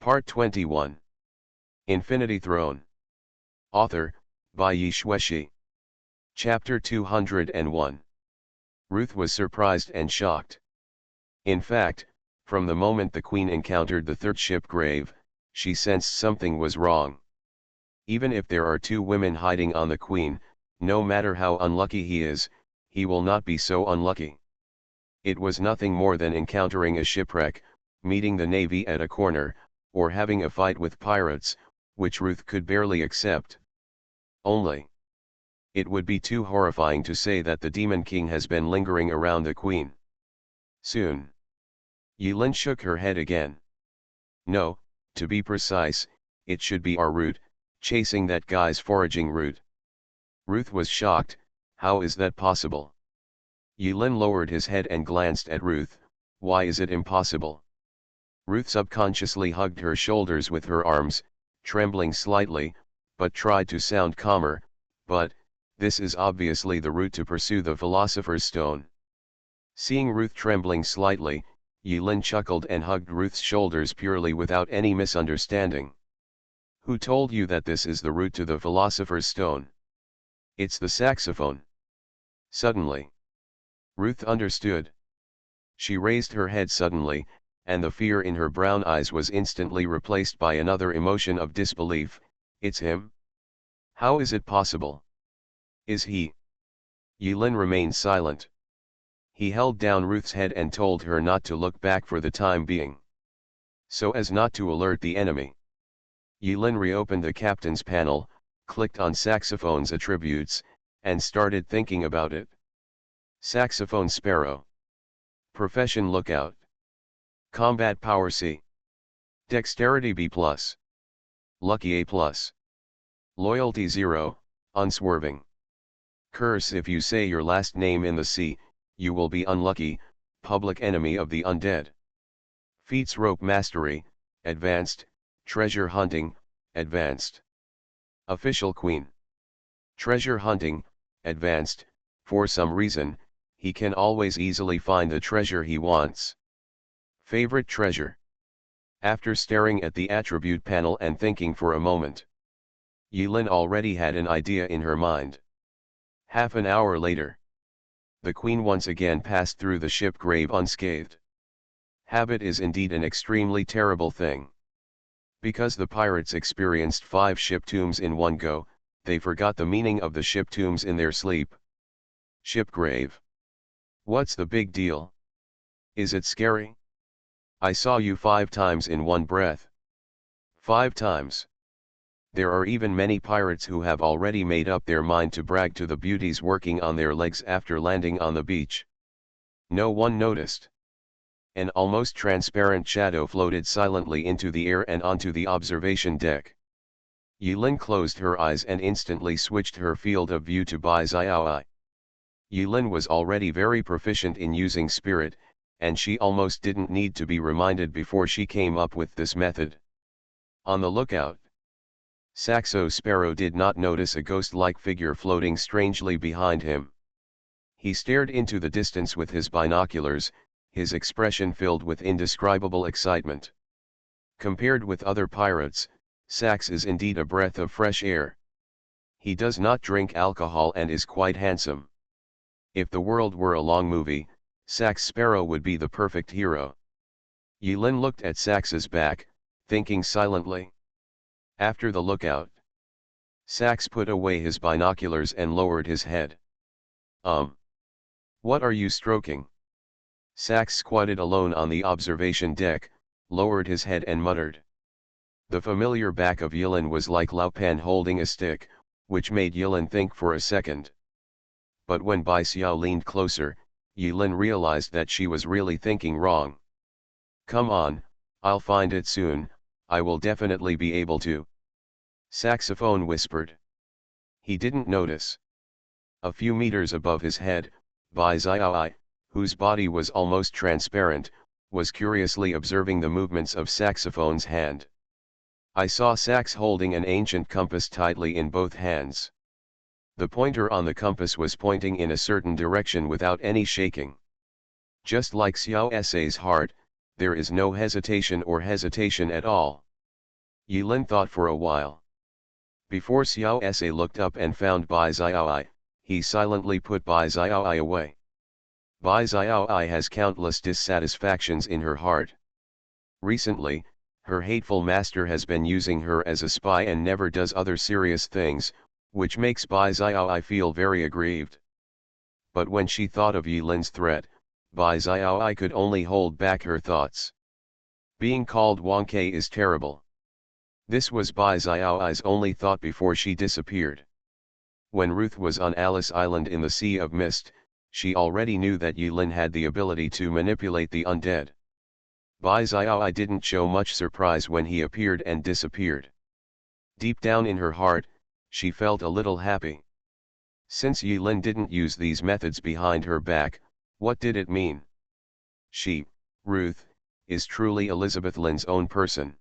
Part 21. Infinity Throne. Author, by Yi Shueshi. Chapter 201. Ruth was surprised and shocked. In fact, from the moment the Queen encountered the third ship grave, she sensed something was wrong. Even if there are two women hiding on the Queen, no matter how unlucky he will not be so unlucky. It was nothing more than encountering a shipwreck, meeting the Navy at a corner, or having a fight with pirates, which Ruth could barely accept. Only, it would be too horrifying to say that the Demon King has been lingering around the Queen. Soon. Yilin shook her head again. No, to be precise, it should be our route, chasing that guy's foraging route. Ruth was shocked. How is that possible? Yilin lowered his head and glanced at Ruth. Why is it impossible? Ruth subconsciously hugged her shoulders with her arms, trembling slightly, but tried to sound calmer. But, this is obviously the route to pursue the Philosopher's Stone. Seeing Ruth trembling slightly, Yilin chuckled and hugged Ruth's shoulders purely without any misunderstanding. Who told you that this is the route to the Philosopher's Stone? It's the saxophone. Suddenly, Ruth understood. She raised her head suddenly, and the fear in her brown eyes was instantly replaced by another emotion of disbelief. It's him? How is it possible? Is he? Yilin remained silent. He held down Ruth's head and told her not to look back for the time being, so as not to alert the enemy. Yilin reopened the captain's panel, clicked on saxophone's attributes, and started thinking about it. Saxophone Sparrow. Profession Lookout. Combat Power C. Dexterity B+. Lucky A+. Loyalty 0, Unswerving. Curse: if you say your last name in the C, you will be unlucky, Public Enemy of the Undead. Feats: Rope Mastery, Advanced, Treasure Hunting, Advanced. Official Queen. Treasure Hunting, Advanced. For some reason, he can always easily find the treasure he wants. Favorite treasure. After staring at the attribute panel and thinking for a moment, Yilin already had an idea in her mind. Half an hour later, the Queen once again passed through the ship grave unscathed. Habit is indeed an extremely terrible thing. Because the pirates experienced 5 ship tombs in one go, they forgot the meaning of the ship tombs in their sleep. Ship grave. What's the big deal? Is it scary? I saw you 5 times in one breath. 5 times. There are even many pirates who have already made up their mind to brag to the beauties working on their legs after landing on the beach. No one noticed. An almost transparent shadow floated silently into the air and onto the observation deck. Yilin closed her eyes and instantly switched her field of view to Bai Xiaoi. Yilin was already very proficient in using spirit, and she almost didn't need to be reminded before she came up with this method. On the lookout. Saxo Sparrow did not notice a ghost-like figure floating strangely behind him. He stared into the distance with his binoculars, his expression filled with indescribable excitement. Compared with other pirates, Sax is indeed a breath of fresh air. He does not drink alcohol and is quite handsome. If the world were a long movie, Sax Sparrow would be the perfect hero. Yilin looked at Sax's back, thinking silently. After the lookout, Sax put away his binoculars and lowered his head. What are you stroking? Sax squatted alone on the observation deck, lowered his head and muttered. The familiar back of Yilin was like Lao Pan holding a stick, which made Yilin think for a second. But when Bai Xiao leaned closer, Yilin realized that she was really thinking wrong. Come on, I'll find it soon, I will definitely be able to. Saxophone whispered. He didn't notice. A few meters above his head, Bai Xiaoi, whose body was almost transparent, was curiously observing the movements of Saxophone's hand. I saw Sax holding an ancient compass tightly in both hands. The pointer on the compass was pointing in a certain direction without any shaking. Just like Xiao Sa's heart, there is no hesitation or hesitation at all. Yilin thought for a while. Before Xiao Sa looked up and found Bai Xiaoai, he silently put Bai Xiaoai away. Bai Xiaoai has countless dissatisfactions in her heart. Recently, her hateful master has been using her as a spy and never does other serious things, which makes Bai Xiaoai feel very aggrieved. But when she thought of Yilin's threat, Bai Xiaoai could only hold back her thoughts. Being called Wang Ke is terrible. This was Bai Xiaoai's only thought before she disappeared. When Ruth was on Alice Island in the Sea of Mist, she already knew that Yilin had the ability to manipulate the undead. Bai Xiaoai didn't show much surprise when he appeared and disappeared. Deep down in her heart, she felt a little happy. Since Yilin didn't use these methods behind her back, what did it mean? She, Ruth, is truly Elizabeth Lin's own person.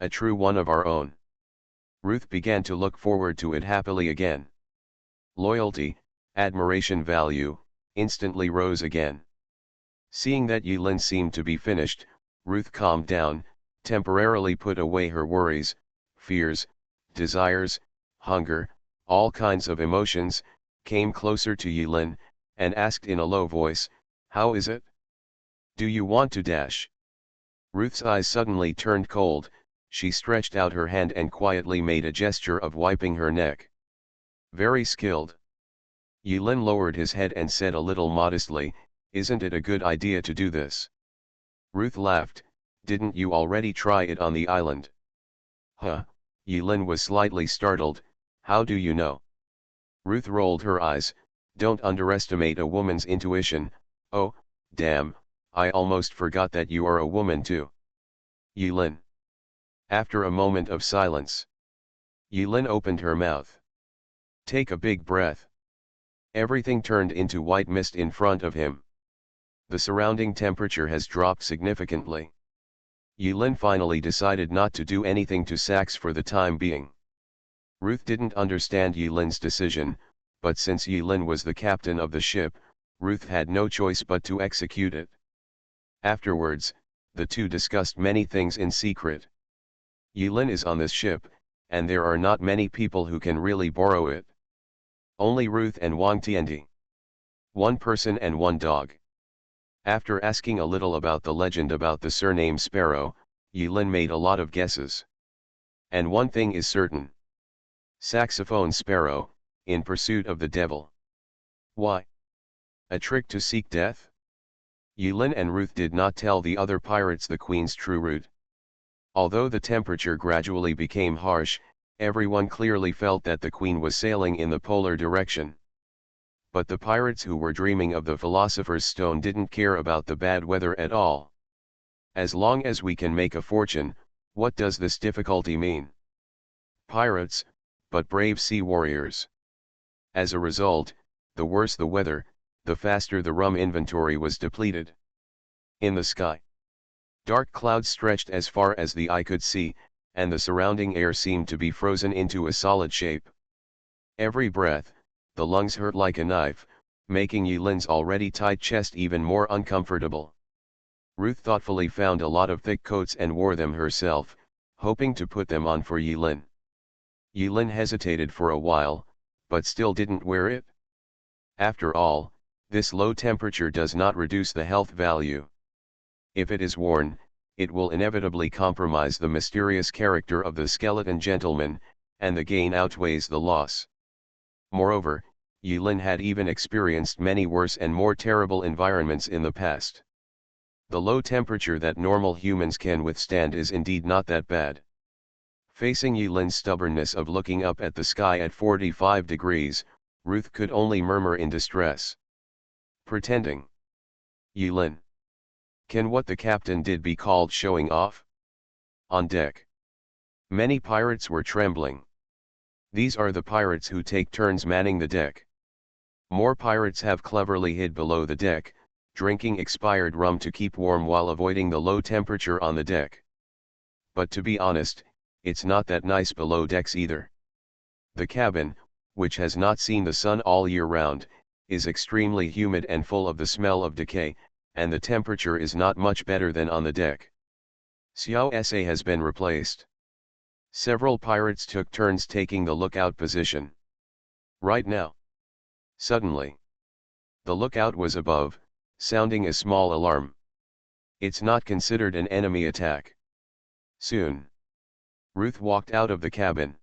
A true one of our own. Ruth began to look forward to it happily again. Loyalty, admiration value, instantly rose again. Seeing that Yilin seemed to be finished, Ruth calmed down, temporarily put away her worries, fears, desires, hunger, all kinds of emotions, came closer to Yilin, and asked in a low voice, "How is it? Do you want to dash?" Ruth's eyes suddenly turned cold, she stretched out her hand and quietly made a gesture of wiping her neck. Very skilled. Yilin lowered his head and said a little modestly, "Isn't it a good idea to do this?" Ruth laughed, "Didn't you already try it on the island?" "Huh," Yilin was slightly startled, "how do you know?" Ruth rolled her eyes, "Don't underestimate a woman's intuition. Oh, damn, I almost forgot that you are a woman too." Yilin. After a moment of silence, Yilin opened her mouth. "Take a big breath." Everything turned into white mist in front of him. The surrounding temperature has dropped significantly. Yilin finally decided not to do anything to Sax for the time being. Ruth didn't understand Yilin's decision, but since Yilin was the captain of the ship, Ruth had no choice but to execute it. Afterwards, the two discussed many things in secret. Yilin is on this ship, and there are not many people who can really borrow it. Only Ruth and Wang Tiandi. One person and one dog. After asking a little about the legend about the surname Sparrow, Yilin made a lot of guesses. And one thing is certain. Saxophone Sparrow, in pursuit of the devil. Why? A trick to seek death? Yilin and Ruth did not tell the other pirates the Queen's true route. Although the temperature gradually became harsh, everyone clearly felt that the Queen was sailing in the polar direction. But the pirates who were dreaming of the Philosopher's Stone didn't care about the bad weather at all. As long as we can make a fortune, what does this difficulty mean? Pirates, but brave sea warriors. As a result, the worse the weather, the faster the rum inventory was depleted. In the sky, dark clouds stretched as far as the eye could see, and the surrounding air seemed to be frozen into a solid shape. Every breath, the lungs hurt like a knife, making Yilin's already tight chest even more uncomfortable. Ruth thoughtfully found a lot of thick coats and wore them herself, hoping to put them on for Yilin. Yilin hesitated for a while, but still didn't wear it. After all, this low temperature does not reduce the health value. If it is worn, it will inevitably compromise the mysterious character of the skeleton gentleman, and the gain outweighs the loss. Moreover, Yilin had even experienced many worse and more terrible environments in the past. The low temperature that normal humans can withstand is indeed not that bad. Facing Yilin's stubbornness of looking up at the sky at 45 degrees, Ruth could only murmur in distress. Pretending. Yilin. Can what the captain did be called showing off? On deck, many pirates were trembling. These are the pirates who take turns manning the deck. More pirates have cleverly hid below the deck, drinking expired rum to keep warm while avoiding the low temperature on the deck. But to be honest, it's not that nice below decks either. The cabin, which has not seen the sun all year round, is extremely humid and full of the smell of decay, and the temperature is not much better than on the deck. Xiao Sa has been replaced. Several pirates took turns taking the lookout position. Right now. Suddenly. The lookout was above, sounding a small alarm. It's not considered an enemy attack. Soon. Ruth walked out of the cabin.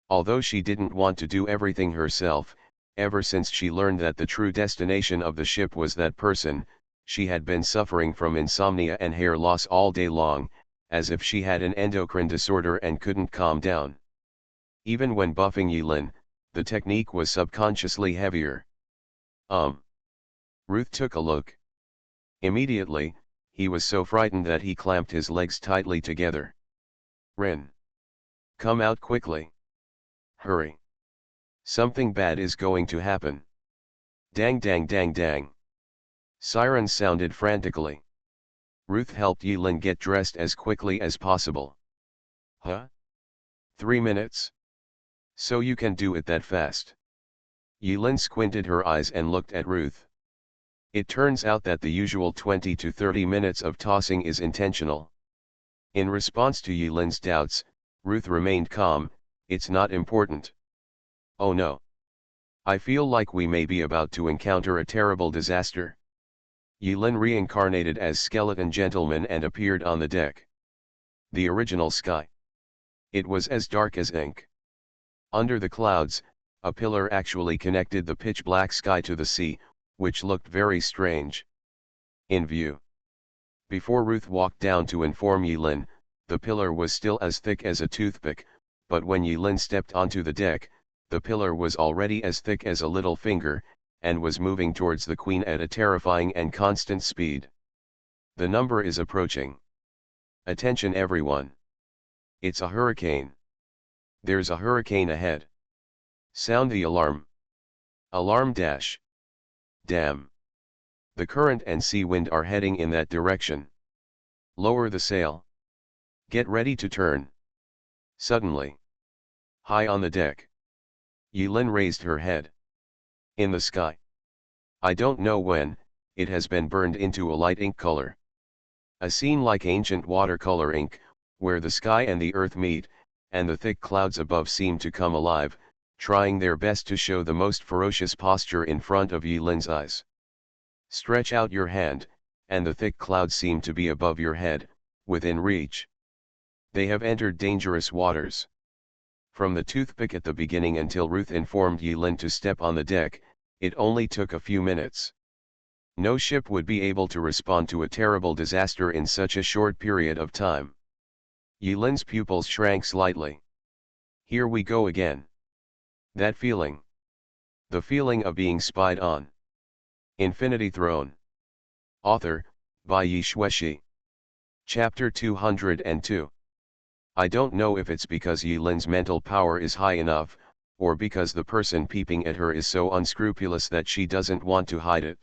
Although she didn't want to do everything herself, ever since she learned that the true destination of the ship was that person, she had been suffering from insomnia and hair loss all day long, as if she had an endocrine disorder and couldn't calm down. Even when buffing Yilin, the technique was subconsciously heavier. Ruth took a look. Immediately, he was so frightened that he clamped his legs tightly together. Rin. Come out quickly. Hurry. Something bad is going to happen. Dang dang dang dang. Sirens sounded frantically. Ruth helped Yilin get dressed as quickly as possible. Huh? 3 minutes? So you can do it that fast? Yilin squinted her eyes and looked at Ruth. It turns out that the usual 20 to 30 minutes of tossing is intentional. In response to Yilin's doubts, Ruth remained calm. It's not important. Oh no. I feel like we may be about to encounter a terrible disaster. Yilin reincarnated as Skeleton Gentleman and appeared on the deck. The original sky. It was as dark as ink. Under the clouds, a pillar actually connected the pitch-black sky to the sea, which looked very strange. In view. Before Ruth walked down to inform Yilin, the pillar was still as thick as a toothpick, but when Yilin stepped onto the deck, the pillar was already as thick as a little finger, and was moving towards the Queen at a terrifying and constant speed. The number is approaching. Attention everyone. It's a hurricane. There's a hurricane ahead. Sound the alarm. Alarm dash. Damn. The current and sea wind are heading in that direction. Lower the sail. Get ready to turn. Suddenly. High on the deck. Yilin raised her head. In the sky. I don't know when, it has been burned into a light ink color. A scene like ancient watercolor ink, where the sky and the earth meet, and the thick clouds above seem to come alive, trying their best to show the most ferocious posture in front of Yilin's eyes. Stretch out your hand, and the thick clouds seem to be above your head, within reach. They have entered dangerous waters. From the toothpick at the beginning until Ruth informed Yilin to step on the deck, it only took a few minutes. No ship would be able to respond to a terrible disaster in such a short period of time. Yilin's pupils shrank slightly. Here we go again. That feeling. The feeling of being spied on. Infinity Throne. Author, by Yi Shueshi. Chapter 202. I don't know if it's because Yilin's mental power is high enough, or because the person peeping at her is so unscrupulous that she doesn't want to hide it.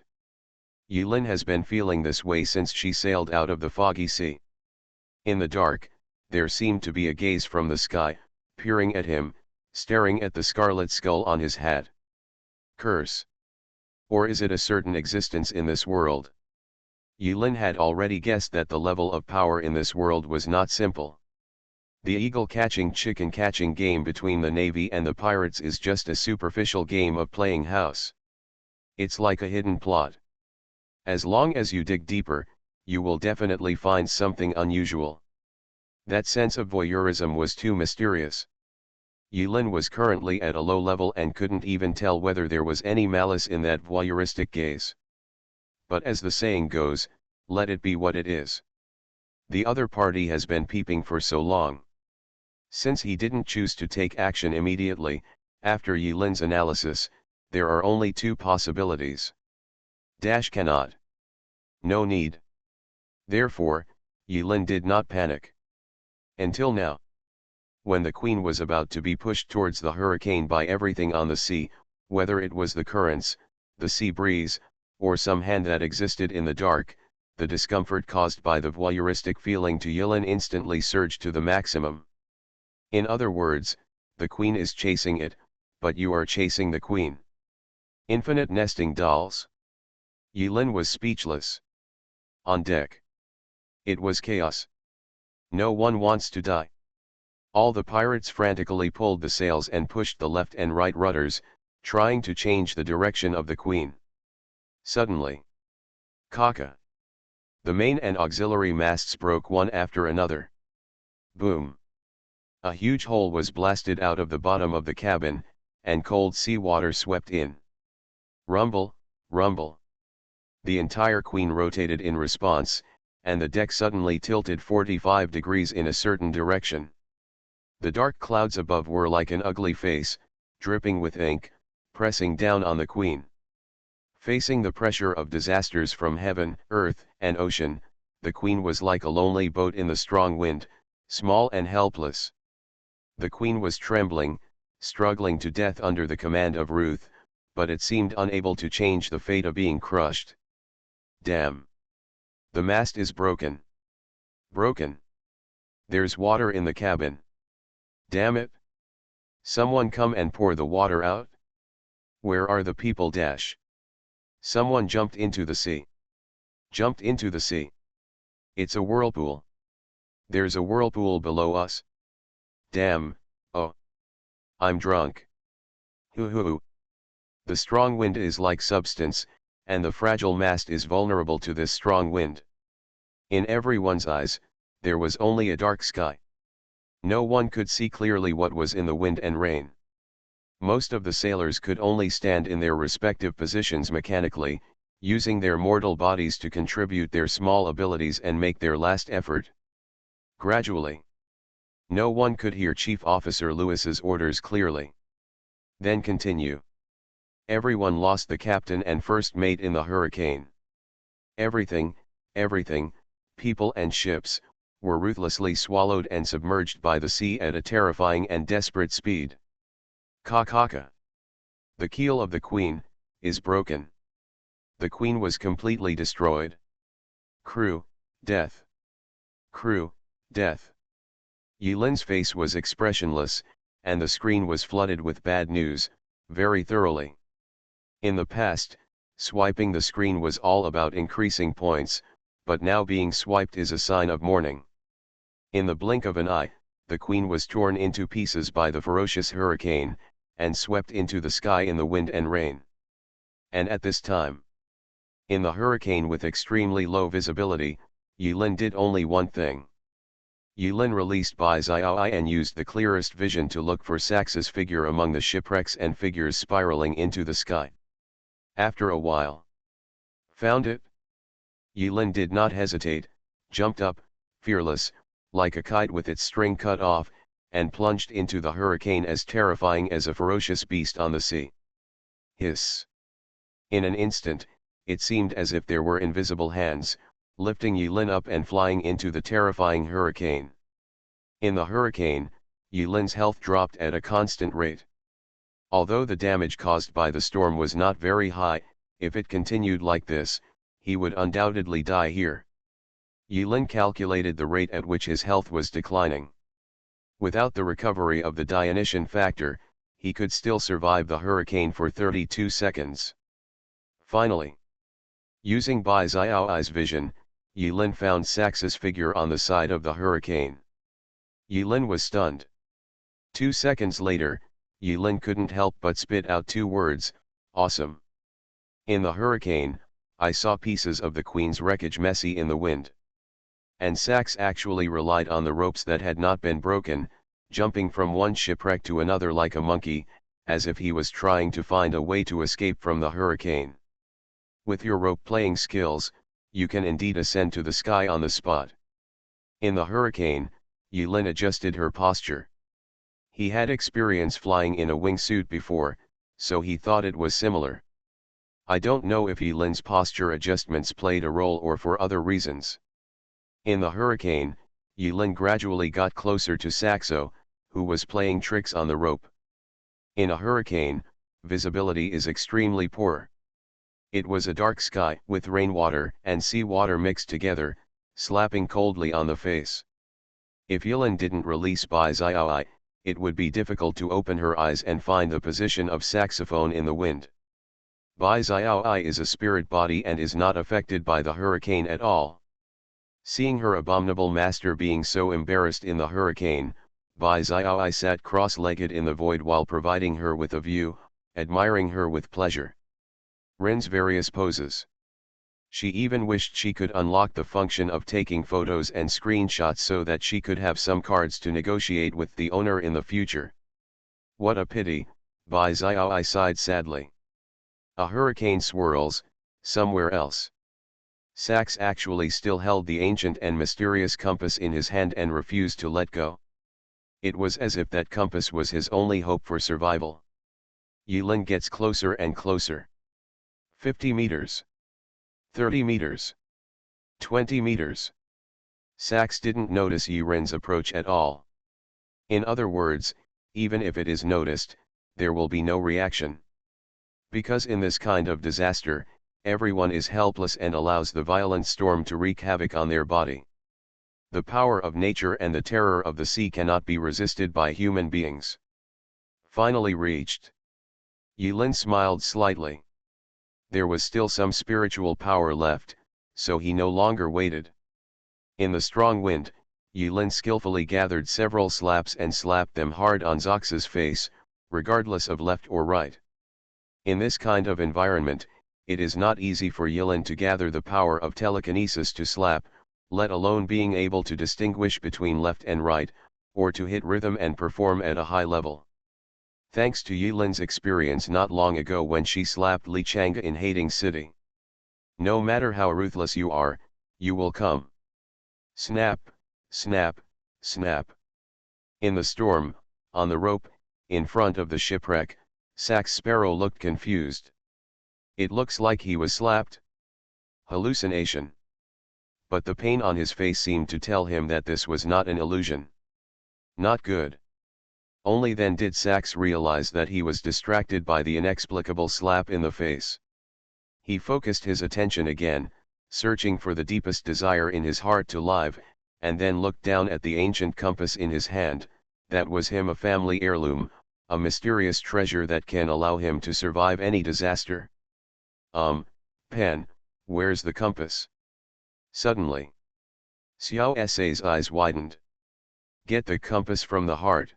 Yilin has been feeling this way since she sailed out of the foggy sea. In the dark, there seemed to be a gaze from the sky, peering at him, staring at the scarlet skull on his hat. Curse. Or is it a certain existence in this world? Yilin had already guessed that the level of power in this world was not simple. The eagle-catching chicken-catching game between the Navy and the pirates is just a superficial game of playing house. It's like a hidden plot. As long as you dig deeper, you will definitely find something unusual. That sense of voyeurism was too mysterious. Yilin was currently at a low level and couldn't even tell whether there was any malice in that voyeuristic gaze. But as the saying goes, let it be what it is. The other party has been peeping for so long. Since he didn't choose to take action immediately, after Yilin's analysis, there are only two possibilities. Cannot. No need. Therefore, Yilin did not panic. Until now. When the Queen was about to be pushed towards the hurricane by everything on the sea, whether it was the currents, the sea breeze, or some hand that existed in the dark, the discomfort caused by the voyeuristic feeling to Yilin instantly surged to the maximum. In other words, the Queen is chasing it, but you are chasing the Queen. Infinite nesting dolls. Yilin was speechless. On deck. It was chaos. No one wants to die. All the pirates frantically pulled the sails and pushed the left and right rudders, trying to change the direction of the Queen. Suddenly, Kaka! The main and auxiliary masts broke one after another. Boom! A huge hole was blasted out of the bottom of the cabin, and cold sea water swept in. Rumble, rumble. The entire Queen rotated in response, and the deck suddenly tilted 45 degrees in a certain direction. The dark clouds above were like an ugly face, dripping with ink, pressing down on the Queen. Facing the pressure of disasters from heaven, earth, and ocean, the Queen was like a lonely boat in the strong wind, small and helpless. The Queen was trembling, struggling to death under the command of Ruth, but it seemed unable to change the fate of being crushed. Damn! The mast is broken. Broken. There's water in the cabin. Damn it! Someone come and pour the water out? Where are the people? Someone jumped into the sea. Jumped into the sea. It's a whirlpool. There's a whirlpool below us. Damn, oh. I'm drunk. Hoo hoo. The strong wind is like substance, and the fragile mast is vulnerable to this strong wind. In everyone's eyes, there was only a dark sky. No one could see clearly what was in the wind and rain. Most of the sailors could only stand in their respective positions mechanically, using their mortal bodies to contribute their small abilities and make their last effort. Gradually, no one could hear Chief Officer Lewis's orders clearly. Then continue. Everyone lost the captain and first mate in the hurricane. Everything, people and ships, were ruthlessly swallowed and submerged by the sea at a terrifying and desperate speed. Ka-ka-ka. The keel of the Queen is broken. The Queen was completely destroyed. Crew, death. Crew, death. Yilin's face was expressionless, and the screen was flooded with bad news, very thoroughly. In the past, swiping the screen was all about increasing points, but now being swiped is a sign of mourning. In the blink of an eye, the Queen was torn into pieces by the ferocious hurricane, and swept into the sky in the wind and rain. And at this time, in the hurricane with extremely low visibility, Yilin did only one thing. Yilin released Bai Xiaoi and used the clearest vision to look for Sax's figure among the shipwrecks and figures spiraling into the sky. After a while, found it? Yilin did not hesitate, jumped up, fearless, like a kite with its string cut off, and plunged into the hurricane as terrifying as a ferocious beast on the sea. Hiss! In an instant, it seemed as if there were invisible hands, lifting Yilin up and flying into the terrifying hurricane. In the hurricane, Yilin's health dropped at a constant rate. Although the damage caused by the storm was not very high, if it continued like this, he would undoubtedly die here. Yilin calculated the rate at which his health was declining. Without the recovery of the Dionysian factor, he could still survive the hurricane for 32 seconds. Finally, using Bai Xiaoi's vision, Yilin found Sax's figure on the side of the hurricane. Yilin was stunned. 2 seconds later, Yilin couldn't help but spit out 2 words, awesome. In the hurricane, I saw pieces of the Queen's wreckage messy in the wind. And Sax actually relied on the ropes that had not been broken, jumping from one shipwreck to another like a monkey, as if he was trying to find a way to escape from the hurricane. With your rope-playing skills, you can indeed ascend to the sky on the spot. In the hurricane, Yilin adjusted her posture. He had experience flying in a wingsuit before, so he thought it was similar. I don't know if Yilin's posture adjustments played a role or for other reasons. In the hurricane, Yilin gradually got closer to Saxo, who was playing tricks on the rope. In a hurricane, visibility is extremely poor. It was a dark sky with rainwater and seawater mixed together, slapping coldly on the face. If Yilin didn't release Bai Xiaoi, it would be difficult to open her eyes and find the position of saxophone in the wind. Bai Xiaoi is a spirit body and is not affected by the hurricane at all. Seeing her abominable master being so embarrassed in the hurricane, Bai Xiaoi sat cross-legged in the void while providing her with a view, admiring her with pleasure. Rin's various poses. She even wished she could unlock the function of taking photos and screenshots so that she could have some cards to negotiate with the owner in the future. What a pity, Bai Xiaoi sighed sadly. A hurricane swirls, somewhere else. Sax actually still held the ancient and mysterious compass in his hand and refused to let go. It was as if that compass was his only hope for survival. Yilin gets closer and closer. 50 meters. 30 meters. 20 meters. Sax didn't notice Yilin's approach at all. In other words, even if it is noticed, there will be no reaction. Because in this kind of disaster, everyone is helpless and allows the violent storm to wreak havoc on their body. The power of nature and the terror of the sea cannot be resisted by human beings. Finally reached. Yilin smiled slightly. There was still some spiritual power left, so he no longer waited. In the strong wind, Yilin skillfully gathered several slaps and slapped them hard on Zox's face, regardless of left or right. In this kind of environment, it is not easy for Yilin to gather the power of telekinesis to slap, let alone being able to distinguish between left and right, or to hit rhythm and perform at a high level. Thanks to Yilin's experience not long ago when she slapped Li Chang'e in Hating City. No matter how ruthless you are, you will come. Snap, snap, snap. In the storm, on the rope, in front of the shipwreck, Sax Sparrow looked confused. It looks like he was slapped. Hallucination. But the pain on his face seemed to tell him that this was not an illusion. Not good. Only then did Sax realize that he was distracted by the inexplicable slap in the face. He focused his attention again, searching for the deepest desire in his heart to live, and then looked down at the ancient compass in his hand. That was him, a family heirloom, a mysterious treasure that can allow him to survive any disaster. Pen, where's the compass? Suddenly, Xiao Sa's eyes widened. Get the compass from the heart.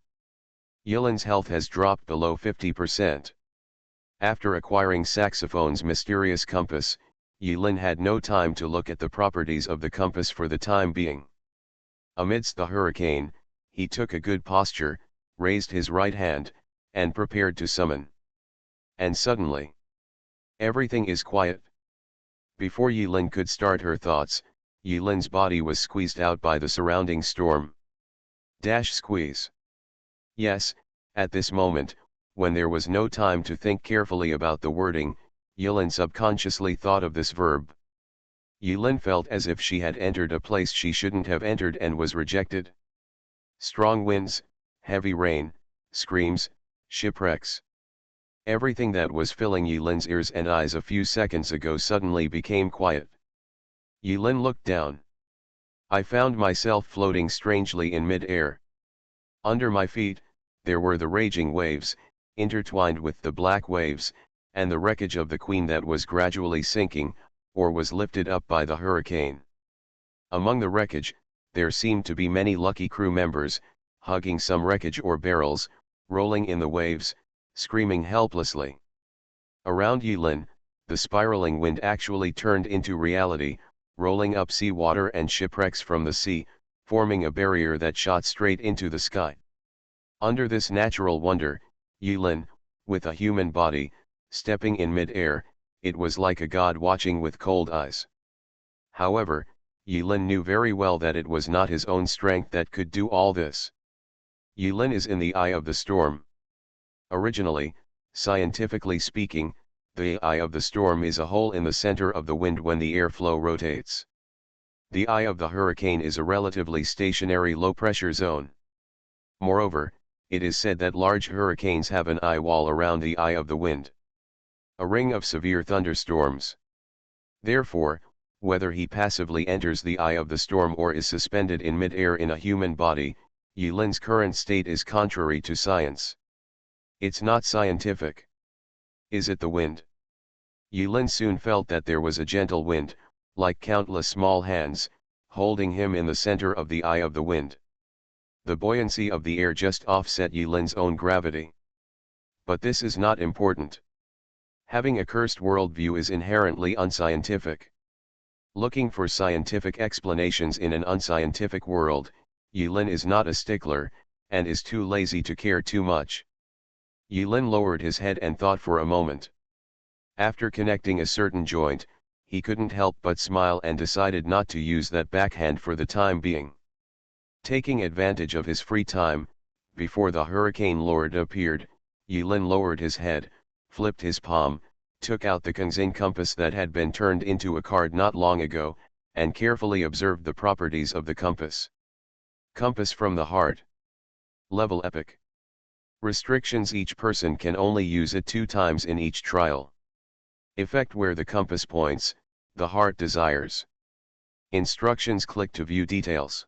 Yilin's health has dropped below 50%. After acquiring Saxophone's mysterious compass, Yilin had no time to look at the properties of the compass for the time being. Amidst the hurricane, he took a good posture, raised his right hand, and prepared to summon. And suddenly, everything is quiet. Before Yilin could start her thoughts, Yilin's body was squeezed out by the surrounding storm. Squeeze. Yes, at this moment, when there was no time to think carefully about the wording, Yilin subconsciously thought of this verb. Yilin felt as if she had entered a place she shouldn't have entered and was rejected. Strong winds, heavy rain, screams, shipwrecks. Everything that was filling Yilin's ears and eyes a few seconds ago suddenly became quiet. Yilin looked down. I found myself floating strangely in mid-air. Under my feet, there were the raging waves, intertwined with the black waves, and the wreckage of the Queen that was gradually sinking, or was lifted up by the hurricane. Among the wreckage, there seemed to be many lucky crew members, hugging some wreckage or barrels, rolling in the waves, screaming helplessly. Around Yilin, the spiraling wind actually turned into reality, rolling up seawater and shipwrecks from the sea, forming a barrier that shot straight into the sky. Under this natural wonder, Yilin, with a human body, stepping in mid-air, it was like a god watching with cold eyes. However, Yilin knew very well that it was not his own strength that could do all this. Yilin is in the eye of the storm. Originally, scientifically speaking, the eye of the storm is a hole in the center of the wind when the airflow rotates. The eye of the hurricane is a relatively stationary low-pressure zone. Moreover, it is said that large hurricanes have an eye wall around the eye of the wind. A ring of severe thunderstorms. Therefore, whether he passively enters the eye of the storm or is suspended in mid-air in a human body, Yilin's current state is contrary to science. It's not scientific. Is it the wind? Yilin soon felt that there was a gentle wind, like countless small hands, holding him in the center of the eye of the wind. The buoyancy of the air just offset Yilin's own gravity. But this is not important. Having a cursed worldview is inherently unscientific. Looking for scientific explanations in an unscientific world, Yilin is not a stickler, and is too lazy to care too much. Yilin lowered his head and thought for a moment. After connecting a certain joint, he couldn't help but smile and decided not to use that backhand for the time being. Taking advantage of his free time, before the Hurricane Lord appeared, Yilin lowered his head, flipped his palm, took out the Kungzing compass that had been turned into a card not long ago, and carefully observed the properties of the compass. Compass from the heart. Level epic. Restrictions: each person can only use it 2 times in each trial. Effect: where the compass points, the heart desires. Instructions: click to view details.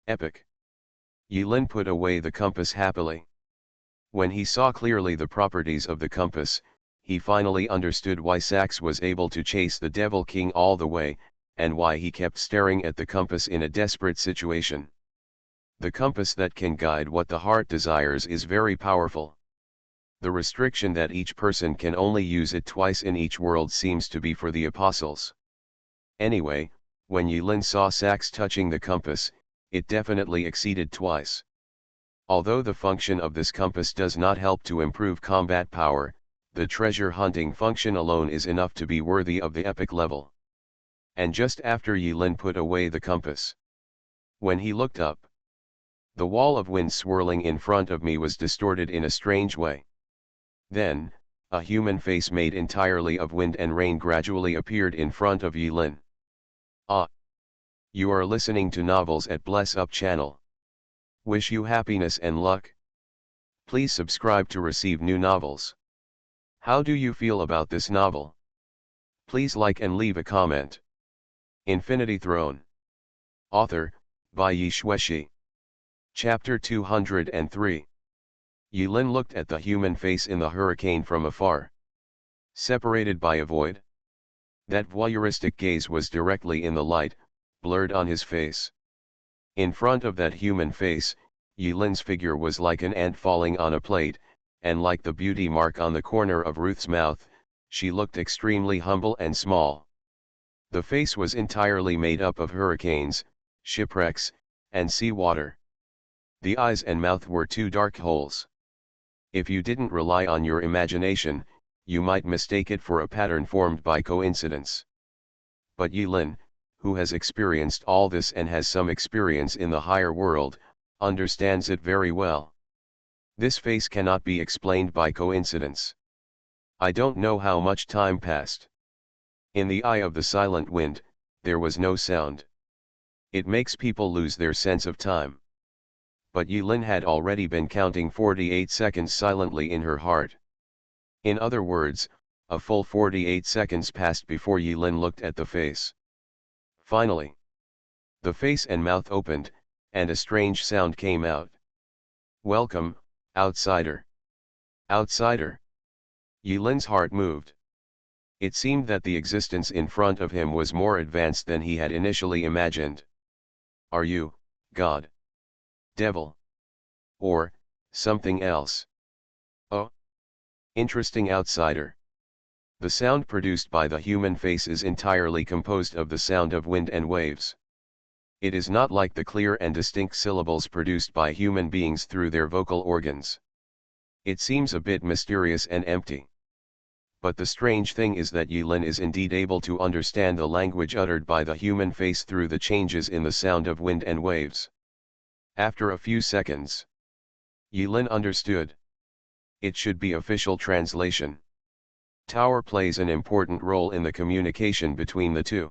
Epic. Yilin put away the compass happily. When he saw clearly the properties of the compass, he finally understood why Sax was able to chase the Devil King all the way, and why he kept staring at the compass in a desperate situation. The compass that can guide what the heart desires is very powerful. The restriction that each person can only use it twice in each world seems to be for the apostles. Anyway, when Yilin saw Sax touching the compass, it definitely exceeded twice. Although the function of this compass does not help to improve combat power, the treasure hunting function alone is enough to be worthy of the epic level. And just after Yilin put away the compass, when he looked up, the wall of wind swirling in front of me was distorted in a strange way. Then, a human face made entirely of wind and rain gradually appeared in front of Yilin. Ah! You are listening to Novels at Bless Up channel. Wish you happiness and luck. Please subscribe to receive new novels. How do you feel about this novel? Please like and leave a comment. Infinity Throne. Author, by Yi Shueshi. Chapter 203. Yilin looked at the human face in the hurricane from afar. Separated by a void. That voyeuristic gaze was directly in the light, blurred on his face. In front of that human face, Yilin's figure was like an ant falling on a plate, and like the beauty mark on the corner of Ruth's mouth, she looked extremely humble and small. The face was entirely made up of hurricanes, shipwrecks, and sea water. The eyes and mouth were 2 dark holes. If you didn't rely on your imagination, you might mistake it for a pattern formed by coincidence. But Yilin, who has experienced all this and has some experience in the higher world, understands it very well. This face cannot be explained by coincidence. I don't know how much time passed. In the eye of the silent wind, there was no sound. It makes people lose their sense of time. But Yilin had already been counting 48 seconds silently in her heart. In other words, a full 48 seconds passed before Yilin looked at the face. Finally, the face and mouth opened, and a strange sound came out. Welcome, outsider. Outsider. Yilin's heart moved. It seemed that the existence in front of him was more advanced than he had initially imagined. Are you, God? Devil? Or, something else? Oh? Interesting outsider. The sound produced by the human face is entirely composed of the sound of wind and waves. It is not like the clear and distinct syllables produced by human beings through their vocal organs. It seems a bit mysterious and empty. But the strange thing is that Yilin is indeed able to understand the language uttered by the human face through the changes in the sound of wind and waves. After a few seconds, Yilin understood. It should be official translation. Tower plays an important role in the communication between the two.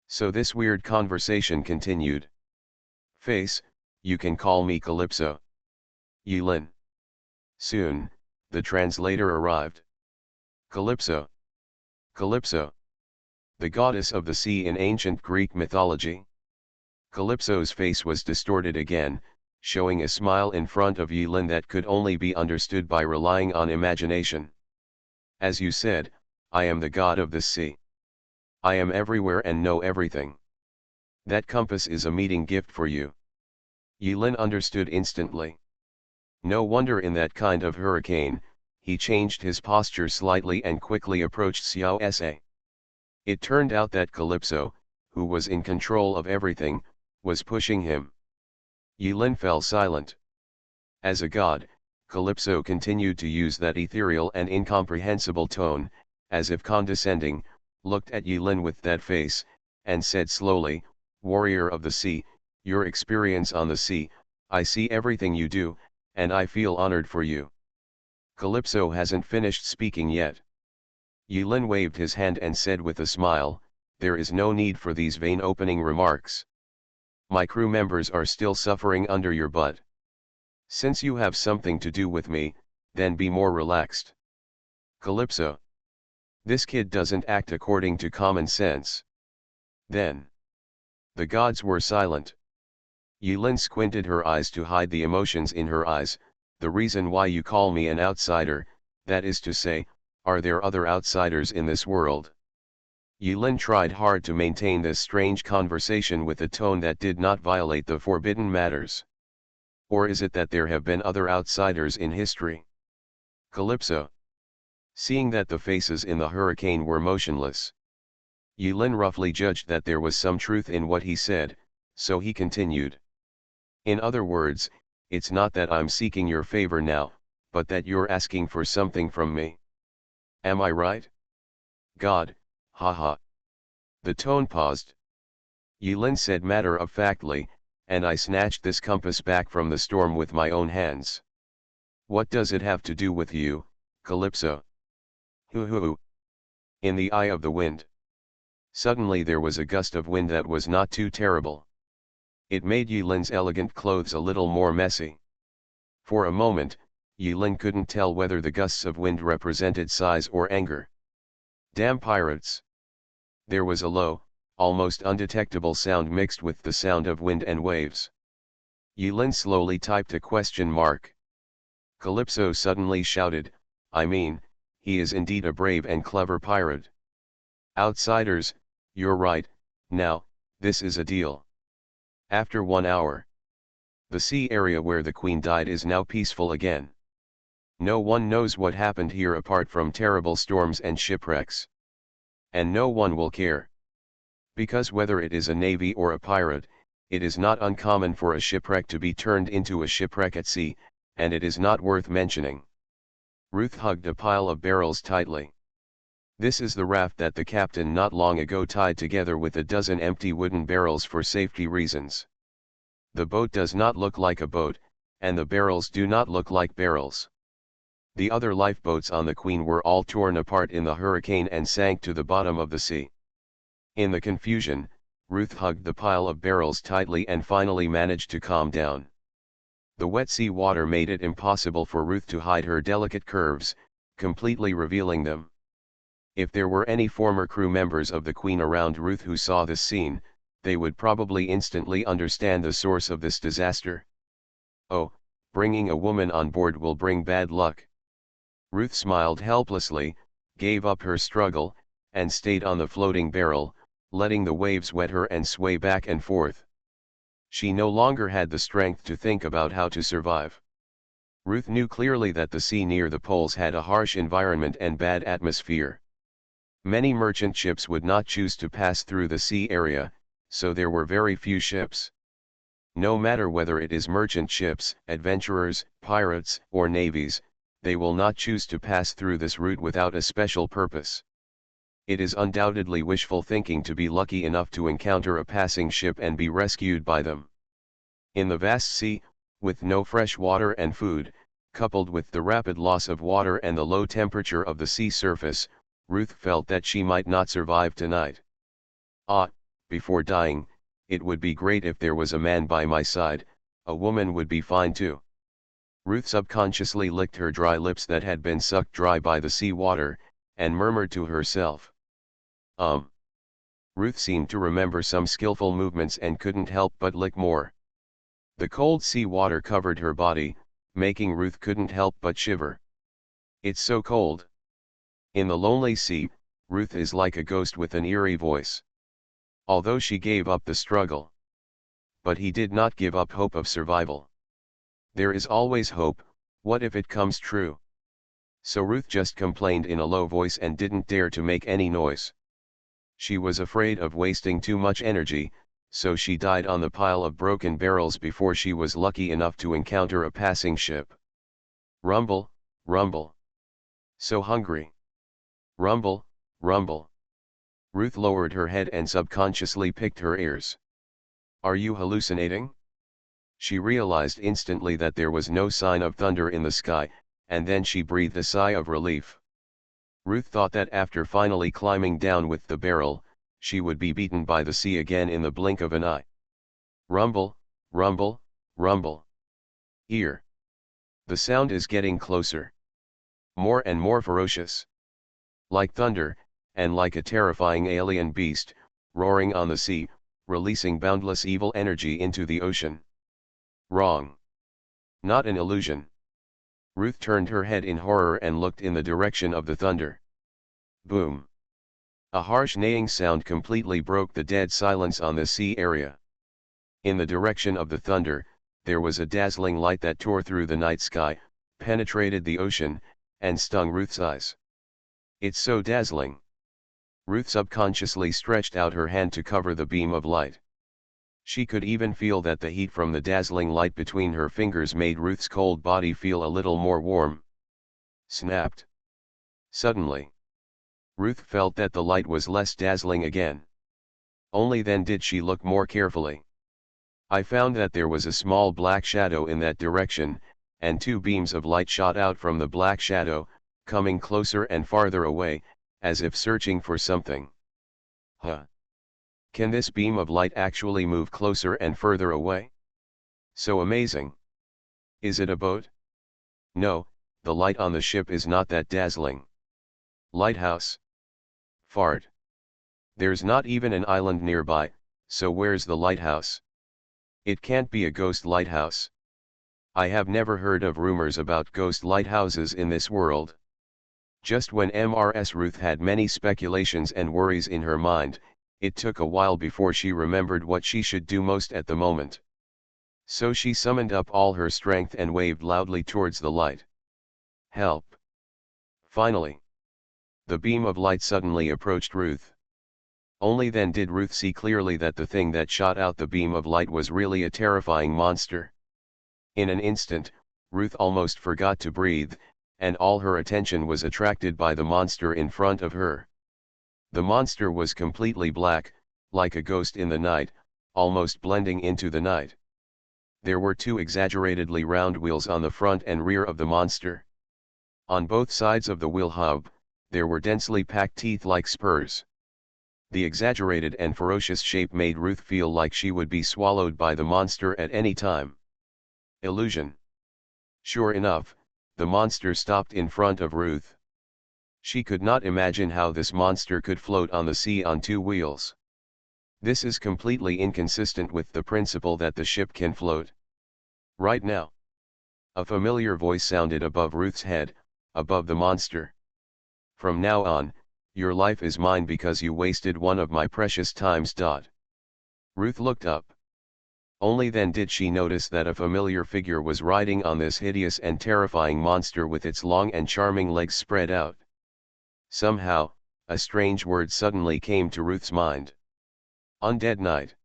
So this weird conversation continued. Face, you can call me Calypso. Yilin. Soon, the translator arrived. Calypso. Calypso. The goddess of the sea in ancient Greek mythology. Calypso's face was distorted again, showing a smile in front of Yilin that could only be understood by relying on imagination. As you said, I am the god of the sea. I am everywhere and know everything. That compass is a meeting gift for you. Yilin understood instantly. No wonder in that kind of hurricane, he changed his posture slightly and quickly approached Xiao Sa. It turned out that Calypso, who was in control of everything, was pushing him. Yilin fell silent. As a god, Calypso continued to use that ethereal and incomprehensible tone, as if condescending, looked at Yilin with that face, and said slowly, "Warrior of the sea, your experience on the sea, I see everything you do, and I feel honored for you." Calypso hasn't finished speaking yet. Yilin waved his hand and said with a smile, "There is no need for these vain opening remarks. My crew members are still suffering under your butt. Since you have something to do with me, then be more relaxed." Calypso. This kid doesn't act according to common sense. Then. The gods were silent. Yilin squinted her eyes to hide the emotions in her eyes. "The reason why you call me an outsider, that is to say, are there other outsiders in this world?" Yilin tried hard to maintain this strange conversation with a tone that did not violate the forbidden matters. "Or is it that there have been other outsiders in history?" Calypso. Seeing that the faces in the hurricane were motionless, Yilin roughly judged that there was some truth in what he said, so he continued. "In other words, it's not that I'm seeking your favor now, but that you're asking for something from me. Am I right?" "God, haha." The tone paused. Yilin said matter-of-factly, "And I snatched this compass back from the storm with my own hands." "What does it have to do with you, Calypso?" "Hoo hoo." In the eye of the wind. Suddenly there was a gust of wind that was not too terrible. It made Yilin's elegant clothes a little more messy. For a moment, Yilin couldn't tell whether the gusts of wind represented sighs or anger. "Damn pirates." There was a low, almost undetectable sound mixed with the sound of wind and waves. Yilin slowly typed a question mark. Calypso suddenly shouted, "I mean, he is indeed a brave and clever pirate." "Outsiders, you're right. Now, this is a deal." After 1 hour. The sea area where the queen died is now peaceful again. No one knows what happened here apart from terrible storms and shipwrecks. And no one will care. Because whether it is a navy or a pirate, it is not uncommon for a shipwreck to be turned into a shipwreck at sea, and it is not worth mentioning. Ruth hugged a pile of barrels tightly. "This is the raft that the captain not long ago tied together with a dozen empty wooden barrels for safety reasons. The boat does not look like a boat, and the barrels do not look like barrels. The other lifeboats on the Queen were all torn apart in the hurricane and sank to the bottom of the sea." In the confusion, Ruth hugged the pile of barrels tightly and finally managed to calm down. The wet sea water made it impossible for Ruth to hide her delicate curves, completely revealing them. If there were any former crew members of the Queen around Ruth who saw this scene, they would probably instantly understand the source of this disaster. "Oh, bringing a woman on board will bring bad luck." Ruth smiled helplessly, gave up her struggle, and stayed on the floating barrel, letting the waves wet her and sway back and forth. She no longer had the strength to think about how to survive. Ruth knew clearly that the sea near the poles had a harsh environment and bad atmosphere. Many merchant ships would not choose to pass through the sea area, so there were very few ships. No matter whether it is merchant ships, adventurers, pirates, or navies, they will not choose to pass through this route without a special purpose. It is undoubtedly wishful thinking to be lucky enough to encounter a passing ship and be rescued by them. In the vast sea, with no fresh water and food, coupled with the rapid loss of water and the low temperature of the sea surface, Ruth felt that she might not survive tonight. Before dying, it would be great if there was a man by my side. A woman would be fine too. Ruth subconsciously licked her dry lips that had been sucked dry by the sea water, and murmured to herself. Ruth seemed to remember some skillful movements and couldn't help but lick more. The cold sea water covered her body, making Ruth couldn't help but shiver. "It's so cold." In the lonely sea, Ruth is like a ghost with an eerie voice. Although she gave up the struggle. but he did not give up hope of survival. There is always hope, what if it comes true? So Ruth just complained in a low voice and didn't dare to make any noise. She was afraid of wasting too much energy, so she died on the pile of broken barrels before she was lucky enough to encounter a passing ship. Rumble, rumble. So hungry. Rumble, rumble. Ruth lowered her head and subconsciously picked her ears. Are you hallucinating? She realized instantly that there was no sign of thunder in the sky, and then she breathed a sigh of relief. Ruth thought that after finally climbing down with the barrel, she would be beaten by the sea again in the blink of an eye. Rumble, rumble, rumble. Ear. The sound is getting closer. More and more ferocious. Like thunder, and like a terrifying alien beast, roaring on the sea, releasing boundless evil energy into the ocean. Wrong. Not an illusion. Ruth turned her head in horror and looked in the direction of the thunder. Boom. A harsh neighing sound completely broke the dead silence on the sea area. In the direction of the thunder, there was a dazzling light that tore through the night sky, penetrated the ocean, and stung Ruth's eyes. It's so dazzling. Ruth subconsciously stretched out her hand to cover the beam of light. She could even feel that the heat from the dazzling light between her fingers made Ruth's cold body feel a little more warm. Snapped. Suddenly, Ruth felt that the light was less dazzling again. Only then did she look more carefully. I found that there was a small black shadow in that direction, and two beams of light shot out from the black shadow, coming closer and farther away, as if searching for something. Huh? Can this beam of light actually move closer and further away? So amazing. Is it a boat? No, the light on the ship is not that dazzling. Lighthouse. Fart. There's not even an island nearby, so where's the lighthouse? It can't be a ghost lighthouse. I have never heard of rumors about ghost lighthouses in this world. Just when Mrs. Ruth had many speculations and worries in her mind, it took a while before she remembered what she should do most at the moment. So she summoned up all her strength and waved loudly towards the light. Help! Finally, the beam of light suddenly approached Ruth. Only then did Ruth see clearly that the thing that shot out the beam of light was really a terrifying monster. In an instant, Ruth almost forgot to breathe, and all her attention was attracted by the monster in front of her. The monster was completely black, like a ghost in the night, almost blending into the night. There were two exaggeratedly round wheels on the front and rear of the monster. On both sides of the wheel hub, there were densely packed teeth like spurs. The exaggerated and ferocious shape made Ruth feel like she would be swallowed by the monster at any time. Illusion. Sure enough, the monster stopped in front of Ruth. She could not imagine how this monster could float on the sea on two wheels. This is completely inconsistent with the principle that the ship can float. Right now. A familiar voice sounded above Ruth's head, above the monster. From now on, your life is mine because you wasted one of my precious times. Ruth looked up. Only then did she notice that a familiar figure was riding on this hideous and terrifying monster with its long and charming legs spread out. Somehow, a strange word suddenly came to Ruth's mind. Undead night.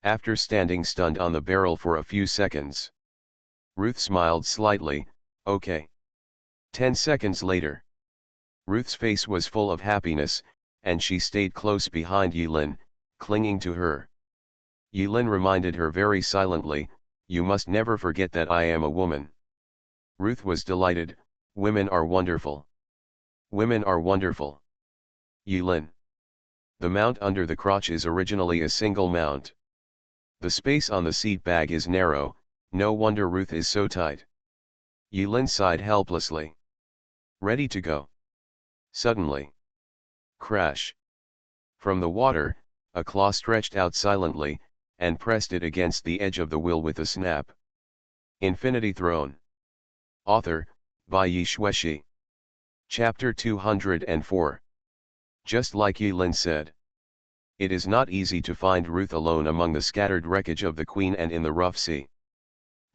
After standing stunned on the barrel for a few seconds, Ruth smiled slightly. Okay. 10 seconds later, Ruth's face was full of happiness, and she stayed close behind Yilin, clinging to her. Yilin reminded her very silently, "You must never forget that I am a woman." Ruth was delighted. Women are wonderful. Women are wonderful. Yilin. The mount under the crotch is originally a single mount. The space on the seat bag is narrow, no wonder Ruth is so tight. Yilin sighed helplessly. Ready to go. Suddenly. Crash. From the water, a claw stretched out silently, and pressed it against the edge of the wheel with a snap. Infinity Throne. Author, by Yi Shueshi. Chapter 204. Just like Yilin said. It is not easy to find Ruth alone among the scattered wreckage of the Queen and in the rough sea.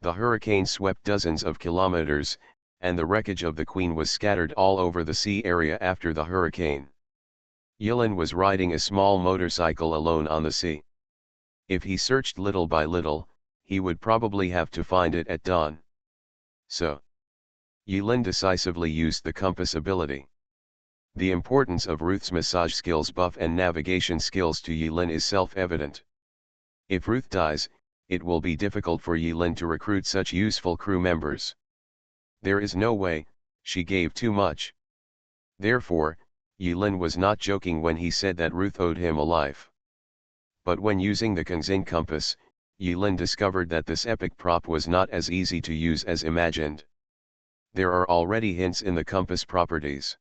The hurricane swept dozens of kilometers, and the wreckage of the Queen was scattered all over the sea area after the hurricane. Yulin was riding a small motorcycle alone on the sea. If he searched little by little, he would probably have to find it at dawn. So, Yulin decisively used the compass ability. The importance of Ruth's massage skills buff and navigation skills to Yulin is self-evident. If Ruth dies, it will be difficult for Yulin to recruit such useful crew members. There is no way, she gave too much. Therefore, Yulin was not joking when he said that Ruth owed him a life. But when using the Kangxing compass, Yulin discovered that this epic prop was not as easy to use as imagined. There are already hints in the compass properties.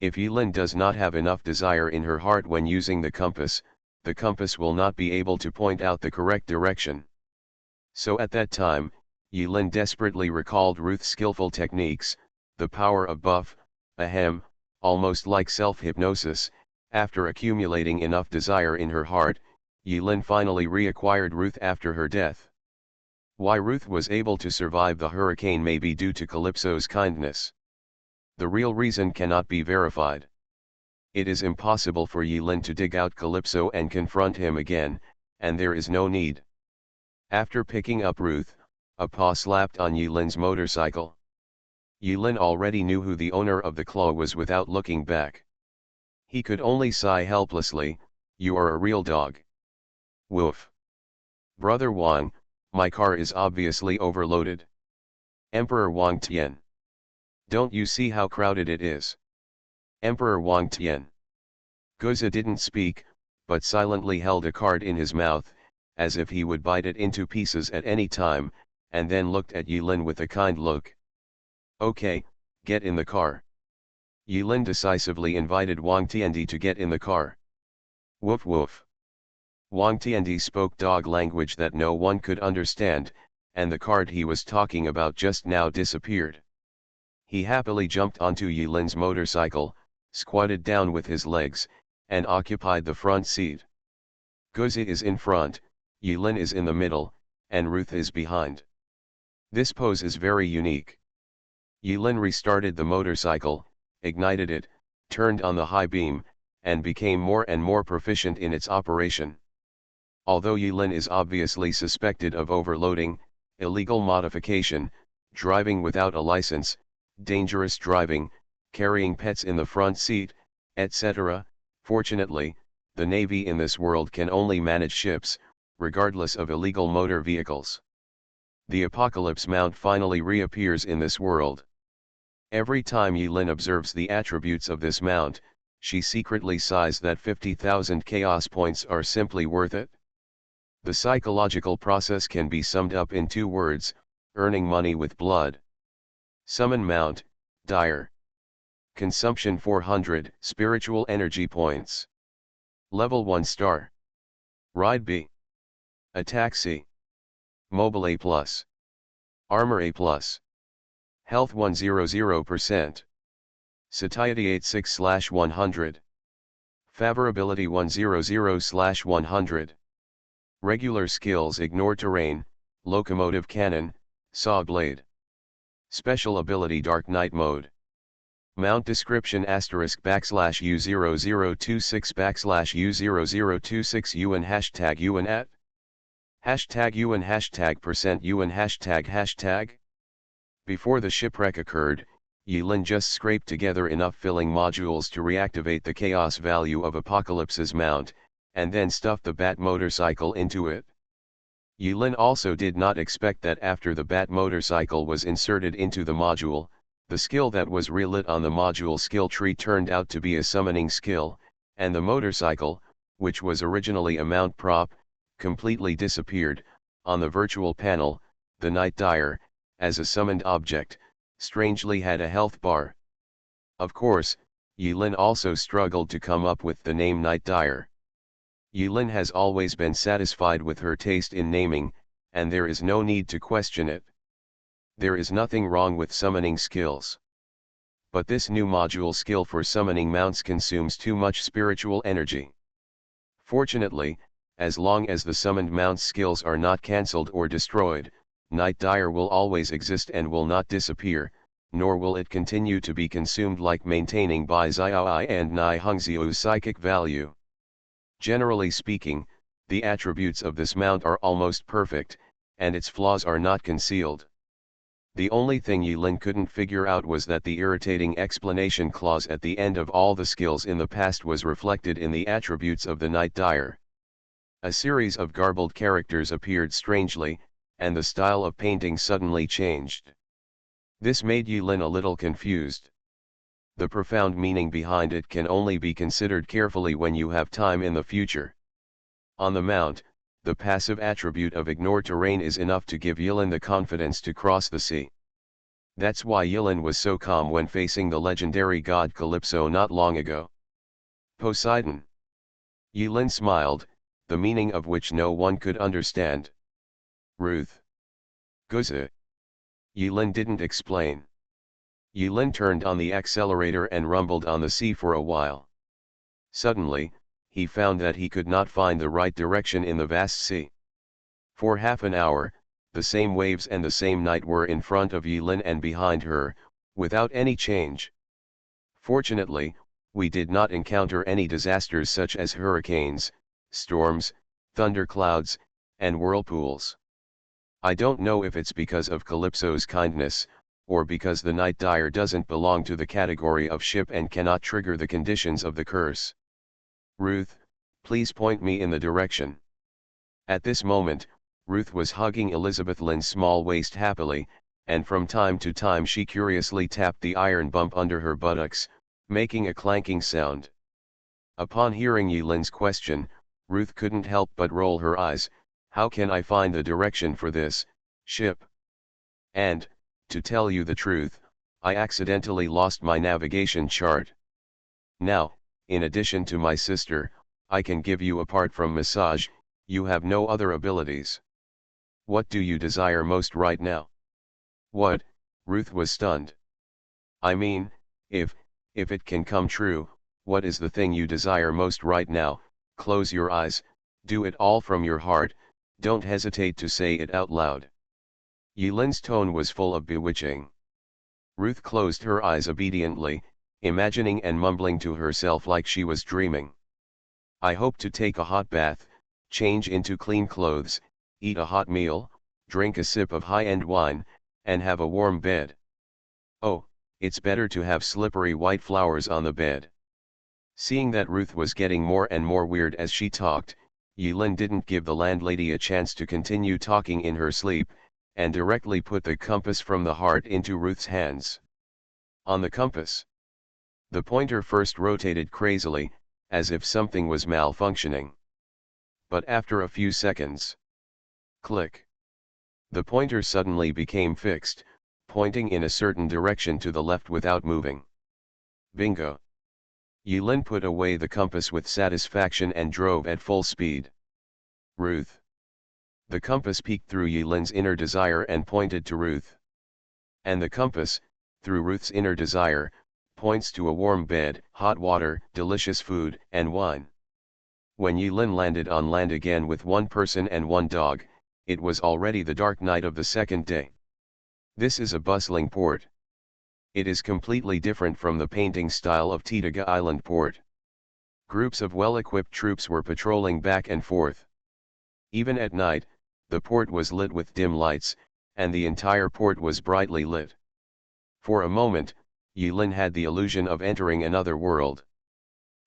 If Yulin does not have enough desire in her heart when using the compass will not be able to point out the correct direction. So at that time, Yulin desperately recalled Ruth's skillful techniques, the power of buff, ahem, almost like self-hypnosis. After accumulating enough desire in her heart, Yulin finally reacquired Ruth after her death. Why Ruth was able to survive the hurricane may be due to Calypso's kindness. The real reason cannot be verified. It is impossible for Yulin to dig out Calypso and confront him again, and there is no need. After picking up Ruth, a paw slapped on Yulin's motorcycle. Yulin already knew who the owner of the claw was without looking back. He could only sigh helplessly, "You are a real dog." Woof. Brother Wang, my car is obviously overloaded. Emperor Wang Tian. Don't you see how crowded it is? Emperor Wang Tian. Guzi didn't speak, but silently held a card in his mouth, as if he would bite it into pieces at any time, and then looked at Yulin with a kind look. Okay, get in the car. Yulin decisively invited Wang Tiandi to get in the car. Woof woof. Wang Tiandi spoke dog language that no one could understand, and the card he was talking about just now disappeared. He happily jumped onto Yulin's motorcycle, squatted down with his legs, and occupied the front seat. Guzi is in front, Yulin is in the middle, and Ruth is behind. This pose is very unique. Yulin restarted the motorcycle, ignited it, turned on the high beam, and became more and more proficient in its operation. Although Yulin is obviously suspected of overloading, illegal modification, driving without a license, dangerous driving, carrying pets in the front seat, etc., fortunately, the Navy in this world can only manage ships, regardless of illegal motor vehicles. The Apocalypse Mount finally reappears in this world. Every time Yulin observes the attributes of this mount, she secretly sighs that 50,000 chaos points are simply worth it. The psychological process can be summed up in 2 words, earning money with blood. Summon Mount, Dire. Consumption 400 spiritual energy points. Level 1 star. Ride B. Attack C. Mobile A+. Armor A+. Health 100%. Satiety 86/100. Favorability 100/100. Regular skills: Ignore Terrain, Locomotive Cannon, Saw Blade. Special ability: Dark Night Mode. Mount description **U0026 UN #UN at #UN %UN ##. Before the shipwreck occurred, Yulin just scraped together enough filling modules to reactivate the chaos value of Apocalypse's mount, and then stuffed the Bat motorcycle into it. Yulin also did not expect that after the Bat motorcycle was inserted into the module, the skill that was relit on the module skill tree turned out to be a summoning skill, and the motorcycle, which was originally a mount prop, completely disappeared. On the virtual panel, the Night Dire, as a summoned object, strangely had a health bar. Of course, Yulin also struggled to come up with the name Night Dire. Yulin has always been satisfied with her taste in naming, and there is no need to question it. There is nothing wrong with summoning skills. But this new module skill for summoning mounts consumes too much spiritual energy. Fortunately, as long as the summoned mount's skills are not cancelled or destroyed, Night Dire will always exist and will not disappear, nor will it continue to be consumed like maintaining Bai Xiaoi and Nai Hongxiu's psychic value. Generally speaking, the attributes of this mount are almost perfect, and its flaws are not concealed. The only thing Yilin couldn't figure out was that the irritating explanation clause at the end of all the skills in the past was reflected in the attributes of the Night Dire. A series of garbled characters appeared strangely, and the style of painting suddenly changed. This made Yilin a little confused. The profound meaning behind it can only be considered carefully when you have time in the future. On the mount, the passive attribute of ignore terrain is enough to give Yilin the confidence to cross the sea. That's why Yilin was so calm when facing the legendary god Calypso not long ago. Poseidon. Yilin smiled, the meaning of which no one could understand. Ruth. Guza. Yilin didn't explain. Yilin turned on the accelerator and rumbled on the sea for a while. Suddenly, he found that he could not find the right direction in the vast sea. For half an hour, the same waves and the same night were in front of Yilin and behind her, without any change. Fortunately, we did not encounter any disasters such as hurricanes, storms, thunderclouds, and whirlpools. I don't know if it's because of Calypso's kindness, or because the Night Dire doesn't belong to the category of ship and cannot trigger the conditions of the curse. Ruth, please point me in the direction. At this moment, Ruth was hugging Elizabeth Lynn's small waist happily, and from time to time she curiously tapped the iron bump under her buttocks, making a clanking sound. Upon hearing Yilin's question, Ruth couldn't help but roll her eyes. How can I find the direction for this ship? And, to tell you the truth, I accidentally lost my navigation chart. Now, in addition to my sister, I can give you apart from massage, you have no other abilities. What do you desire most right now? What? Ruth was stunned. I mean, if it can come true, what is the thing you desire most right now? Close your eyes, do it all from your heart, don't hesitate to say it out loud. Yilin's tone was full of bewitching. Ruth closed her eyes obediently, imagining and mumbling to herself like she was dreaming. I hope to take a hot bath, change into clean clothes, eat a hot meal, drink a sip of high-end wine, and have a warm bed. Oh, it's better to have slippery white flowers on the bed. Seeing that Ruth was getting more and more weird as she talked, Yilin didn't give the landlady a chance to continue talking in her sleep, and directly put the compass from the heart into Ruth's hands. On the compass, the pointer first rotated crazily, as if something was malfunctioning. But after a few seconds, click, the pointer suddenly became fixed, pointing in a certain direction to the left without moving. Bingo! Yilin put away the compass with satisfaction and drove at full speed. Ruth. The compass peeked through Yilin's inner desire and pointed to Ruth. And the compass, through Ruth's inner desire, points to a warm bed, hot water, delicious food, and wine. When Yilin landed on land again with one person and one dog, it was already the dark night of the second day. This is a bustling port. It is completely different from the painting style of Titaga Island port. Groups of well-equipped troops were patrolling back and forth. Even at night, the port was lit with dim lights, and the entire port was brightly lit. For a moment, Yilin had the illusion of entering another world.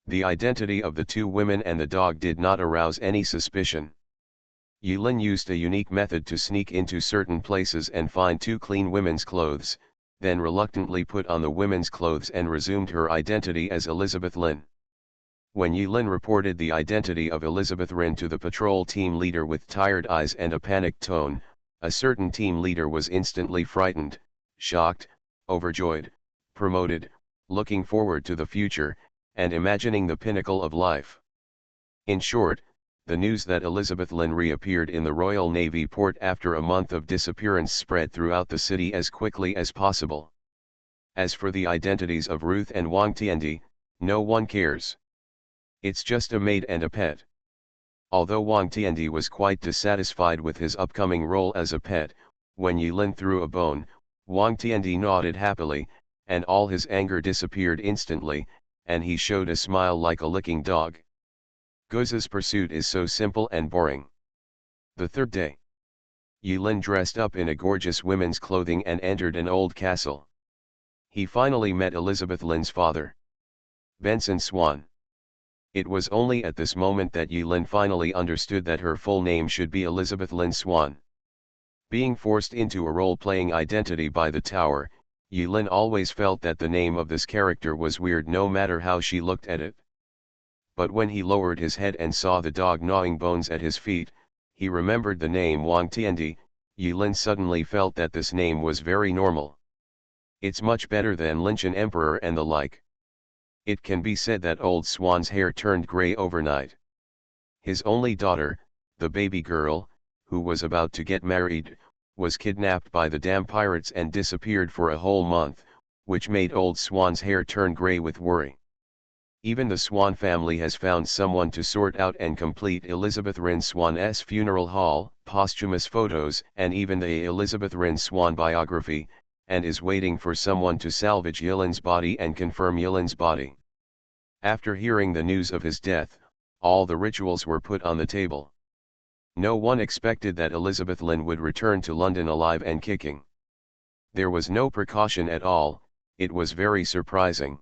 The identity of the two women and the dog did not arouse any suspicion. Yilin used a unique method to sneak into certain places and find two clean women's clothes, then reluctantly put on the women's clothes and resumed her identity as Elizabeth Lynn. When Yilin reported the identity of Elizabeth Lynn to the patrol team leader with tired eyes and a panicked tone, a certain team leader was instantly frightened, shocked, overjoyed, promoted, looking forward to the future, and imagining the pinnacle of life. In short, the news that Elizabeth Lynn reappeared in the Royal Navy port after a month of disappearance spread throughout the city as quickly as possible. As for the identities of Ruth and Wang Tiandi, no one cares. It's just a maid and a pet. Although Wang Tiandi was quite dissatisfied with his upcoming role as a pet, when Yilin threw a bone, Wang Tiandi nodded happily, and all his anger disappeared instantly, and he showed a smile like a licking dog. Goza's pursuit is so simple and boring. The third day, Yilin dressed up in a gorgeous women's clothing and entered an old castle. He finally met Elizabeth Lin's father, Benson Swan. It was only at this moment that Yilin finally understood that her full name should be Elizabeth Lin Swan. Being forced into a role-playing identity by the tower, Yilin always felt that the name of this character was weird no matter how she looked at it. But when he lowered his head and saw the dog gnawing bones at his feet, he remembered the name Wang Tiandi. Yilin suddenly felt that this name was very normal. It's much better than Linchan Emperor and the like. It can be said that old Swan's hair turned grey overnight. His only daughter, the baby girl, who was about to get married, was kidnapped by the damn pirates and disappeared for a whole month, which made old Swan's hair turn grey with worry. Even the Swan family has found someone to sort out and complete Elizabeth Rin Swan's funeral hall, posthumous photos, and even the Elizabeth Rin Swan biography, and is waiting for someone to salvage Yilin's body and confirm Yilin's body. After hearing the news of his death, all the rituals were put on the table. No one expected that Elizabeth Lin would return to London alive and kicking. There was no precaution at all. It was very surprising.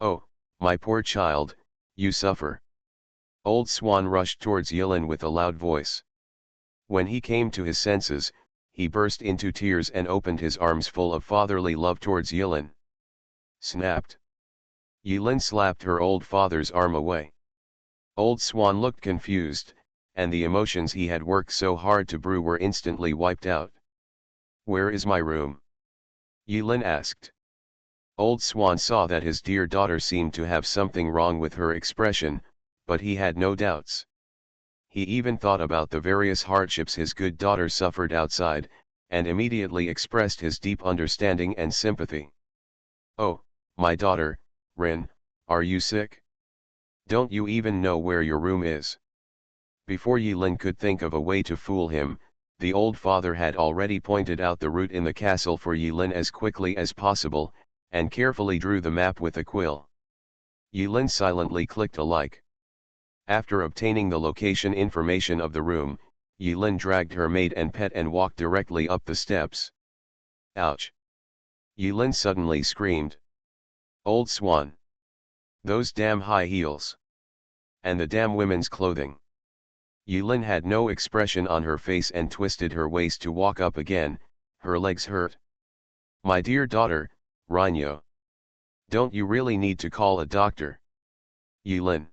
"Oh, my poor child, you suffer." Old Swan rushed towards Yilin with a loud voice. When he came to his senses, he burst into tears and opened his arms full of fatherly love towards Yilin. Snapped. Yilin slapped her old father's arm away. Old Swan looked confused, and the emotions he had worked so hard to brew were instantly wiped out. "Where is my room?" Yilin asked. Old Swan saw that his dear daughter seemed to have something wrong with her expression, but he had no doubts. He even thought about the various hardships his good daughter suffered outside, and immediately expressed his deep understanding and sympathy. "Oh, my daughter, Rin, are you sick? Don't you even know where your room is?" Before Yilin could think of a way to fool him, the old father had already pointed out the route in the castle for Yilin as quickly as possible, and carefully drew the map with a quill. Yilin silently clicked a like. After obtaining the location information of the room, Yilin dragged her maid and pet and walked directly up the steps. "Ouch!" Yilin suddenly screamed. "Old Swan! Those damn high heels! And the damn women's clothing!" Yilin had no expression on her face and twisted her waist to walk up again. Her legs hurt. "My dear daughter, Reinyo. Don't you really need to call a doctor?" Yilin.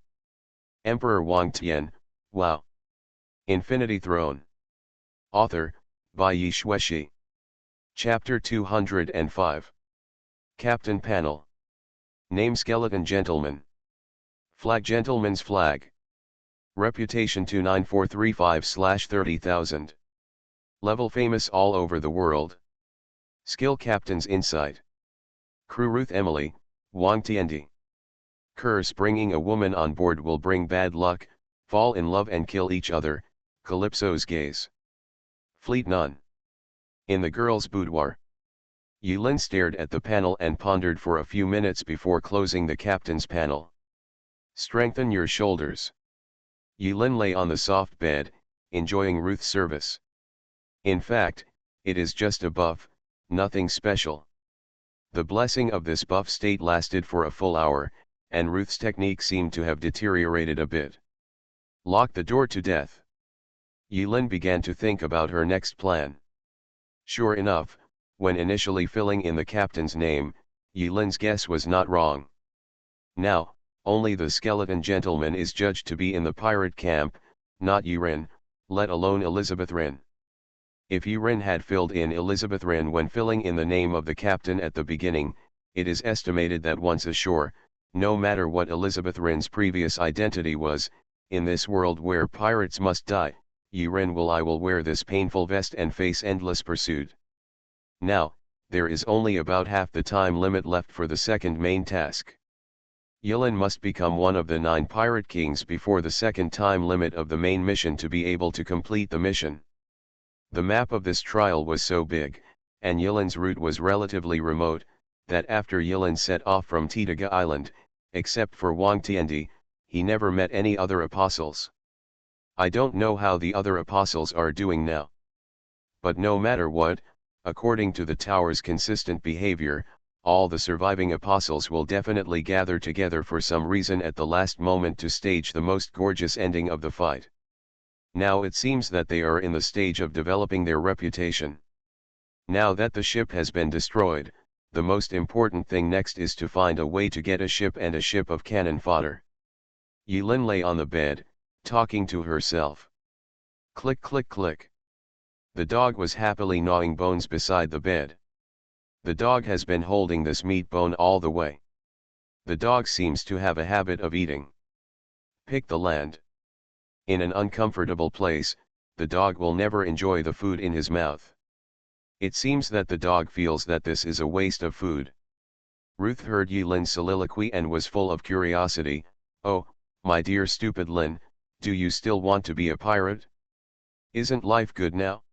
Emperor Wang Tian, wow. Infinity Throne. Author, by Yi Shueshi. Chapter 205. Captain Panel. Name Skeleton Gentleman. Flag Gentleman's Flag. Reputation 29435/30,000. Level famous all over the world. Skill Captain's Insight. Crew Ruth Emily, Wang Tiandi. Curse bringing a woman on board will bring bad luck, fall in love and kill each other, Calypso's gaze. Fleet none. In the girl's boudoir. Yilin stared at the panel and pondered for a few minutes before closing the captain's panel. Strengthen your shoulders. Yilin lay on the soft bed, enjoying Ruth's service. In fact, it is just a buff, nothing special. The blessing of this buff state lasted for a full hour, and Ruth's technique seemed to have deteriorated a bit. Lock the door to death. Yilin began to think about her next plan. Sure enough, when initially filling in the captain's name, Yilin's guess was not wrong. Now, only the skeleton gentleman is judged to be in the pirate camp, not Yirin, let alone Elizabeth Rin. If Yirin had filled in Elizabeth Rin when filling in the name of the captain at the beginning, it is estimated that once ashore, no matter what Elizabeth Rin's previous identity was, in this world where pirates must die, Yirin will wear this painful vest and face endless pursuit. Now, there is only about half the time limit left for the second main task. Yulin must become one of the 9 pirate kings before the second time limit of the main mission to be able to complete the mission. The map of this trial was so big, and Yulin's route was relatively remote, that after Yulin set off from Titaga Island, except for Wang Tiandi, he never met any other apostles. I don't know how the other apostles are doing now. But no matter what, according to the tower's consistent behavior, all the surviving apostles will definitely gather together for some reason at the last moment to stage the most gorgeous ending of the fight. Now it seems that they are in the stage of developing their reputation. Now that the ship has been destroyed, the most important thing next is to find a way to get a ship and a ship of cannon fodder. Yulin lay on the bed, talking to herself. Click click click. The dog was happily gnawing bones beside the bed. The dog has been holding this meat bone all the way. The dog seems to have a habit of eating. Pick the land. In an uncomfortable place, the dog will never enjoy the food in his mouth. It seems that the dog feels that this is a waste of food. Ruth heard Yulin's soliloquy and was full of curiosity. Oh, my dear stupid Lin, do you still want to be a pirate? Isn't life good now?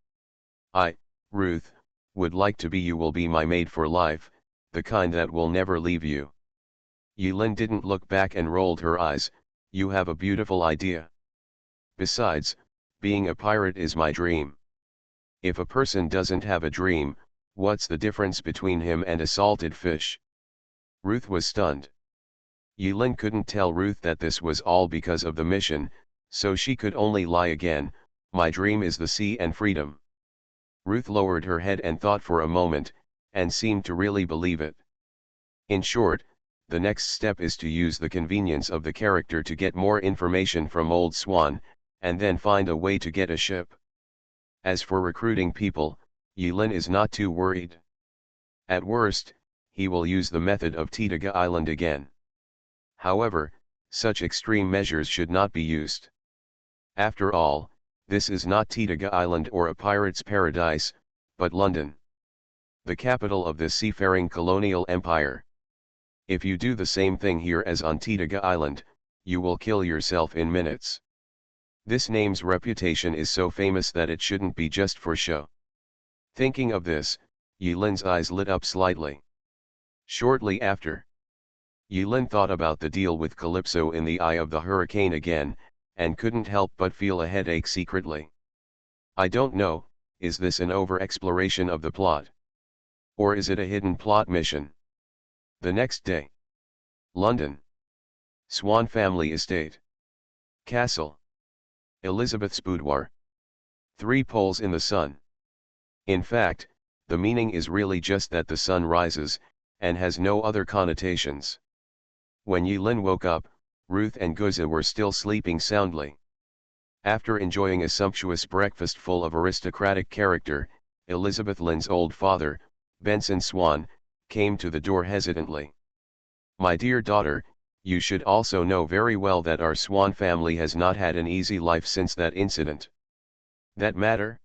Ruth, would like to be. You will be my maid for life, the kind that will never leave you. Yulin didn't look back and rolled her eyes. You have a beautiful idea. Besides, being a pirate is my dream. If a person doesn't have a dream, what's the difference between him and a salted fish? Ruth was stunned. Yulin couldn't tell Ruth that this was all because of the mission, so she could only lie again. My dream is the sea and freedom. Ruth lowered her head and thought for a moment, and seemed to really believe it. In short, the next step is to use the convenience of the character to get more information from Old Swan, and then find a way to get a ship. As for recruiting people, Yulin is not too worried. At worst, he will use the method of Titaga Island again. However, such extreme measures should not be used. After all, this is not Titaga Island or a pirate's paradise, but London, the capital of this seafaring colonial empire. If you do the same thing here as on Titaga Island, you will kill yourself in minutes. This name's reputation is so famous that it shouldn't be just for show. Thinking of this, Yulin's eyes lit up slightly. Shortly after, Yulin thought about the deal with Calypso in the eye of the hurricane again, and couldn't help but feel a headache secretly. I don't know, is this an over-exploration of the plot? Or is it a hidden plot mission? The next day. London. Swan family estate. Castle. Elizabeth's boudoir. 3 poles in the sun. In fact, the meaning is really just that the sun rises, and has no other connotations. When Yulin woke up, Ruth and Guza were still sleeping soundly. After enjoying a sumptuous breakfast full of aristocratic character, Elizabeth Lin's old father, Benson Swan, came to the door hesitantly. My dear daughter, you should also know very well that our Swan family has not had an easy life since that incident. That matter?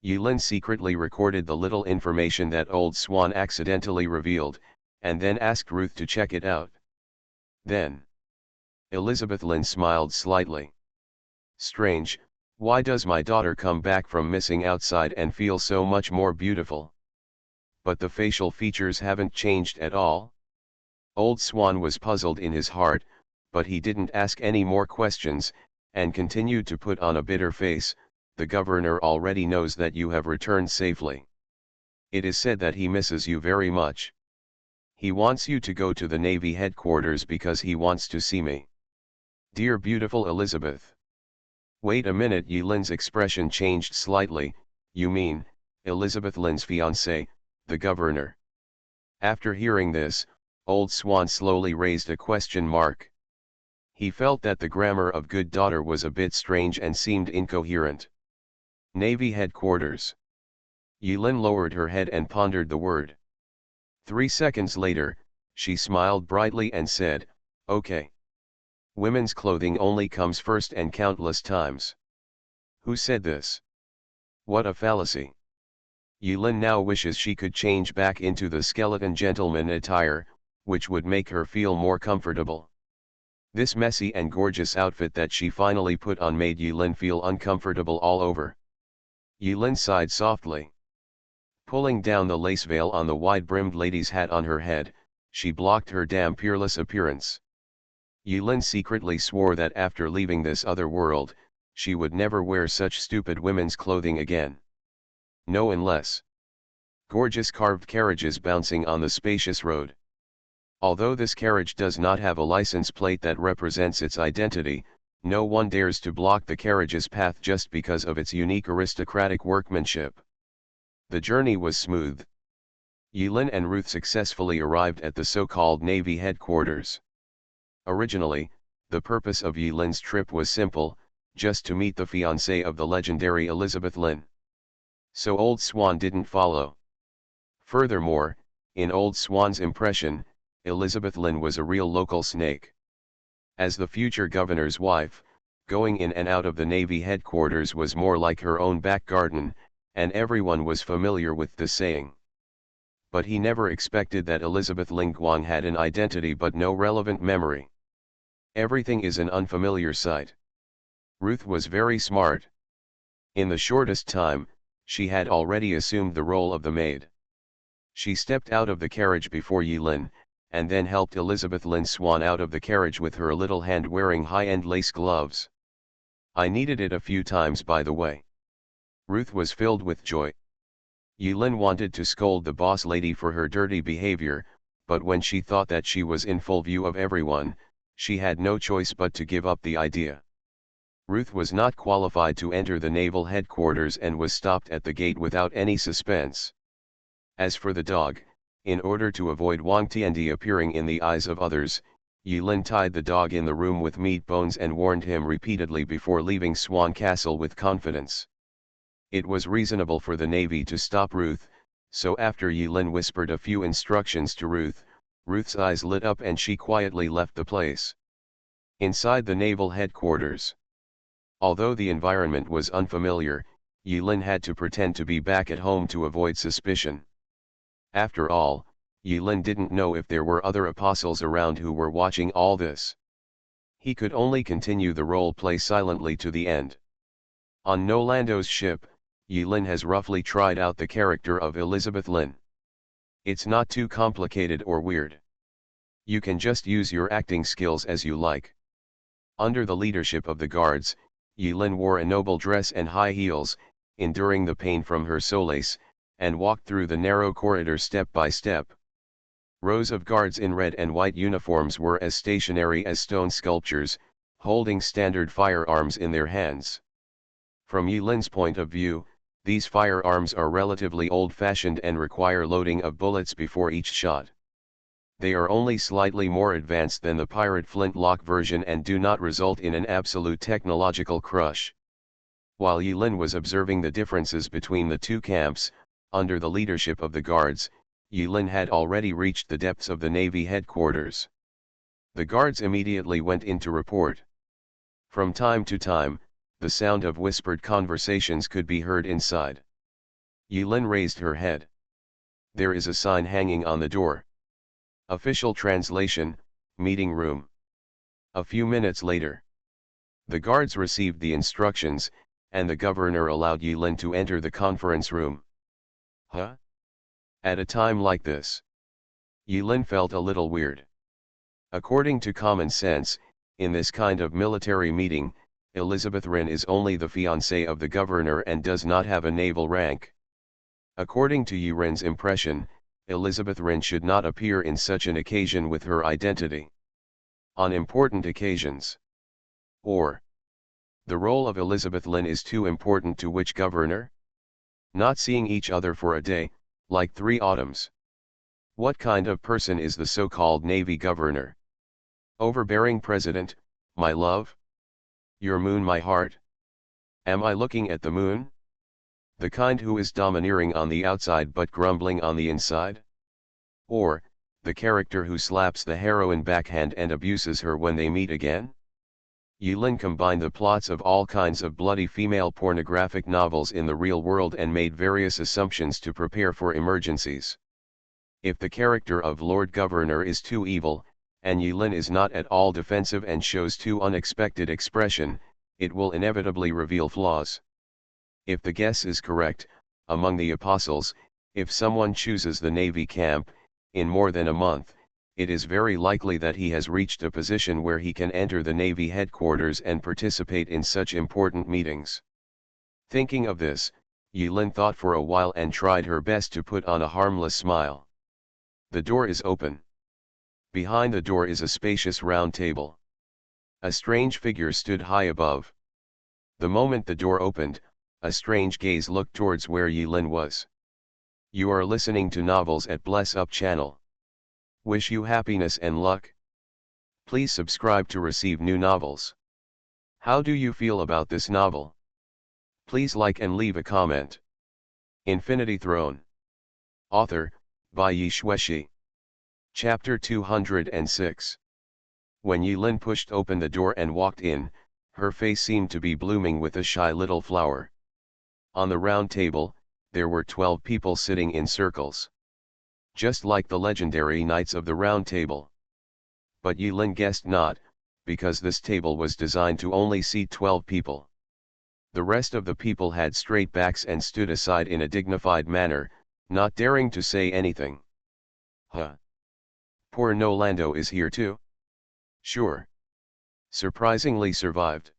Yulin secretly recorded the little information that old Swan accidentally revealed, and then asked Ruth to check it out. Then, Elizabeth Lin smiled slightly. Strange, why does my daughter come back from missing outside and feel so much more beautiful? But the facial features haven't changed at all? Old Swan was puzzled in his heart, but he didn't ask any more questions, and continued to put on a bitter face. The governor already knows that you have returned safely. It is said that he misses you very much. He wants you to go to the Navy headquarters because he wants to see me. Dear beautiful Elizabeth. Wait a minute. Yulin's expression changed slightly. You mean, Elizabeth Lin's fiancé, the governor? After hearing this, Old Swan slowly raised a question mark. He felt that the grammar of good daughter was a bit strange and seemed incoherent. Navy headquarters. Yulin lowered her head and pondered the word. 3 seconds later, she smiled brightly and said, okay. Women's clothing only comes first and countless times. Who said this? What a fallacy. Yulin now wishes she could change back into the skeleton gentleman attire, which would make her feel more comfortable. This messy and gorgeous outfit that she finally put on made Yulin feel uncomfortable all over. Yulin sighed softly. Pulling down the lace veil on the wide-brimmed lady's hat on her head, she blocked her damn peerless appearance. Yulin secretly swore that after leaving this other world, she would never wear such stupid women's clothing again. No, unless gorgeous carved carriages bouncing on the spacious road. Although this carriage does not have a license plate that represents its identity, no one dares to block the carriage's path just because of its unique aristocratic workmanship. The journey was smooth. Yulin and Ruth successfully arrived at the so-called Navy headquarters. Originally, the purpose of Yulin's trip was simple, just to meet the fiancée of the legendary Elizabeth Lynn. So Old Swan didn't follow. Furthermore, in Old Swan's impression, Elizabeth Lynn was a real local snake. As the future governor's wife, going in and out of the Navy headquarters was more like her own back garden, and everyone was familiar with the saying. But he never expected that Elizabeth Lin Guang had an identity but no relevant memory. Everything is an unfamiliar sight. Ruth was very smart. In the shortest time, she had already assumed the role of the maid. She stepped out of the carriage before Yulin, and then helped Elizabeth Lin Swan out of the carriage with her little hand wearing high-end lace gloves. I needed it a few times, by the way. Ruth was filled with joy. Yulin wanted to scold the boss lady for her dirty behavior, but when she thought that she was in full view of everyone, she had no choice but to give up the idea. Ruth was not qualified to enter the naval headquarters and was stopped at the gate without any suspense. As for the dog, in order to avoid Wang Tiandi appearing in the eyes of others, Yulin tied the dog in the room with meat bones and warned him repeatedly before leaving Swan Castle with confidence. It was reasonable for the Navy to stop Ruth, so after Yulin whispered a few instructions to Ruth, Ruth's eyes lit up and she quietly left the place. Inside the naval headquarters. Although the environment was unfamiliar, Yulin had to pretend to be back at home to avoid suspicion. After all, Yulin didn't know if there were other apostles around who were watching all this. He could only continue the role play silently to the end. On Nolando's ship, Yulin has roughly tried out the character of Elizabeth Lynn. It's not too complicated or weird. You can just use your acting skills as you like. Under the leadership of the guards, Yulin wore a noble dress and high heels, enduring the pain from her solace, and walked through the narrow corridor step by step. Rows of guards in red and white uniforms were as stationary as stone sculptures, holding standard firearms in their hands. From Yulin's point of view, these firearms are relatively old-fashioned and require loading of bullets before each shot. They are only slightly more advanced than the pirate flintlock version and do not result in an absolute technological crush. While Yulin was observing the differences between the two camps, under the leadership of the guards, Yulin had already reached the depths of the Navy headquarters. The guards immediately went into report. From time to time, the sound of whispered conversations could be heard inside. Yulin raised her head. There is a sign hanging on the door. Official translation, meeting room. A few minutes later, the guards received the instructions, and the governor allowed Yulin to enter the conference room. Huh? At a time like this, Yulin felt a little weird. According to common sense, in this kind of military meeting, Elizabeth Lynn is only the fiancée of the governor and does not have a naval rank. According to Yulin's impression, Elizabeth Lynn should not appear in such an occasion with her identity. On important occasions. Or, the role of Elizabeth Lynn is too important to which governor? Not seeing each other for a day, like 3 autumns. What kind of person is the so-called Navy governor? Overbearing president, my love? Your moon, my heart? Am I looking at the moon? The kind who is domineering on the outside but grumbling on the inside? Or, the character who slaps the heroine backhand and abuses her when they meet again? Yulin combined the plots of all kinds of bloody female pornographic novels in the real world and made various assumptions to prepare for emergencies. If the character of Lord Governor is too evil, and Yulin is not at all defensive and shows too unexpected expression, it will inevitably reveal flaws. If the guess is correct, among the apostles, if someone chooses the Navy camp, in more than a month, it is very likely that he has reached a position where he can enter the Navy headquarters and participate in such important meetings. Thinking of this, Yulin thought for a while and tried her best to put on a harmless smile. The door is open. Behind the door is a spacious round table. A strange figure stood high above. The moment the door opened, a strange gaze looked towards where Yulin was. You are listening to novels at Bless Up channel. Wish you happiness and luck. Please subscribe to receive new novels. How do you feel about this novel? Please like and leave a comment. Infinity Throne. Author, by Yi Xueshi. Chapter 206. When Yulin pushed open the door and walked in, her face seemed to be blooming with a shy little flower. On the round table, there were 12 people sitting in circles. Just like the legendary Knights of the Round Table. But Yulin guessed not, because this table was designed to only seat 12 people. The rest of the people had straight backs and stood aside in a dignified manner, not daring to say anything. Huh. Poor Nolando is here too? Sure. Surprisingly survived.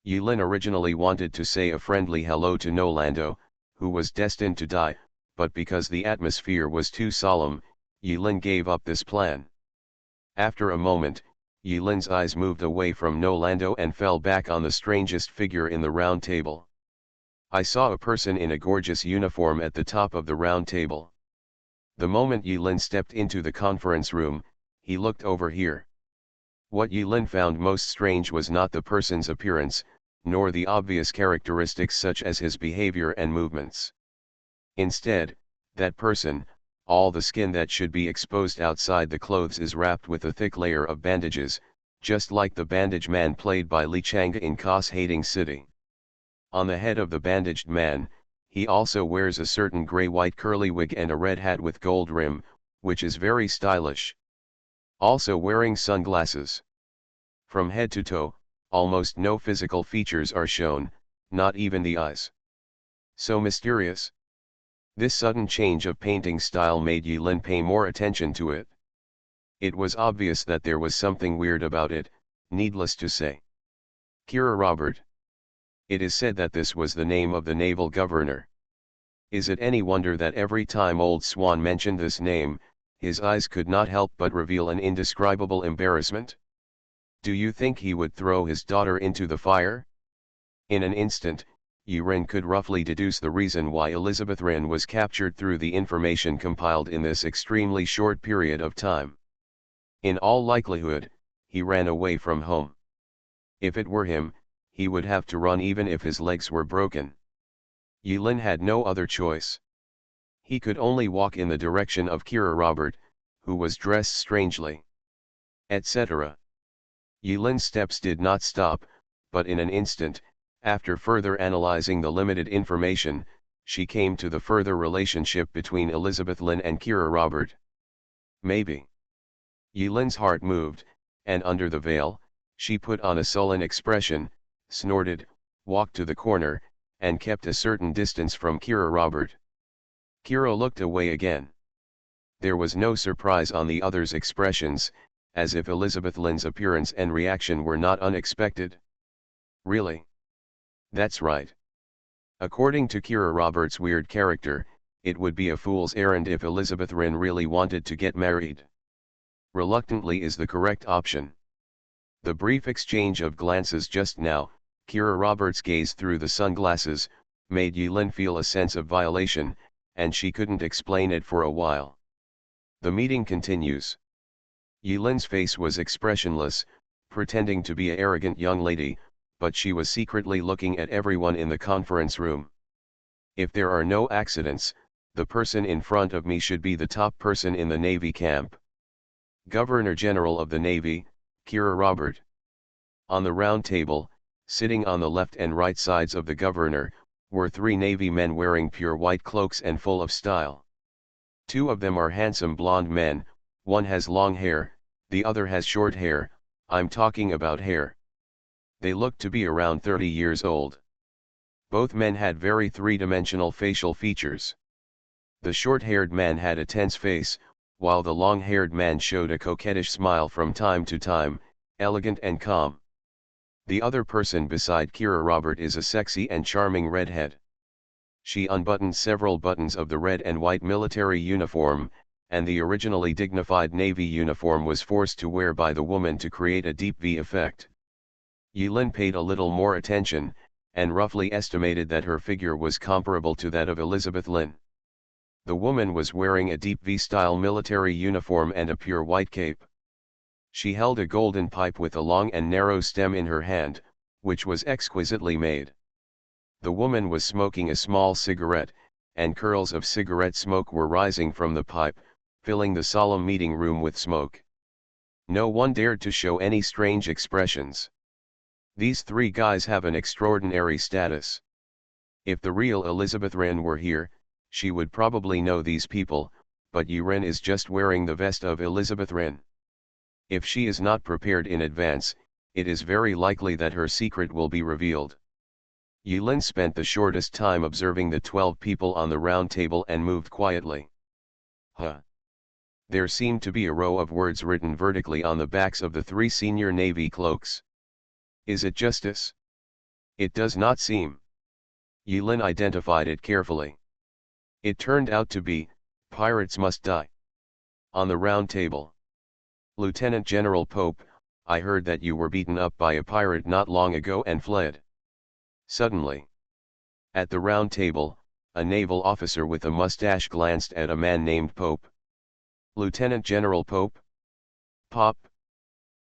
Yulin originally wanted to say a friendly hello to Nolando, who was destined to die, but because the atmosphere was too solemn, Yulin gave up this plan. After a moment, Yulin's eyes moved away from Nolando and fell back on the strangest figure in the round table. I saw a person in a gorgeous uniform at the top of the round table. The moment Yulin stepped into the conference room, he looked over here. What Yulin found most strange was not the person's appearance, nor the obvious characteristics such as his behavior and movements. Instead, that person, all the skin that should be exposed outside the clothes is wrapped with a thick layer of bandages, just like the bandage man played by Li Chang'e in Ka's Hating City. On the head of the bandaged man, he also wears a certain gray-white curly wig and a red hat with gold rim, which is very stylish. Also wearing sunglasses. From head to toe, almost no physical features are shown, not even the eyes. So mysterious. This sudden change of painting style made Yulin pay more attention to it. It was obvious that there was something weird about it, needless to say. Kira Robert. It is said that this was the name of the naval governor. Is it any wonder that every time Old Swan mentioned this name, his eyes could not help but reveal an indescribable embarrassment? Do you think he would throw his daughter into the fire? In an instant, Yurin could roughly deduce the reason why Elizabeth Rin was captured through the information compiled in this extremely short period of time. In all likelihood, he ran away from home. If it were him, he would have to run even if his legs were broken. Yulin had no other choice. He could only walk in the direction of Kira Robert, who was dressed strangely. Etc. Yulin's steps did not stop, but in an instant, after further analyzing the limited information, she came to the further relationship between Elizabeth Lin and Kira Robert. Maybe. Yulin's heart moved, and under the veil, she put on a sullen expression, snorted, walked to the corner, and kept a certain distance from Kira Robert. Kira looked away again. There was no surprise on the other's expressions, as if Elizabeth Lin's appearance and reaction were not unexpected. Really? That's right. According to Kira Roberts' weird character, it would be a fool's errand if Elizabeth Rin really wanted to get married. Reluctantly is the correct option. The brief exchange of glances just now, Kira Roberts' gaze through the sunglasses, made Yulin feel a sense of violation, and she couldn't explain it for a while. The meeting continues. Yulin's face was expressionless, pretending to be an arrogant young lady, but she was secretly looking at everyone in the conference room. If there are no accidents, the person in front of me should be the top person in the Navy camp. Governor General of the Navy, Kira Robert. On the round table, sitting on the left and right sides of the governor, were 3 Navy men wearing pure white cloaks and full of style. Two of them are handsome blonde men, one has long hair, the other has short hair, I'm talking about hair. They looked to be around 30 years old. Both men had very three-dimensional facial features. The short-haired man had a tense face, while the long-haired man showed a coquettish smile from time to time, elegant and calm. The other person beside Kira Robert is a sexy and charming redhead. She unbuttoned several buttons of the red and white military uniform, and the originally dignified Navy uniform was forced to wear by the woman to create a deep V effect. Yilin paid a little more attention, and roughly estimated that her figure was comparable to that of Elizabeth Lin. The woman was wearing a deep V-style military uniform and a pure white cape. She held a golden pipe with a long and narrow stem in her hand, which was exquisitely made. The woman was smoking a small cigarette, and curls of cigarette smoke were rising from the pipe, filling the solemn meeting room with smoke. No one dared to show any strange expressions. These three guys have an extraordinary status. If the real Elizabeth Wren were here, she would probably know these people, but Wren is just wearing the vest of Elizabeth Wren. If she is not prepared in advance, it is very likely that her secret will be revealed. Yilin spent the shortest time observing the 12 people on the round table and moved quietly. There seemed to be a row of words written vertically on the backs of the 3 senior Navy cloaks. Is it justice? It does not seem. Yilin identified it carefully. It turned out to be, pirates must die. On the round table. Lieutenant General Pope, I heard that you were beaten up by a pirate not long ago and fled. Suddenly. At the round table, a naval officer with a mustache glanced at a man named Pope. Lieutenant General Pope? Pop?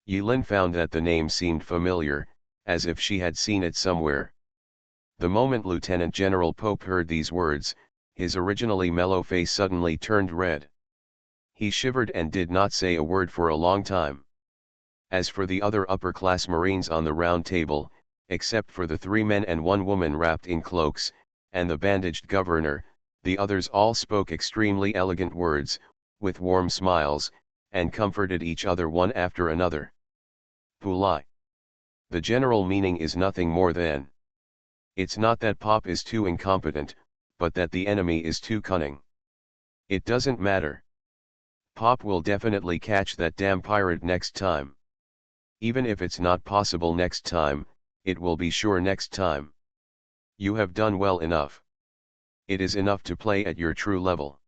Yilin found that the name seemed familiar, as if she had seen it somewhere. The moment Lieutenant General Pope heard these words, his originally mellow face suddenly turned red. He shivered and did not say a word for a long time. As for the other upper-class Marines on the round table, except for the 3 men and 1 woman wrapped in cloaks, and the bandaged governor, the others all spoke extremely elegant words, with warm smiles, and comforted each other one after another. Pulai. The general meaning is nothing more than. It's not that Pop is too incompetent, but that the enemy is too cunning. It doesn't matter. Pop will definitely catch that damn pirate next time. Even if it's not possible next time, it will be sure next time. You have done well enough. It is enough to play at your true level.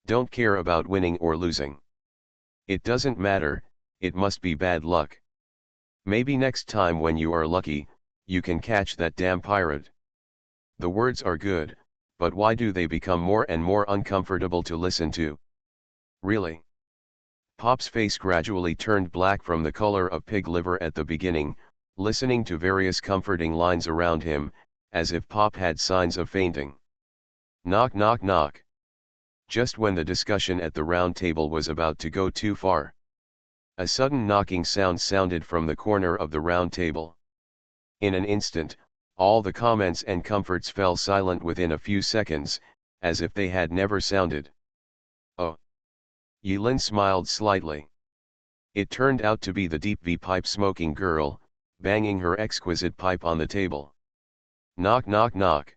Don't care about winning or losing. It doesn't matter, it must be bad luck. Maybe next time when you are lucky, you can catch that damn pirate. The words are good, but why do they become more and more uncomfortable to listen to? Really? Pop's face gradually turned black from the color of pig liver at the beginning, listening to various comforting lines around him, as if Pop had signs of fainting. Knock knock knock. Just when the discussion at the round table was about to go too far. A sudden knocking sound sounded from the corner of the round table. In an instant, all the comments and comforts fell silent within a few seconds, as if they had never sounded. Oh. Yilin smiled slightly. It turned out to be the deep V pipe smoking girl, banging her exquisite pipe on the table. Knock knock knock.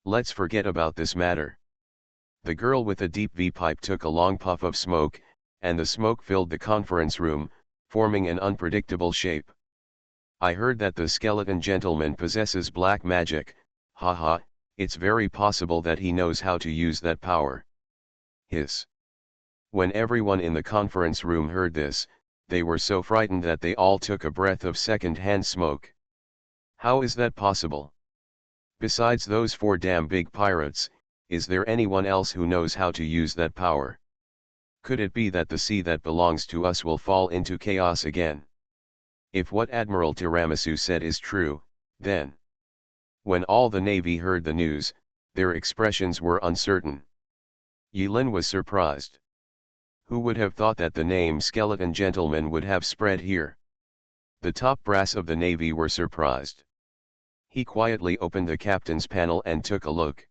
Let's forget about this matter. The girl with the deep V pipe took a long puff of smoke, and the smoke filled the conference room, forming an unpredictable shape. I heard that the skeleton gentleman possesses black magic, haha, it's very possible that he knows how to use that power. Hiss. When everyone in the conference room heard this, they were so frightened that they all took a breath of second-hand smoke. How is that possible? Besides those 4 damn big pirates, is there anyone else who knows how to use that power? Could it be that the sea that belongs to us will fall into chaos again? If what Admiral Tiramisu said is true, then. When all the Navy heard the news, their expressions were uncertain. Yilin was surprised. Who would have thought that the name Skeleton Gentleman would have spread here? The top brass of the Navy were surprised. He quietly opened the captain's panel and took a look.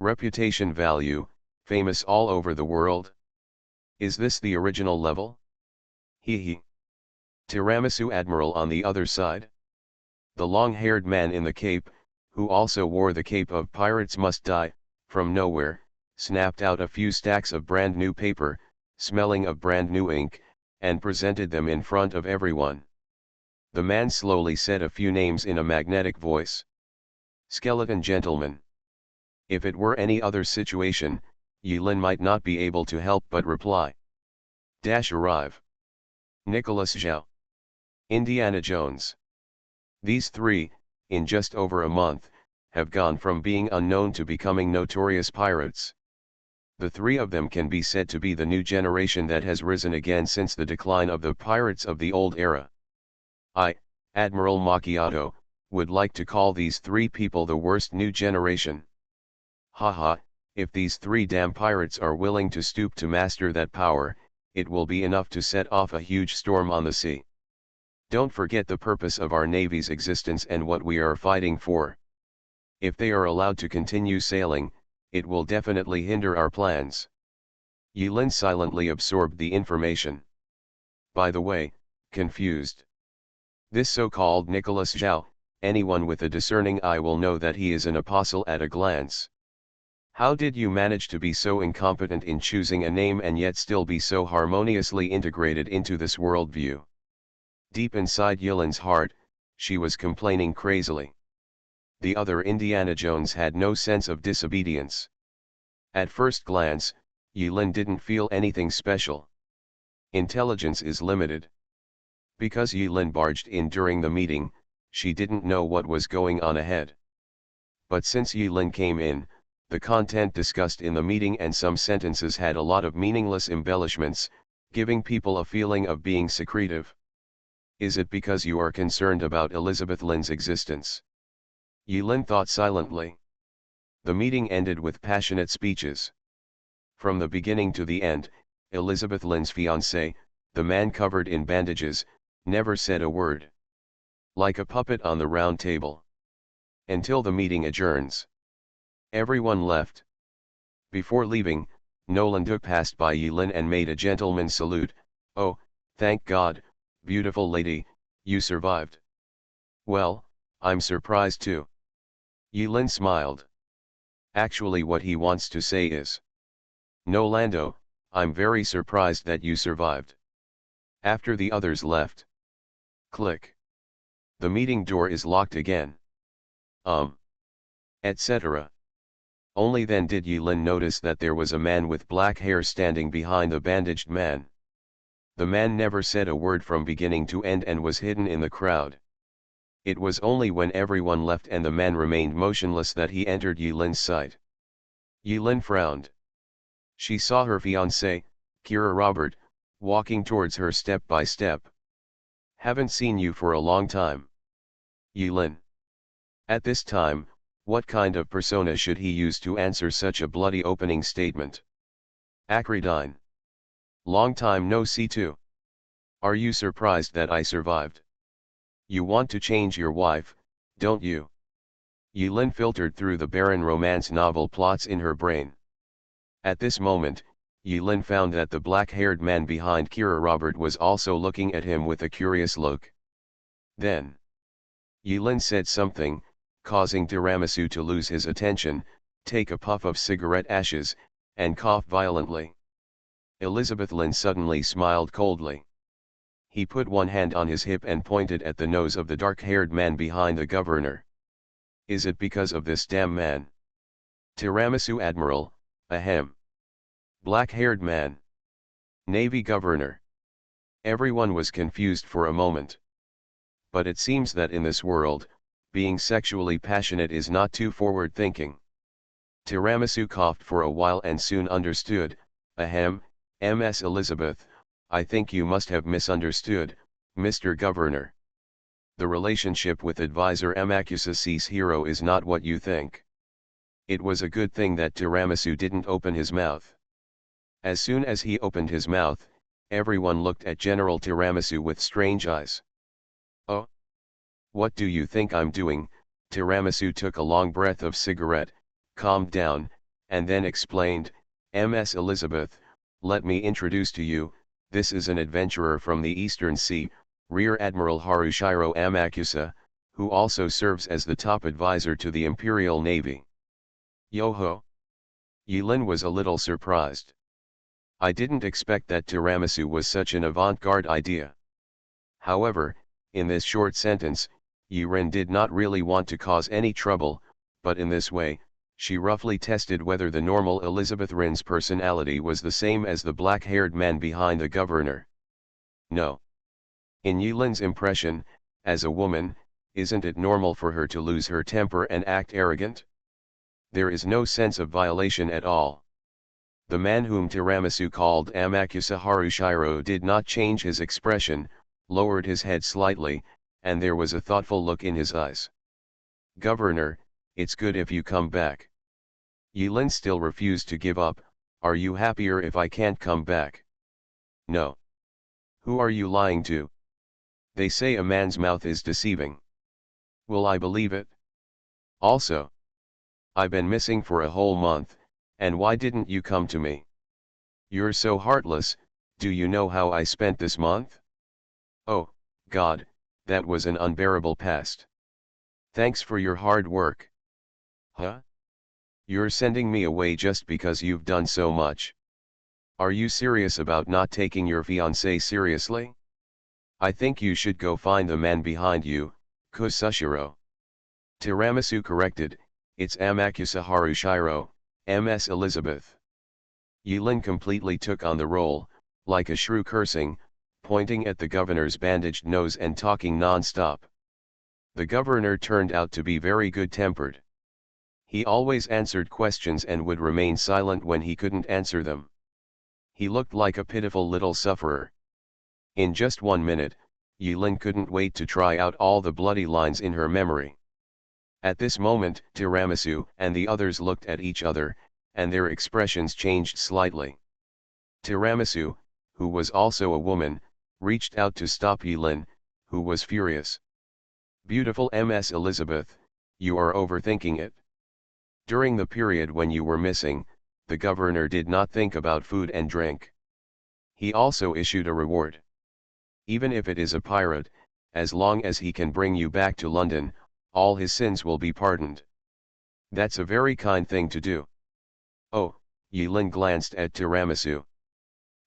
Reputation value, famous all over the world? Is this the original level? Hee. Tiramisu Admiral on the other side? The long-haired man in the cape, who also wore the cape of Pirates Must Die, from nowhere, snapped out a few stacks of brand new paper, smelling of brand new ink, and presented them in front of everyone. The man slowly said a few names in a magnetic voice. Skeleton Gentleman. If it were any other situation, Yilin might not be able to help but reply. Arrive. Nicholas Zhao. Indiana Jones. These three, in just over a month, have gone from being unknown to becoming notorious pirates. The three of them can be said to be the new generation that has risen again since the decline of the pirates of the old era. I, Admiral Macchiato, would like to call these three people the worst new generation. Haha, if these three damn pirates are willing to stoop to master that power, it will be enough to set off a huge storm on the sea. Don't forget the purpose of our Navy's existence and what we are fighting for. If they are allowed to continue sailing, it will definitely hinder our plans. Yilin silently absorbed the information. By the way, confused. This so-called Nicholas Zhao, anyone with a discerning eye will know that he is an apostle at a glance. How did you manage to be so incompetent in choosing a name and yet still be so harmoniously integrated into this worldview? Deep inside Yilin's heart, she was complaining crazily. The other Indiana Jones had no sense of disobedience. At first glance, Yilin didn't feel anything special. Intelligence is limited. Because Yilin barged in during the meeting, she didn't know what was going on ahead. But since Yilin came in, the content discussed in the meeting and some sentences had a lot of meaningless embellishments, giving people a feeling of being secretive. Is it because you are concerned about Elizabeth Lin's existence? Yilin thought silently. The meeting ended with passionate speeches. From the beginning to the end, Elizabeth Lin's fiancé, the man covered in bandages, never said a word. Like a puppet on the round table. Until the meeting adjourns. Everyone left. Before leaving, Nolandu passed by Yilin and made a gentleman's salute. Oh, thank God, beautiful lady, you survived. Well, I'm surprised too. Yilin smiled. Actually what he wants to say is, Nolando, I'm very surprised that you survived. After the others left. Click. The meeting door is locked again. Etc. Only then did Yilin notice that there was a man with black hair standing behind the bandaged man. The man never said a word from beginning to end and was hidden in the crowd. It was only when everyone left and the man remained motionless that he entered Yilin's sight. Yilin frowned. She saw her fiancé, Kira Robert, walking towards her step by step. Haven't seen you for a long time. Yilin. At this time, what kind of persona should he use to answer such a bloody opening statement? Acridine. Long time no see too. Are you surprised that I survived? You want to change your wife, don't you? Yilin filtered through the barren romance novel plots in her brain. At this moment, Yilin found that the black-haired man behind Kira Robert was also looking at him with a curious look. Then, Yilin said something, causing Tiramisu to lose his attention, take a puff of cigarette ashes, and cough violently. Elizabeth Lin suddenly smiled coldly. He put one hand on his hip and pointed at the nose of the dark-haired man behind the governor. Is it because of this damn man? Tiramisu Admiral, ahem. Black-haired man. Navy governor. Everyone was confused for a moment. But it seems that in this world, being sexually passionate is not too forward-thinking. Tiramisu coughed for a while and soon understood. Ahem, Ms. Elizabeth, I think you must have misunderstood, Mr. Governor. The relationship with advisor Amakusa's hero is not what you think. It was a good thing that Tiramisu didn't open his mouth. As soon as he opened his mouth, everyone looked at General Tiramisu with strange eyes. Oh? What do you think I'm doing? Tiramisu took a long breath of cigarette, calmed down, and then explained, Ms. Elizabeth, let me introduce to you, this is an adventurer from the Eastern Sea, Rear Admiral Harushiro Amakusa, who also serves as the top advisor to the Imperial Navy. Yo-ho! Yilin was a little surprised. I didn't expect that tiramisu was such an avant-garde idea. However, in this short sentence, Yiren did not really want to cause any trouble, but in this way, she roughly tested whether the normal Elizabeth Rin's personality was the same as the black-haired man behind the governor. No. In Yilin's impression, as a woman, isn't it normal for her to lose her temper and act arrogant? There is no sense of violation at all. The man whom Tiramisu called Amakusa Harushiro did not change his expression, lowered his head slightly, and there was a thoughtful look in his eyes. Governor, it's good if you come back. Yilin still refused to give up. Are you happier if I can't come back? No. Who are you lying to? They say a man's mouth is deceiving. Will I believe it? Also, I've been missing for a whole month, and why didn't you come to me? You're so heartless. Do you know how I spent this month? Oh, God, that was an unbearable past. Thanks for your hard work. Huh? You're sending me away just because you've done so much. Are you serious about not taking your fiancé seriously? I think you should go find the man behind you, Kusushiro. Tiramisu corrected, it's Amakusa Harushiro, Ms. Elizabeth. Yilin completely took on the role, like a shrew cursing, pointing at the governor's bandaged nose and talking non-stop. The governor turned out to be very good-tempered. He always answered questions and would remain silent when he couldn't answer them. He looked like a pitiful little sufferer. In just 1 minute, Yilin couldn't wait to try out all the bloody lines in her memory. At this moment, Tiramisu and the others looked at each other, and their expressions changed slightly. Tiramisu, who was also a woman, reached out to stop Yilin, who was furious. Beautiful Ms. Elizabeth, you are overthinking it. During the period when you were missing, the governor did not think about food and drink. He also issued a reward. Even if it is a pirate, as long as he can bring you back to London, all his sins will be pardoned. That's a very kind thing to do. Oh, Yilin glanced at Tiramisu.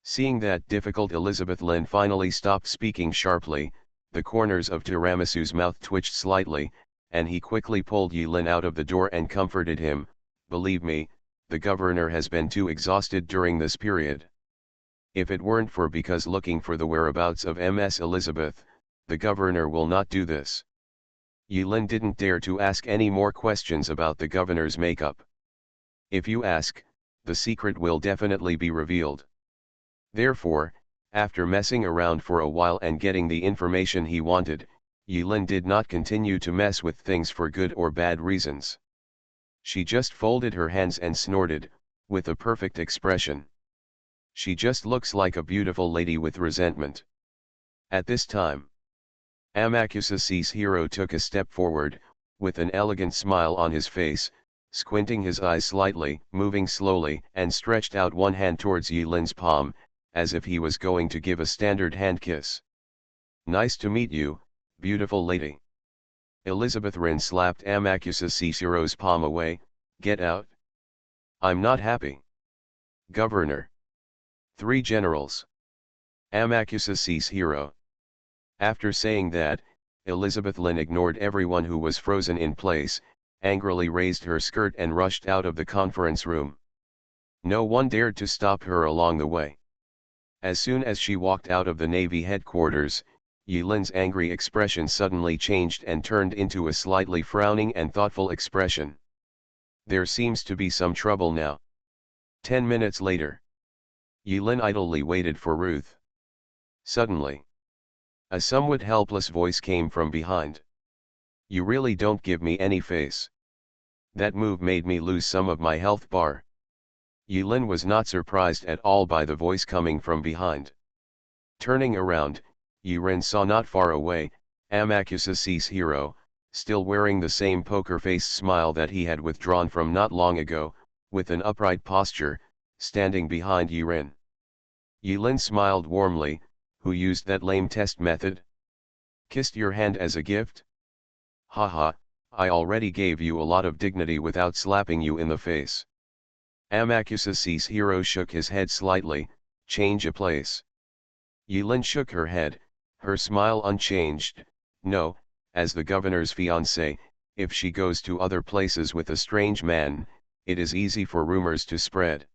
Seeing that difficult Elizabeth Lin finally stopped speaking sharply, the corners of Tiramisu's mouth twitched slightly, and he quickly pulled Yilin out of the door and comforted him. Believe me, the governor has been too exhausted during this period. If it weren't for because looking for the whereabouts of Ms. Elizabeth, the governor will not do this. Yilin didn't dare to ask any more questions about the governor's makeup. If you ask, the secret will definitely be revealed. Therefore, after messing around for a while and getting the information he wanted, Yilin did not continue to mess with things for good or bad reasons. She just folded her hands and snorted, with a perfect expression. She just looks like a beautiful lady with resentment. At this time, Amakusa C's hero took a step forward, with an elegant smile on his face, squinting his eyes slightly, moving slowly, and stretched out one hand towards Yilin's palm, as if he was going to give a standard hand kiss. Nice to meet you, beautiful lady. Elizabeth Rin slapped Amakusa C's hero's palm away. Get out. I'm not happy. Governor. 3 generals. Amakusa C's hero. After saying that, Elizabeth Lin ignored everyone who was frozen in place, angrily raised her skirt and rushed out of the conference room. No one dared to stop her along the way. As soon as she walked out of the Navy headquarters, Yilin's angry expression suddenly changed and turned into a slightly frowning and thoughtful expression. There seems to be some trouble now. 10 minutes later. Yilin idly waited for Ruth. Suddenly, a somewhat helpless voice came from behind. You really don't give me any face. That move made me lose some of my health bar. Yilin was not surprised at all by the voice coming from behind. Turning around, Yiren saw not far away, Amakusa C's hero, still wearing the same poker-faced smile that he had withdrawn from not long ago, with an upright posture, standing behind Yiren. Yilin smiled warmly. Who used that lame test method? Kissed your hand as a gift? Haha, I already gave you a lot of dignity without slapping you in the face. Amakusa's hero shook his head slightly. Change a place. Yilin shook her head, her smile unchanged. No, as the governor's fiancée, if she goes to other places with a strange man, it is easy for rumors to spread.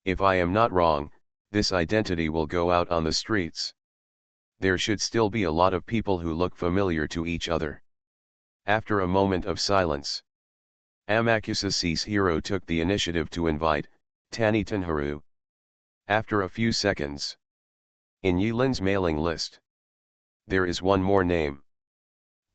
If I am not wrong, this identity will go out on the streets. There should still be a lot of people who look familiar to each other. After a moment of silence, Amakusa's hero took the initiative to invite Tani Tanharu. After a few seconds, in Yilin's mailing list, there is one more name.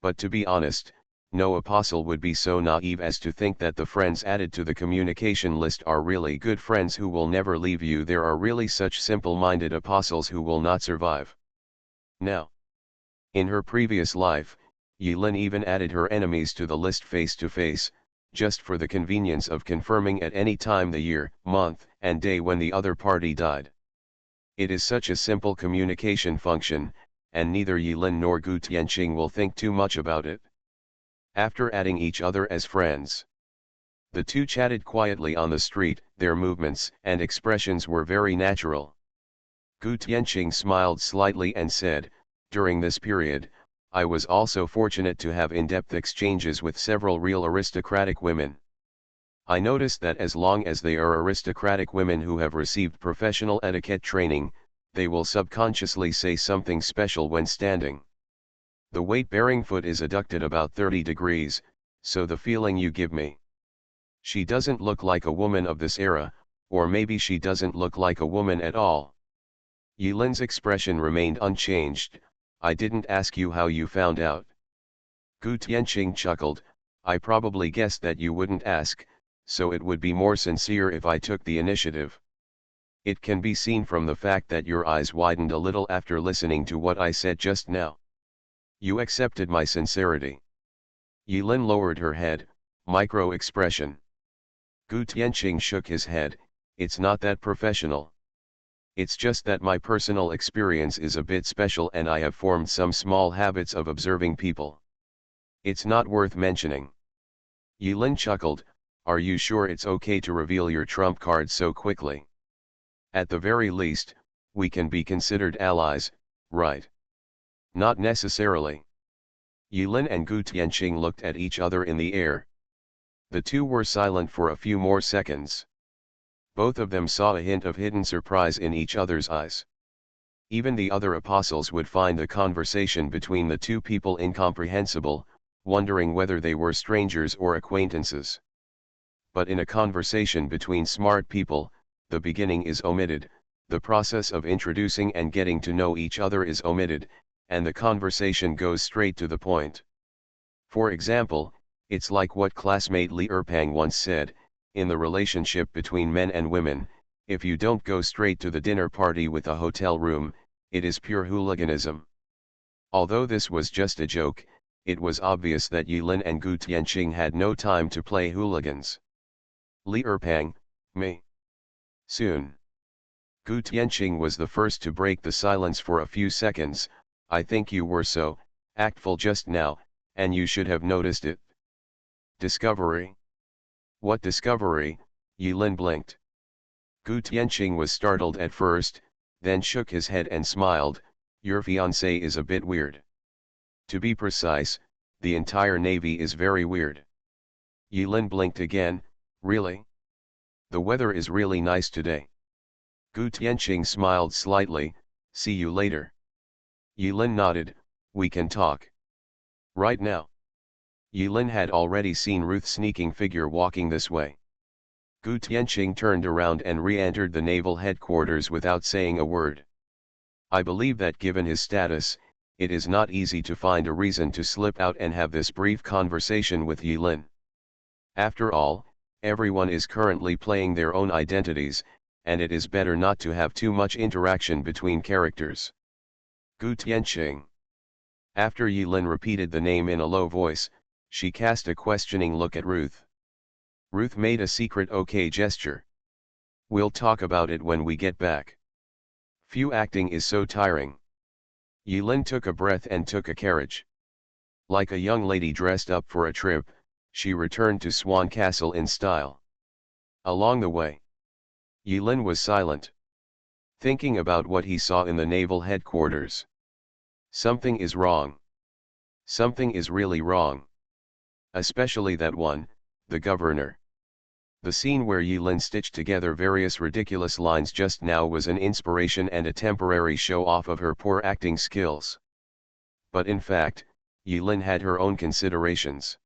But to be honest, no apostle would be so naive as to think that the friends added to the communication list are really good friends who will never leave you. There are really such simple-minded apostles who will not survive. Now, in her previous life, Yilin even added her enemies to the list face to face, just for the convenience of confirming at any time the year, month, and day when the other party died. It is such a simple communication function, and neither Yilin nor Gu Tianqing will think too much about it. After adding each other as friends, the two chatted quietly on the street. Their movements and expressions were very natural. Gu Tianqing smiled slightly and said, "During this period, I was also fortunate to have in-depth exchanges with several real aristocratic women. I noticed that as long as they are aristocratic women who have received professional etiquette training, they will subconsciously say something special when standing. The weight-bearing foot is adducted about 30 degrees, so the feeling you give me. She doesn't look like a woman of this era, or maybe she doesn't look like a woman at all." Yilin's expression remained unchanged. "I didn't ask you how you found out." Gu Tianqing chuckled. "I probably guessed that you wouldn't ask, so it would be more sincere if I took the initiative. It can be seen from the fact that your eyes widened a little after listening to what I said just now. You accepted my sincerity." Yilin lowered her head. Micro-expression. Gu Tianqing shook his head. "It's not that professional. It's just that my personal experience is a bit special and I have formed some small habits of observing people. It's not worth mentioning." Yilin chuckled. "Are you sure it's okay to reveal your trump card so quickly? At the very least, we can be considered allies, right?" "Not necessarily." Yilin and Gu Tianqing looked at each other in the air. The two were silent for a few more seconds. Both of them saw a hint of hidden surprise in each other's eyes. Even the other apostles would find the conversation between the two people incomprehensible, wondering whether they were strangers or acquaintances. But in a conversation between smart people, the beginning is omitted, the process of introducing and getting to know each other is omitted, and the conversation goes straight to the point. For example, it's like what classmate Li Erpang once said, in the relationship between men and women, if you don't go straight to the dinner party with a hotel room, it is pure hooliganism. Although this was just a joke, it was obvious that Yilin and Gu Tianqing had no time to play hooligans. Li Erpang, me. Soon. Gu Tianqing was the first to break the silence for a few seconds. "I think you were so actful just now, and you should have noticed it." "Discovery? What discovery?" Yilin blinked. Gu Tianqing was startled at first, then shook his head and smiled. "Your fiancé is a bit weird. To be precise, the entire navy is very weird." Yilin blinked again. "Really? The weather is really nice today." Gu Tianqing smiled slightly. "See you later." Yilin nodded. "We can talk. Right now." Yilin had already seen Ruth's sneaking figure walking this way. Gu Tianqing turned around and re-entered the naval headquarters without saying a word. I believe that given his status, it is not easy to find a reason to slip out and have this brief conversation with Yilin. After all, everyone is currently playing their own identities, and it is better not to have too much interaction between characters. Gu Tianqing. After Yilin repeated the name in a low voice, she cast a questioning look at Ruth. Ruth made a secret okay gesture. We'll talk about it when we get back. Phew, acting is so tiring. Yilin took a breath and took a carriage. Like a young lady dressed up for a trip, she returned to Swan Castle in style. Along the way, Yilin was silent, thinking about what he saw in the naval headquarters. Something is wrong. Something is really wrong. Especially that one, the governor. The scene where Yilin stitched together various ridiculous lines just now was an inspiration and a temporary show-off of her poor acting skills. But in fact, Yilin had her own considerations.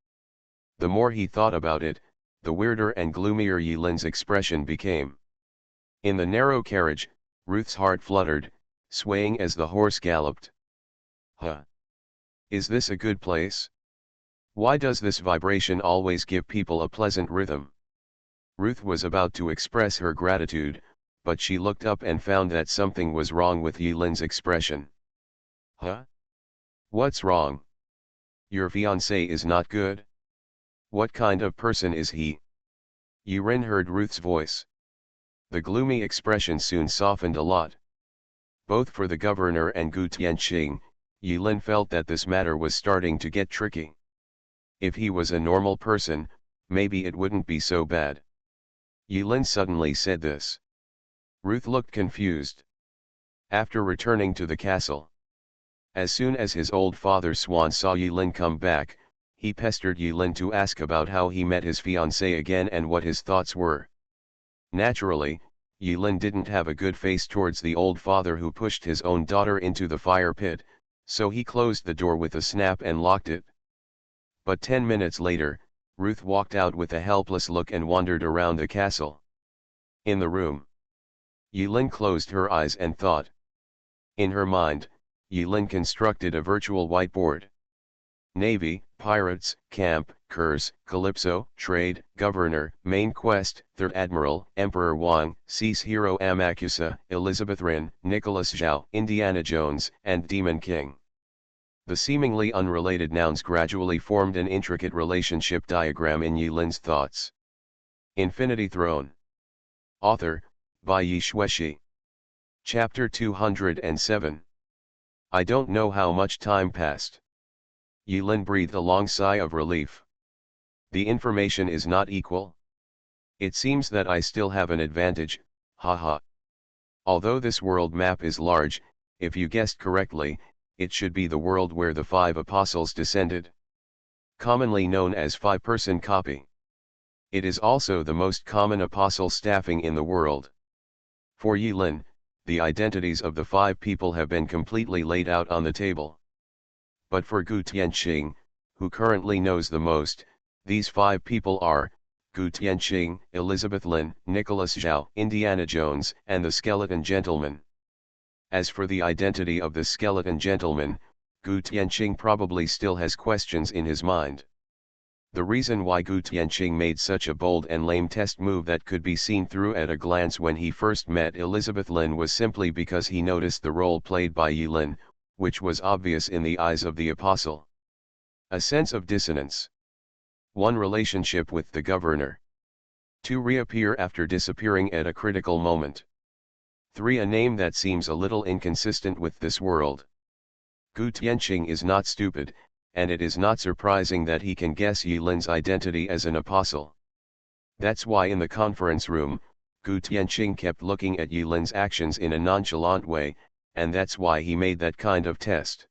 The more he thought about it, the weirder and gloomier Yilin's expression became. In the narrow carriage, Ruth's heart fluttered, swaying as the horse galloped. Huh? Is this a good place? Why does this vibration always give people a pleasant rhythm? Ruth was about to express her gratitude, but she looked up and found that something was wrong with Yilin's expression. Huh? What's wrong? Your fiancé is not good? What kind of person is he? Yilin heard Ruth's voice. The gloomy expression soon softened a lot. Both for the governor and Gu Tianqing, Yilin felt that this matter was starting to get tricky. If he was a normal person, maybe it wouldn't be so bad. Yilin suddenly said this. Ruth looked confused. After returning to the castle, as soon as his old father Swan saw Yilin come back, he pestered Yilin to ask about how he met his fiancée again and what his thoughts were. Naturally, Yilin didn't have a good face towards the old father who pushed his own daughter into the fire pit, so he closed the door with a snap and locked it. But 10 minutes later, Ruth walked out with a helpless look and wandered around the castle. In the room, Yilin closed her eyes and thought. In her mind, Yilin constructed a virtual whiteboard. Navy, pirates, camp, curse, calypso, trade, governor, main quest, third admiral, Emperor Wang, Cease hero Amakusa, Elizabeth Rin, Nicholas Zhao, Indiana Jones, and Demon King. The seemingly unrelated nouns gradually formed an intricate relationship diagram in Yilin's thoughts. Infinity Throne. Author, by Yi Shueshi. Chapter 207. I don't know how much time passed. Yilin breathed a long sigh of relief. The information is not equal. It seems that I still have an advantage, haha. Although this world map is large, if you guessed correctly, it should be the world where the 5 apostles descended. Commonly known as 5-person copy. It is also the most common apostle staffing in the world. For Yilin, the identities of the 5 people have been completely laid out on the table. But for Gu Tianqing, who currently knows the most, these 5 people are, Gu Tianqing, Elizabeth Lin, Nicholas Zhao, Indiana Jones, and the Skeleton Gentleman. As for the identity of the Skeleton Gentleman, Gu Tianqing probably still has questions in his mind. The reason why Gu Tianqing made such a bold and lame test move that could be seen through at a glance when he first met Elizabeth Lin was simply because he noticed the role played by Yilin, which was obvious in the eyes of the apostle. A sense of dissonance. 1. Relationship with the governor. 2. Reappear after disappearing at a critical moment. 3. A name that seems a little inconsistent with this world. Gu Tianqing is not stupid, and it is not surprising that he can guess Yilin's identity as an apostle. That's why in the conference room, Gu Tianqing kept looking at Yilin's actions in a nonchalant way, and that's why he made that kind of test.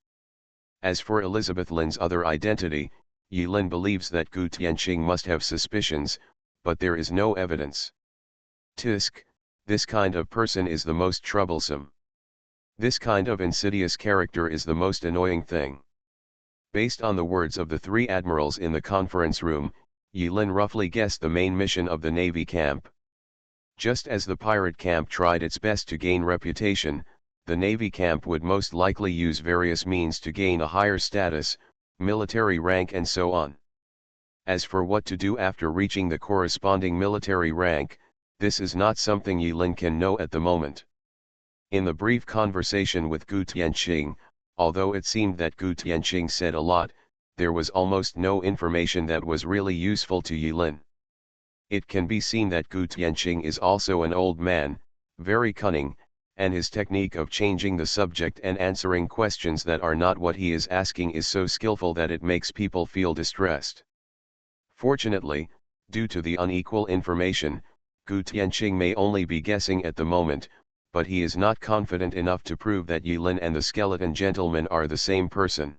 As for Elizabeth Lin's other identity, Yilin believes that Gu Tianqing must have suspicions, but there is no evidence. Tisk, this kind of person is the most troublesome. This kind of insidious character is the most annoying thing. Based on the words of the 3 admirals in the conference room, Yilin roughly guessed the main mission of the Navy camp. Just as the pirate camp tried its best to gain reputation, the Navy camp would most likely use various means to gain a higher status, military rank and so on. As for what to do after reaching the corresponding military rank, this is not something Yilin can know at the moment. In the brief conversation with Gu Tianqing, although it seemed that Gu Tianqing said a lot, there was almost no information that was really useful to Yilin. It can be seen that Gu Tianqing is also an old man, very cunning, and his technique of changing the subject and answering questions that are not what he is asking is so skillful that it makes people feel distressed. Fortunately, due to the unequal information, Gu Tianqing may only be guessing at the moment, but he is not confident enough to prove that Yi Lin and the skeleton gentleman are the same person.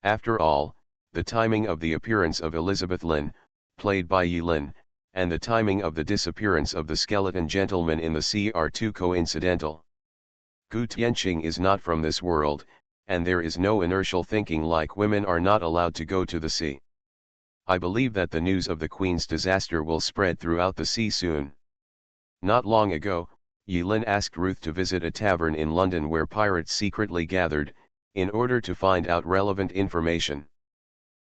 After all, the timing of the appearance of Elizabeth Lin, played by Yi Lin, and the timing of the disappearance of the skeleton gentleman in the sea are too coincidental. Gu Tianqing is not from this world, and there is no inertial thinking like women are not allowed to go to the sea. I believe that the news of the Queen's disaster will spread throughout the sea soon. Not long ago, Yi Lin asked Ruth to visit a tavern in London where pirates secretly gathered, in order to find out relevant information.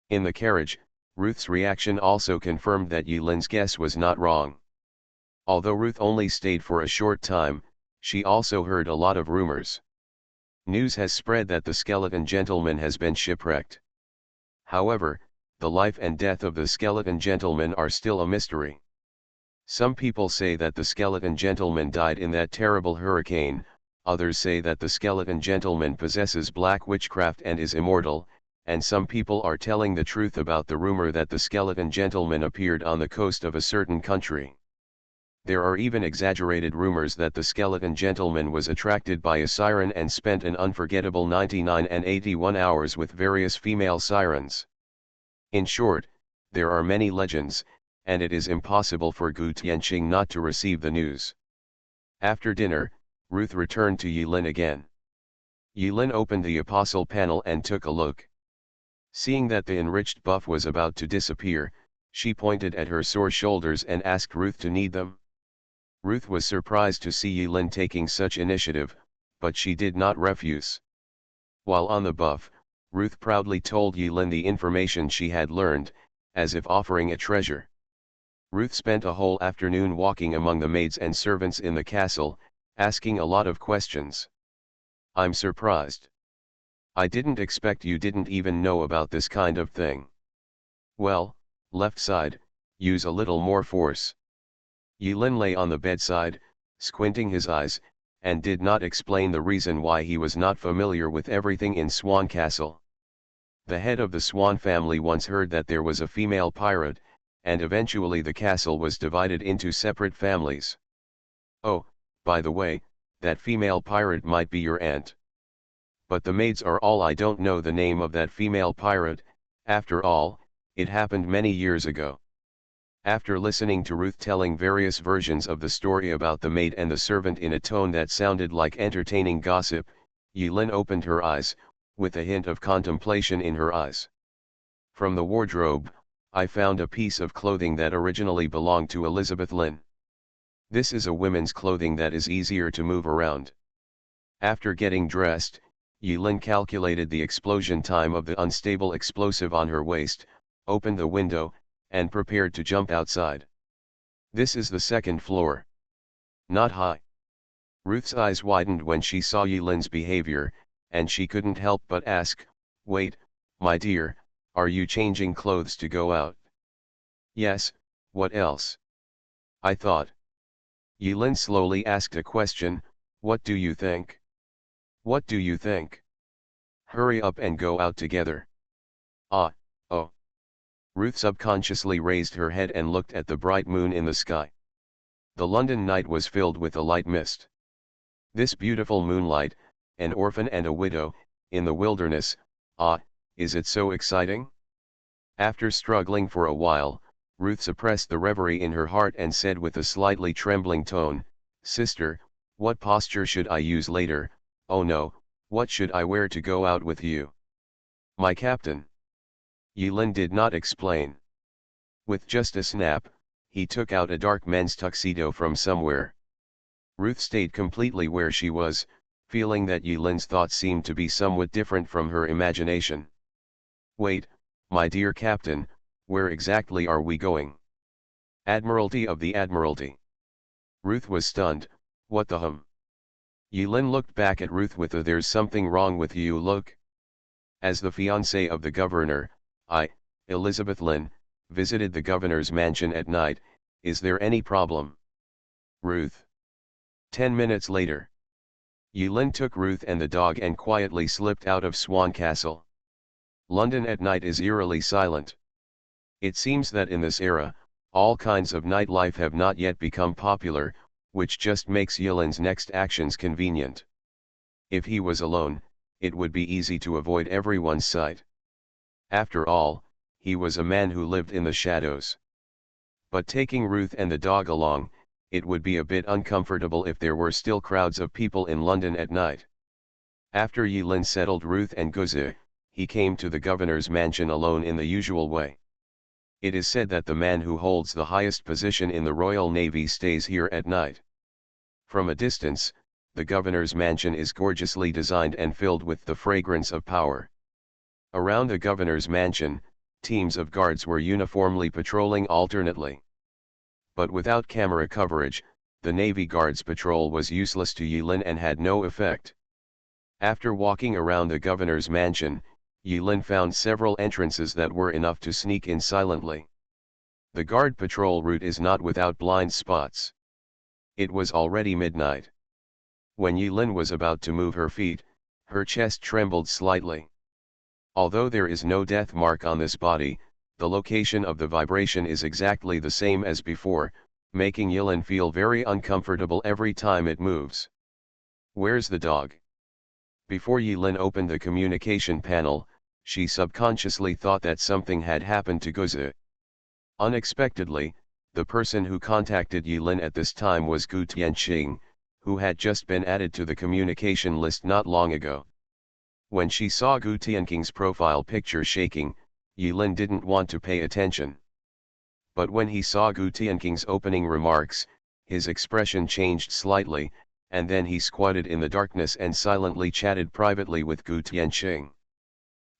In the carriage, Ruth's reaction also confirmed that Yi Lin's guess was not wrong. Although Ruth only stayed for a short time, she also heard a lot of rumors. News has spread that the skeleton gentleman has been shipwrecked. However, the life and death of the skeleton gentleman are still a mystery. Some people say that the skeleton gentleman died in that terrible hurricane, others say that the skeleton gentleman possesses black witchcraft and is immortal, and some people are telling the truth about the rumor that the skeleton gentleman appeared on the coast of a certain country. There are even exaggerated rumors that the skeleton gentleman was attracted by a siren and spent an unforgettable 99 and 81 hours with various female sirens. In short, there are many legends, and it is impossible for Gu Tianqing not to receive the news. After dinner, Ruth returned to Yi Lin again. Yi Lin opened the apostle panel and took a look. Seeing that the enriched buff was about to disappear, she pointed at her sore shoulders and asked Ruth to knead them. Ruth was surprised to see Yi Lin taking such initiative, but she did not refuse. While on the buff, Ruth proudly told Yi Lin the information she had learned, as if offering a treasure. Ruth spent a whole afternoon walking among the maids and servants in the castle, asking a lot of questions. "I'm surprised. I didn't expect you didn't even know about this kind of thing." "Well, left side, use a little more force." Yi Lin lay on the bedside, squinting his eyes, and did not explain the reason why he was not familiar with everything in Swan Castle. The head of the Swan family once heard that there was a female pirate, and eventually the castle was divided into separate families. "Oh, by the way, that female pirate might be your aunt. But the maids are all I don't know the name of that female pirate, after all, it happened many years ago." After listening to Ruth telling various versions of the story about the maid and the servant in a tone that sounded like entertaining gossip, Yi Lin opened her eyes, with a hint of contemplation in her eyes. "From the wardrobe, I found a piece of clothing that originally belonged to Elizabeth Lin. This is a women's clothing that is easier to move around." After getting dressed, Yi Lin calculated the explosion time of the unstable explosive on her waist, opened the window, and prepared to jump outside. "This is the second floor. Not high." Ruth's eyes widened when she saw Yi Lin's behavior, and she couldn't help but ask, "Wait, my dear, are you changing clothes to go out?" "Yes, what else?" "I thought." Yi Lin slowly asked a question, "What do you think?" "What do you think?" "Hurry up and go out together." "Ah, oh." Ruth subconsciously raised her head and looked at the bright moon in the sky. The London night was filled with a light mist. This beautiful moonlight, an orphan and a widow, in the wilderness, is it so exciting? After struggling for a while, Ruth suppressed the reverie in her heart and said with a slightly trembling tone, "Sister, what posture should I use later? Oh no, what should I wear to go out with you?" "My captain." Yi Lin did not explain. With just a snap, he took out a dark men's tuxedo from somewhere. Ruth stayed completely where she was, feeling that Yi Lin's thoughts seemed to be somewhat different from her imagination. "Wait, my dear captain, where exactly are we going?" "Admiralty of the Admiralty." Ruth was stunned. "What the hum?" Yi Lin looked back at Ruth with a "there's something wrong with you" look. As the fiancée of the governor, I, Elizabeth Lin, visited the governor's mansion at night, Is there any problem? Ruth. 10 minutes later. Yulin took Ruth and the dog and quietly slipped out of Swan Castle. London at night is eerily silent. It seems that in this era, all kinds of nightlife have not yet become popular, which just makes Yulin's next actions convenient. If he was alone, it would be easy to avoid everyone's sight. After all, he was a man who lived in the shadows. But taking Ruth and the dog along, it would be a bit uncomfortable if there were still crowds of people in London at night. After Yulin settled Ruth and Guzi, he came to the governor's mansion alone in the usual way. It is said that the man who holds the highest position in the Royal Navy stays here at night. From a distance, the governor's mansion is gorgeously designed and filled with the fragrance of power. Around the governor's mansion, teams of guards were uniformly patrolling alternately. But without camera coverage, the Navy Guards patrol was useless to Yulin and had no effect. After walking around the governor's mansion, Yulin found several entrances that were enough to sneak in silently. The guard patrol route is not without blind spots. It was already midnight. When Yulin was about to move her feet, her chest trembled slightly. Although there is no death mark on this body, the location of the vibration is exactly the same as before, making Yulin feel very uncomfortable every time it moves. Where's the dog? Before Yulin opened the communication panel, she subconsciously thought that something had happened to Guzi. Unexpectedly, the person who contacted Yulin at this time was Gu Tianqing, who had just been added to the communication list not long ago. When she saw Gu Tianqing's profile picture shaking, Yulin didn't want to pay attention. But when he saw Gu Tianqing's opening remarks, his expression changed slightly, and then he squatted in the darkness and silently chatted privately with Gu Tianqing.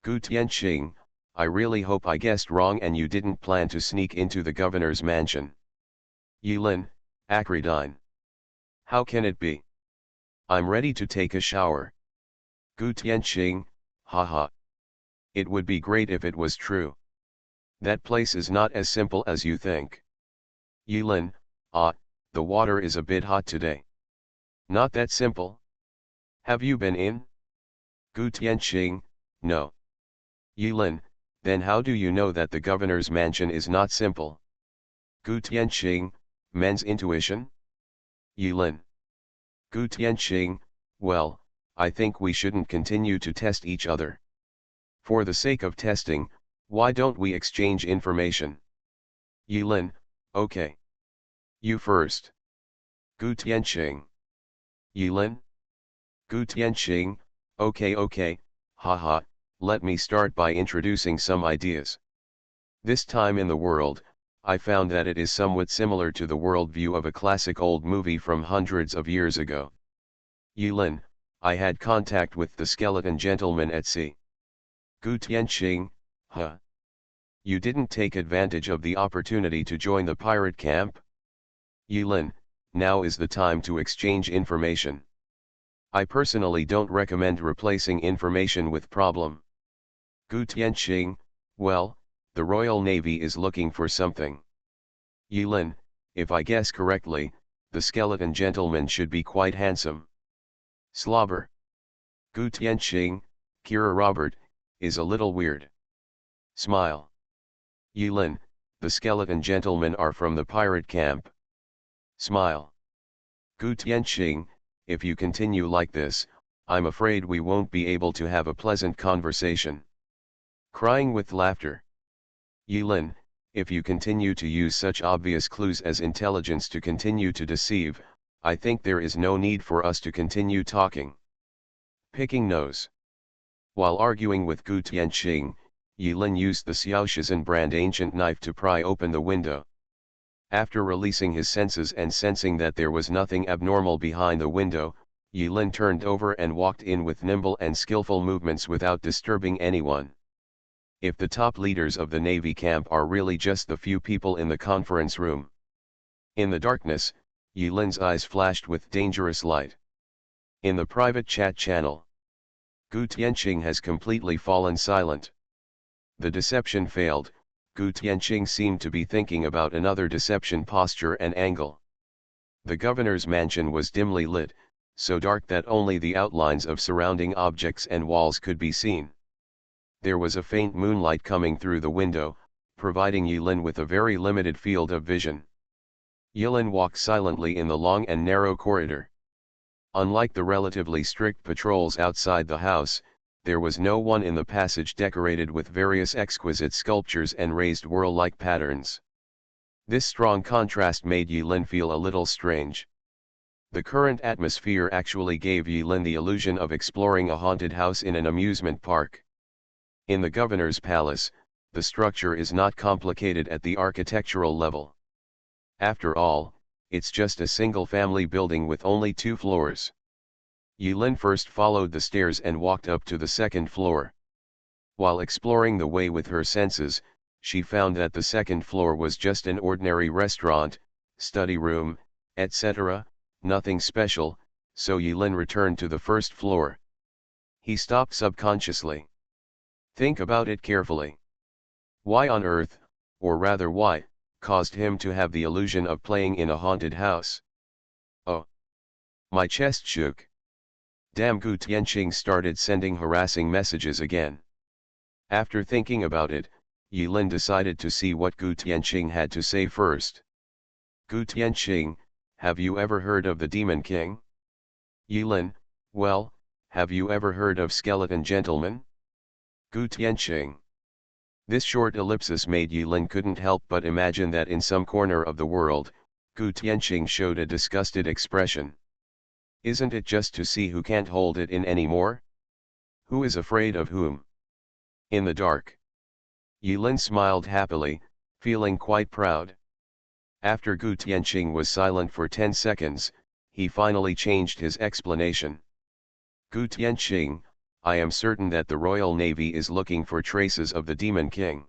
Gu Tianqing, I really hope I guessed wrong and you didn't plan to sneak into the governor's mansion. Yulin, Acridine. How can it be? I'm ready to take a shower. Gu Tianqing, haha. It would be great if it was true. That place is not as simple as you think. Yulin, the water is a bit hot today. Not that simple. Have you been in? Gu Tianqing, no. Yulin, then how do you know that the governor's mansion is not simple? Gu Tianqing, men's intuition? Yulin. Gu Tianqing, well, I think we shouldn't continue to test each other. For the sake of testing, why don't we exchange information? Yulin, okay. You first. Gu Tianqing. Yulin? Gu Tianqing, okay, haha, let me start by introducing some ideas. This time in the world, I found that it is somewhat similar to the worldview of a classic old movie from hundreds of years ago. Yulin, I had contact with the skeleton gentleman at sea. Gu Tianqing, huh? You didn't take advantage of the opportunity to join the pirate camp? Yulin, now is the time to exchange information. I personally don't recommend replacing information with problem. Gu Tianqing, well, the Royal Navy is looking for something. Yulin, if I guess correctly, the skeleton gentleman should be quite handsome. Slobber. Gu Tianqing, Kira Robert, is a little weird. Smile. Yulin, the skeleton gentlemen are from the pirate camp. Smile. Gu Tianqing, if you continue like this, I'm afraid we won't be able to have a pleasant conversation. Crying with laughter. Yulin, if you continue to use such obvious clues as intelligence to continue to deceive, I think there is no need for us to continue talking. Picking nose. While arguing with Gu Tianqing, Yulin used the Xiaoshizhen brand ancient knife to pry open the window. After releasing his senses and sensing that there was nothing abnormal behind the window, Yulin turned over and walked in with nimble and skillful movements without disturbing anyone. If the top leaders of the Navy camp are really just the few people in the conference room. In the darkness, Yulin's eyes flashed with dangerous light. In the private chat channel, Gu Tianqing has completely fallen silent. The deception failed, Gu Gu Tianqing seemed to be thinking about another deception posture and angle. The governor's mansion was dimly lit, so dark that only the outlines of surrounding objects and walls could be seen. There was a faint moonlight coming through the window, providing Yilin with a very limited field of vision. Yilin walked silently in the long and narrow corridor. Unlike the relatively strict patrols outside the house, there was no one in the passage decorated with various exquisite sculptures and raised whorl-like patterns. This strong contrast made Yilin feel a little strange. The current atmosphere actually gave Yilin the illusion of exploring a haunted house in an amusement park. In the governor's palace, the structure is not complicated at the architectural level. After all, it's just a single-family building with only 2 floors. Yilin first followed the stairs and walked up to the 2nd floor. While exploring the way with her senses, she found that the 2nd floor was just an ordinary restaurant, study room, etc., nothing special, so Yilin returned to the 1st floor. He stopped subconsciously. Think about it carefully. Why on earth, or rather why, caused him to have the illusion of playing in a haunted house? Oh! My chest shook. Damn, Gu Tianqing started sending harassing messages again. After thinking about it, Yilin decided to see what Gu Tianqing had to say first. Gu Tianqing, have you ever heard of the Demon King? Yilin, well, have you ever heard of Skeleton Gentleman? Gu Tianqing. This short ellipsis made Yilin couldn't help but imagine that in some corner of the world, Gu Tianqing showed a disgusted expression. Isn't it just to see who can't hold it in anymore? Who is afraid of whom? In the dark. Yilin smiled happily, feeling quite proud. After Gu Tianqing was silent for 10 seconds, he finally changed his explanation. Gu Tianqing, I am certain that the Royal Navy is looking for traces of the Demon King.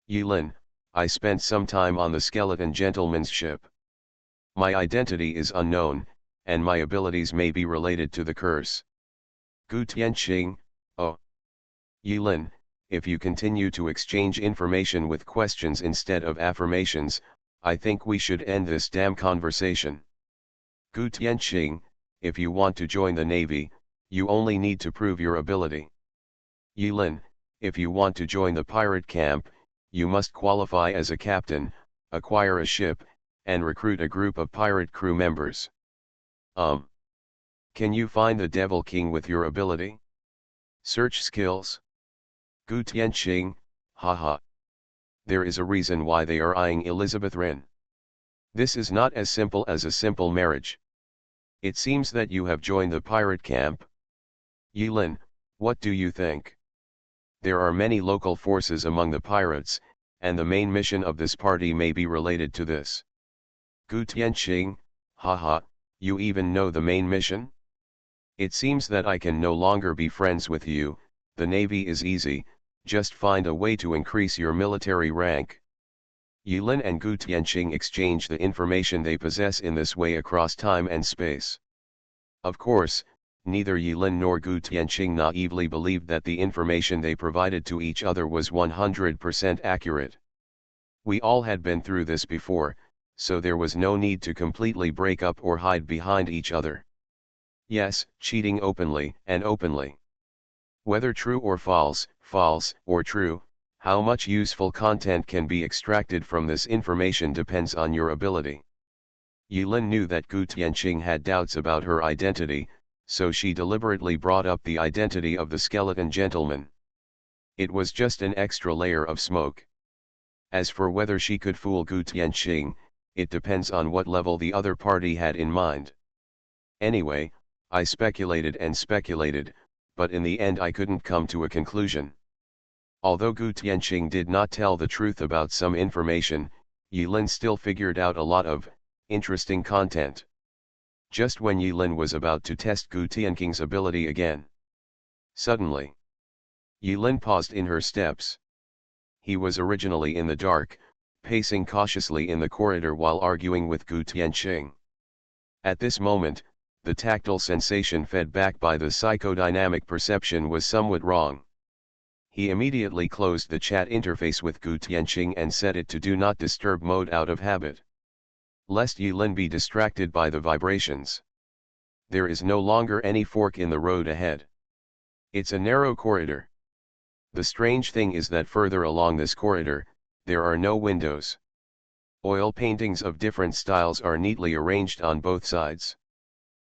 Yilin, I spent some time on the Skeleton Gentleman's ship. My identity is unknown, and my abilities may be related to the curse. Gu Tianqing, oh. Yilin, if you continue to exchange information with questions instead of affirmations, I think we should end this damn conversation. Gu Tianqing, if you want to join the Navy, you only need to prove your ability. Yilin, if you want to join the pirate camp, you must qualify as a captain, acquire a ship, and recruit a group of pirate crew members. Can you find the Devil King with your ability? Search skills. Gu Tianqing, haha. There is a reason why they are eyeing Elizabeth Rin. This is not as simple as a simple marriage. It seems that you have joined the pirate camp. Yilin, what do you think? There are many local forces among the pirates, and the main mission of this party may be related to this. Gu Tianqing, haha, you even know the main mission? It seems that I can no longer be friends with you. The Navy is easy, just find a way to increase your military rank. Yilin and Gu Tianqing exchange the information they possess in this way across time and space. Of course, neither Yilin nor Gu Tianqing naively believed that the information they provided to each other was 100% accurate. We all had been through this before, so there was no need to completely break up or hide behind each other. Yes, cheating openly and openly. Whether true or false, false or true, how much useful content can be extracted from this information depends on your ability. Yilin knew that Gu Tianqing had doubts about her identity, so she deliberately brought up the identity of the Skeleton Gentleman. It was just an extra layer of smoke. As for whether she could fool Gu Tianqing, it depends on what level the other party had in mind. Anyway, I speculated and speculated, but in the end I couldn't come to a conclusion. Although Gu Tianqing did not tell the truth about some information, Yilin still figured out a lot of interesting content. Just when Yilin was about to test Gu Tianqing's ability again, suddenly, Yilin paused in her steps. He was originally in the dark, pacing cautiously in the corridor while arguing with Gu Tianqing. At this moment, the tactile sensation fed back by the psychodynamic perception was somewhat wrong. He immediately closed the chat interface with Gu Tianqing and set it to Do Not Disturb mode out of habit, lest Yilin be distracted by the vibrations. There is no longer any fork in the road ahead. It's a narrow corridor. The strange thing is that further along this corridor, there are no windows. Oil paintings of different styles are neatly arranged on both sides.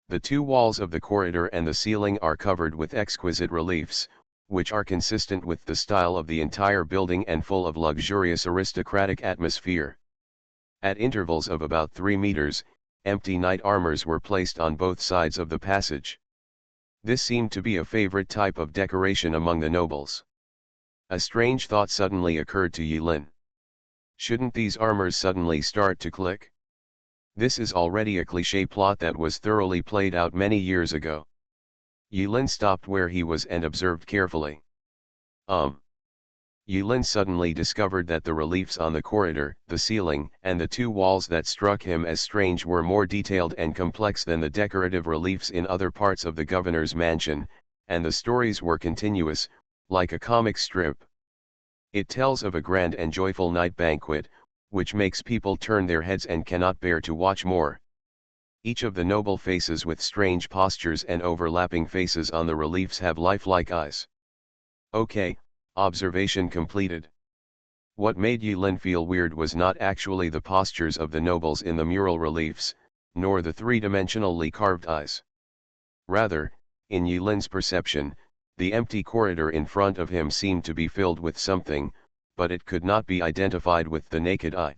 The two walls of the corridor and the ceiling are covered with exquisite reliefs, which are consistent with the style of the entire building and full of luxurious aristocratic atmosphere. At intervals of about 3 meters, empty knight armors were placed on both sides of the passage. This seemed to be a favorite type of decoration among the nobles. A strange thought suddenly occurred to Yilin. Shouldn't these armors suddenly start to click? This is already a cliché plot that was thoroughly played out many years ago. Yilin stopped where he was and observed carefully. Yilin suddenly discovered that the reliefs on the corridor, the ceiling, and the two walls that struck him as strange were more detailed and complex than the decorative reliefs in other parts of the governor's mansion, and the stories were continuous, like a comic strip. It tells of a grand and joyful night banquet, which makes people turn their heads and cannot bear to watch more. Each of the noble faces with strange postures and overlapping faces on the reliefs have lifelike eyes. Okay, observation completed. What made Yilin feel weird was not actually the postures of the nobles in the mural reliefs, nor the three-dimensionally carved eyes. Rather, in Yilin's perception, the empty corridor in front of him seemed to be filled with something, but it could not be identified with the naked eye.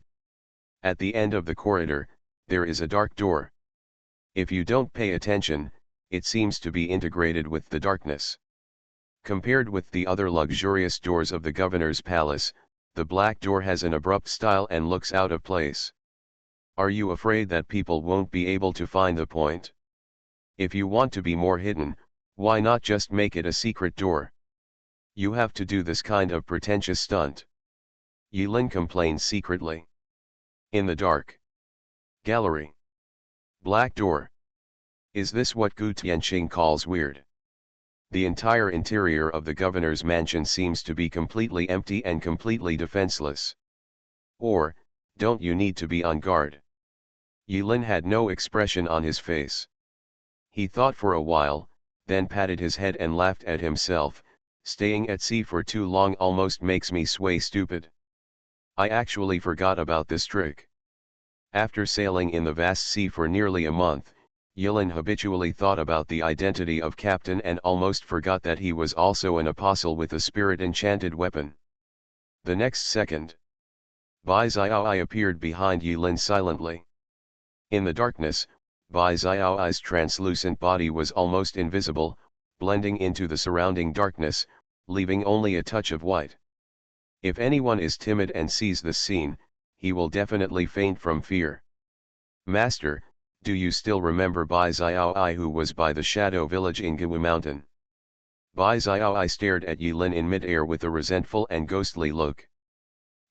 At the end of the corridor, there is a dark door. If you don't pay attention, it seems to be integrated with the darkness. Compared with the other luxurious doors of the governor's palace, the black door has an abrupt style and looks out of place. Are you afraid that people won't be able to find the point? If you want to be more hidden, why not just make it a secret door? You have to do this kind of pretentious stunt. Yilin complains secretly. In the dark gallery. Black door. Is this what Gu Tianqing calls weird? The entire interior of the governor's mansion seems to be completely empty and completely defenseless. Or, don't you need to be on guard? Yilin had no expression on his face. He thought for a while, then patted his head and laughed at himself. Staying at sea for too long almost makes me sway stupid. I actually forgot about this trick. After sailing in the vast sea for nearly a month, Yilin habitually thought about the identity of Captain and almost forgot that he was also an apostle with a spirit-enchanted weapon. The next second, Bai Xiaoai appeared behind Yilin silently. In the darkness, Bai Xiaoai's translucent body was almost invisible, blending into the surrounding darkness, leaving only a touch of white. If anyone is timid and sees this scene, he will definitely faint from fear. Master, do you still remember Bai Xiaoai who was by the shadow village in Gawu Mountain? Bai Xiaoai stared at Yilin in mid-air with a resentful and ghostly look.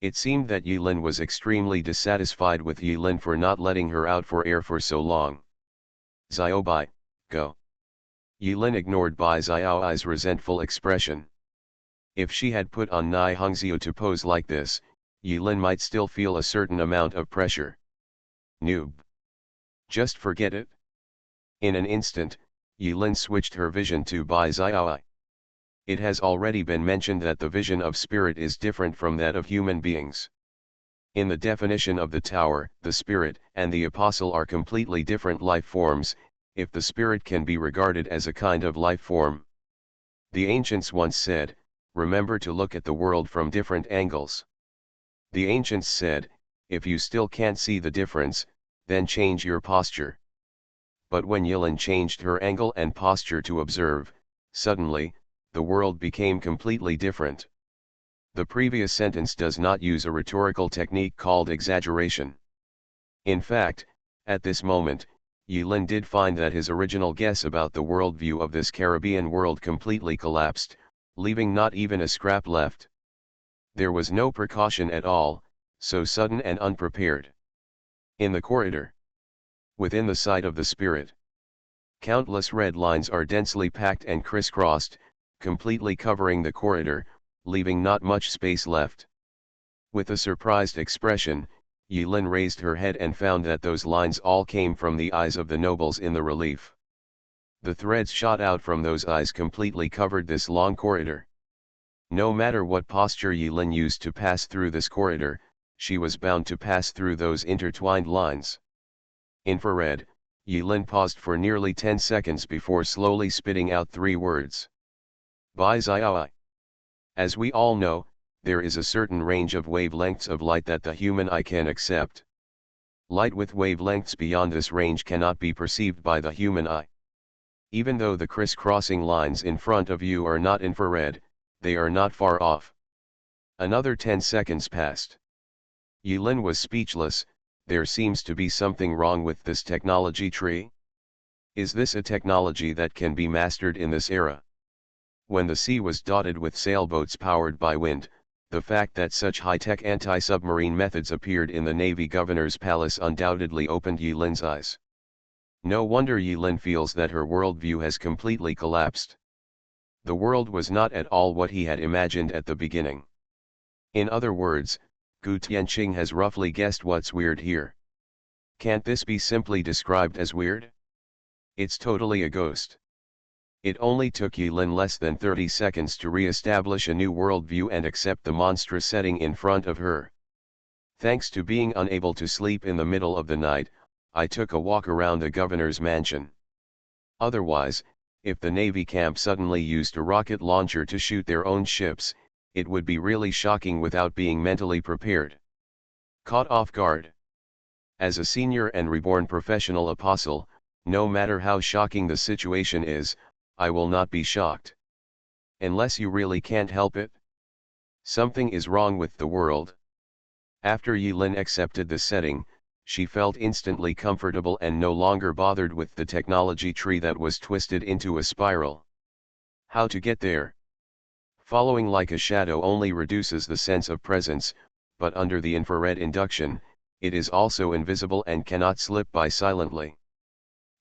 It seemed that Yilin was extremely dissatisfied with Yilin for not letting her out for air for so long. Xiaobai, go. Yilin ignored Bai Xiaoai's resentful expression. If she had put on Nai Hongxiu to pose like this, Yilin might still feel a certain amount of pressure. Noob. Just forget it. In an instant, Yilin switched her vision to Bai Xiaoai. It has already been mentioned that the vision of spirit is different from that of human beings. In the definition of the tower, the spirit and the apostle are completely different life forms, if the spirit can be regarded as a kind of life form. The ancients once said, remember to look at the world from different angles. The ancients said, if you still can't see the difference, then change your posture. But when Yilin changed her angle and posture to observe, suddenly, the world became completely different. The previous sentence does not use a rhetorical technique called exaggeration. In fact, at this moment, Yilin did find that his original guess about the worldview of this Caribbean world completely collapsed, leaving not even a scrap left. There was no precaution at all, so sudden and unprepared. In the corridor, within the sight of the spirit, countless red lines are densely packed and crisscrossed, completely covering the corridor, leaving not much space left. With a surprised expression, Yilin raised her head and found that those lines all came from the eyes of the nobles in the relief. The threads shot out from those eyes completely covered this long corridor. No matter what posture Yilin used to pass through this corridor, she was bound to pass through those intertwined lines. Infrared, Yilin paused for nearly 10 seconds before slowly spitting out 3 words. Bai Xiaoi. As we all know, there is a certain range of wavelengths of light that the human eye can accept. Light with wavelengths beyond this range cannot be perceived by the human eye. Even though the crisscrossing lines in front of you are not infrared, they are not far off. Another 10 seconds passed. Yilin was speechless. There seems to be something wrong with this technology tree. Is this a technology that can be mastered in this era? When the sea was dotted with sailboats powered by wind, the fact that such high-tech anti-submarine methods appeared in the Navy Governor's palace undoubtedly opened Yilin's eyes. No wonder Yilin feels that her worldview has completely collapsed. The world was not at all what he had imagined at the beginning. In other words, Gu Tianqing has roughly guessed what's weird here. Can't this be simply described as weird? It's totally a ghost. It only took Yilin less than 30 seconds to re-establish a new worldview and accept the monstrous setting in front of her. Thanks to being unable to sleep in the middle of the night, I took a walk around the governor's mansion. Otherwise, if the Navy camp suddenly used a rocket launcher to shoot their own ships, it would be really shocking without being mentally prepared. Caught off guard. As a senior and reborn professional apostle, no matter how shocking the situation is, I will not be shocked. Unless you really can't help it. Something is wrong with the world. After Yilin accepted the setting, she felt instantly comfortable and no longer bothered with the technology tree that was twisted into a spiral. How to get there? Following like a shadow only reduces the sense of presence, but under the infrared induction, it is also invisible and cannot slip by silently.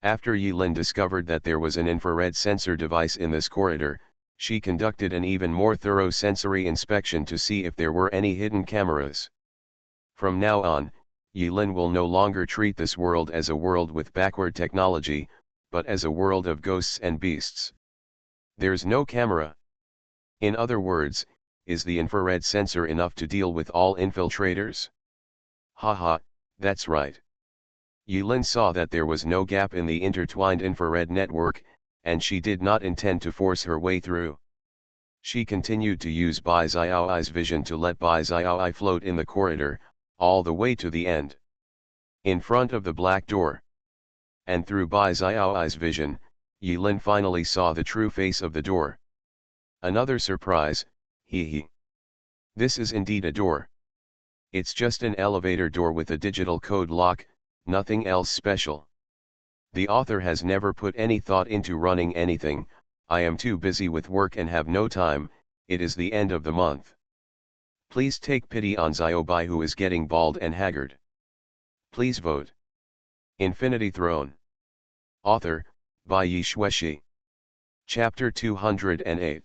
After Yilin discovered that there was an infrared sensor device in this corridor, she conducted an even more thorough sensory inspection to see if there were any hidden cameras. From now on, Yilin will no longer treat this world as a world with backward technology, but as a world of ghosts and beasts. There's no camera. In other words, is the infrared sensor enough to deal with all infiltrators? Haha, that's right. Yilin saw that there was no gap in the intertwined infrared network, and she did not intend to force her way through. She continued to use Bai Xiaoi's vision to let Bai Xiaoi float in the corridor, all the way to the end. In front of the black door. And through Bai Xiaoi's vision, Yilin finally saw the true face of the door. Another surprise, hee. This is indeed a door. It's just an elevator door with a digital code lock, nothing else special. The author has never put any thought into running anything. I am too busy with work and have no time. It is the end of the month. Please take pity on Xiaobai who is getting bald and haggard. Please vote. Infinity Throne. Author, Bai Xueshi. Chapter 208.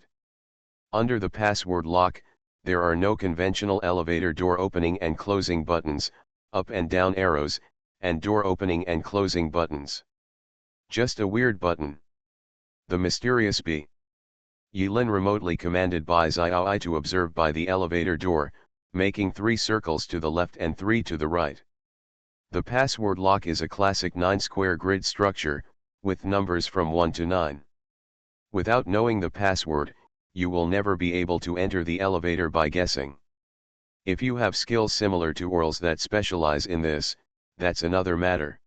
Under the password lock, there are no conventional elevator door opening and closing buttons, up and down arrows, and door opening and closing buttons. Just a weird button. The mysterious bee. Yilin remotely commanded Bai Xiaoi to observe by the elevator door, making 3 circles to the left and 3 to the right. The password lock is a classic 9-square grid structure, with numbers from 1 to 9. Without knowing the password, you will never be able to enter the elevator by guessing. If you have skills similar to orals that specialize in this, that's another matter.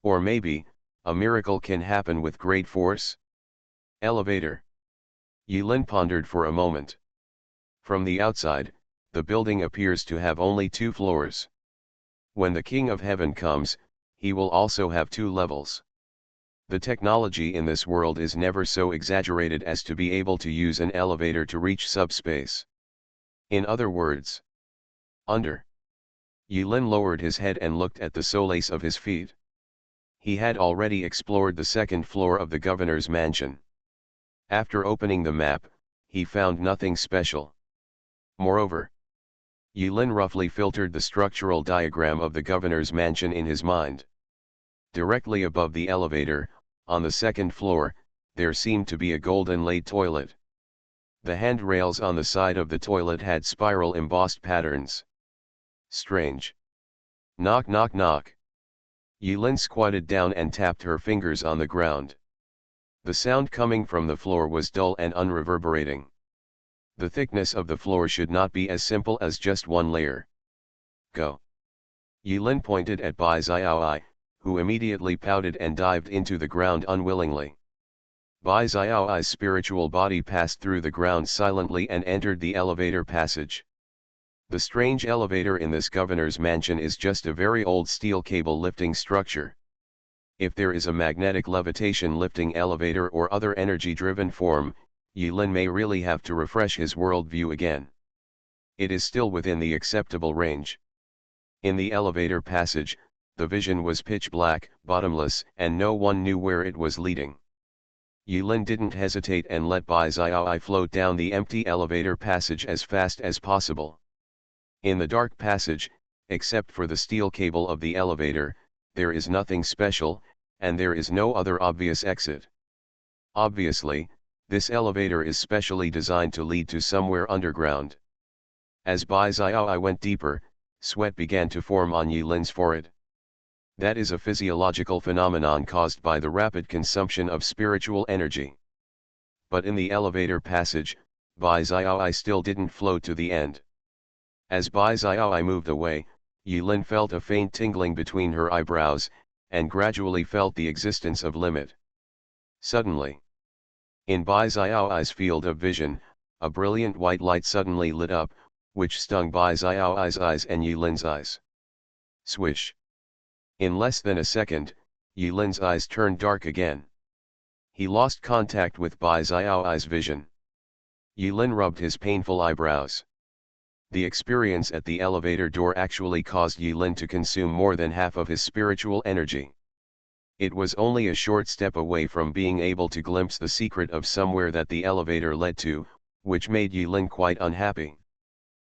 Or maybe, a miracle can happen with great force? Elevator. Yilin pondered for a moment. From the outside, the building appears to have only 2 floors. When the King of Heaven comes, he will also have 2 levels. The technology in this world is never so exaggerated as to be able to use an elevator to reach subspace. In other words, under. Yilin lowered his head and looked at the soles of his feet. He had already explored the 2nd floor of the governor's mansion. After opening the map, he found nothing special. Moreover, Yulin roughly filtered the structural diagram of the governor's mansion in his mind. Directly above the elevator, on the second floor, there seemed to be a golden-laid toilet. The handrails on the side of the toilet had spiral embossed patterns. Strange. Knock knock knock. Yulin squatted down and tapped her fingers on the ground. The sound coming from the floor was dull and unreverberating. The thickness of the floor should not be as simple as just one layer. Go. Yulin pointed at Bai Xiaoai, who immediately pouted and dived into the ground unwillingly. Bai Xiaoai's spiritual body passed through the ground silently and entered the elevator passage. The strange elevator in this governor's mansion is just a very old steel cable lifting structure. If there is a magnetic levitation lifting elevator or other energy-driven form, Yulin may really have to refresh his worldview again. It is still within the acceptable range. In the elevator passage, the vision was pitch black, bottomless, and no one knew where it was leading. Yulin didn't hesitate and let Bai Xiaoai float down the empty elevator passage as fast as possible. In the dark passage, except for the steel cable of the elevator, there is nothing special, and there is no other obvious exit. Obviously, this elevator is specially designed to lead to somewhere underground. As Bai Xiaoai went deeper, sweat began to form on Yulin's forehead. That is a physiological phenomenon caused by the rapid consumption of spiritual energy. But in the elevator passage, Bai Xiaoai still didn't float to the end. As Bai Xiaoai moved away, Yulin felt a faint tingling between her eyebrows, and gradually felt the existence of limit. Suddenly, in Bai Xiaoai's field of vision, a brilliant white light suddenly lit up, which stung Bai Xiaoai's eyes and Yulin's eyes. Swish! In less than a second, Yulin's eyes turned dark again. He lost contact with Bai Xiaoai's vision. Yulin rubbed his painful eyebrows. The experience at the elevator door actually caused Yulin to consume more than half of his spiritual energy. It was only a short step away from being able to glimpse the secret of somewhere that the elevator led to, which made Yulin quite unhappy.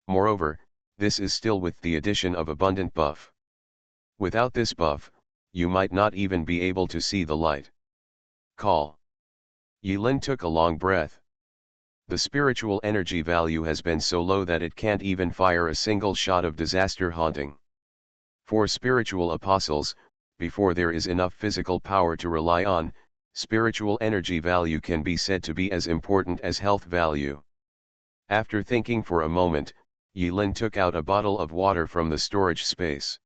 Moreover, this is still with the addition of abundant buff. Without this buff, you might not even be able to see the light. Call. Yulin took a long breath. The spiritual energy value has been so low that it can't even fire a single shot of disaster haunting. For spiritual apostles, before there is enough physical power to rely on, spiritual energy value can be said to be as important as health value. After thinking for a moment, Yulin took out a bottle of water from the storage space.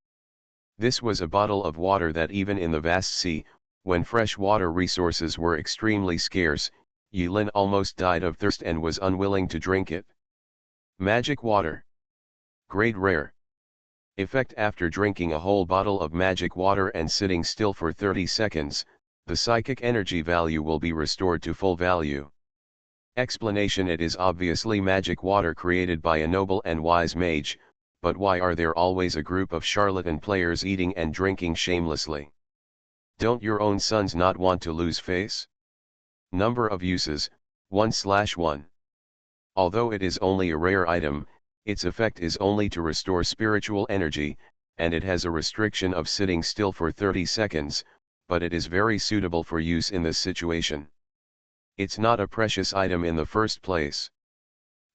This was a bottle of water that even in the vast sea, when fresh water resources were extremely scarce, Yulin almost died of thirst and was unwilling to drink it. Magic water. Grade rare. Effect: after drinking a whole bottle of magic water and sitting still for 30 seconds, the psychic energy value will be restored to full value. Explanation: it is obviously magic water created by a noble and wise mage, but why are there always a group of charlatan players eating and drinking shamelessly? Don't your own sons not want to lose face? Number of uses, 1/1. Although it is only a rare item, its effect is only to restore spiritual energy, and it has a restriction of sitting still for 30 seconds, but it is very suitable for use in this situation. It's not a precious item in the first place.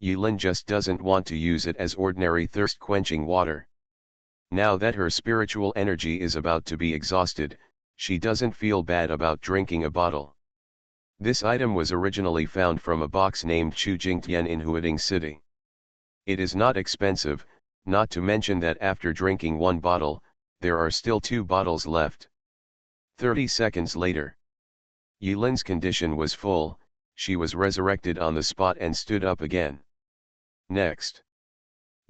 Yulin just doesn't want to use it as ordinary thirst-quenching water. Now that her spiritual energy is about to be exhausted, she doesn't feel bad about drinking a bottle. This item was originally found from a box named Chu Jingtian in Huading City. It is not expensive, not to mention that after drinking one bottle, there are still 2 bottles left. 30 seconds later, Yulin's condition was full, she was resurrected on the spot and stood up again. Next.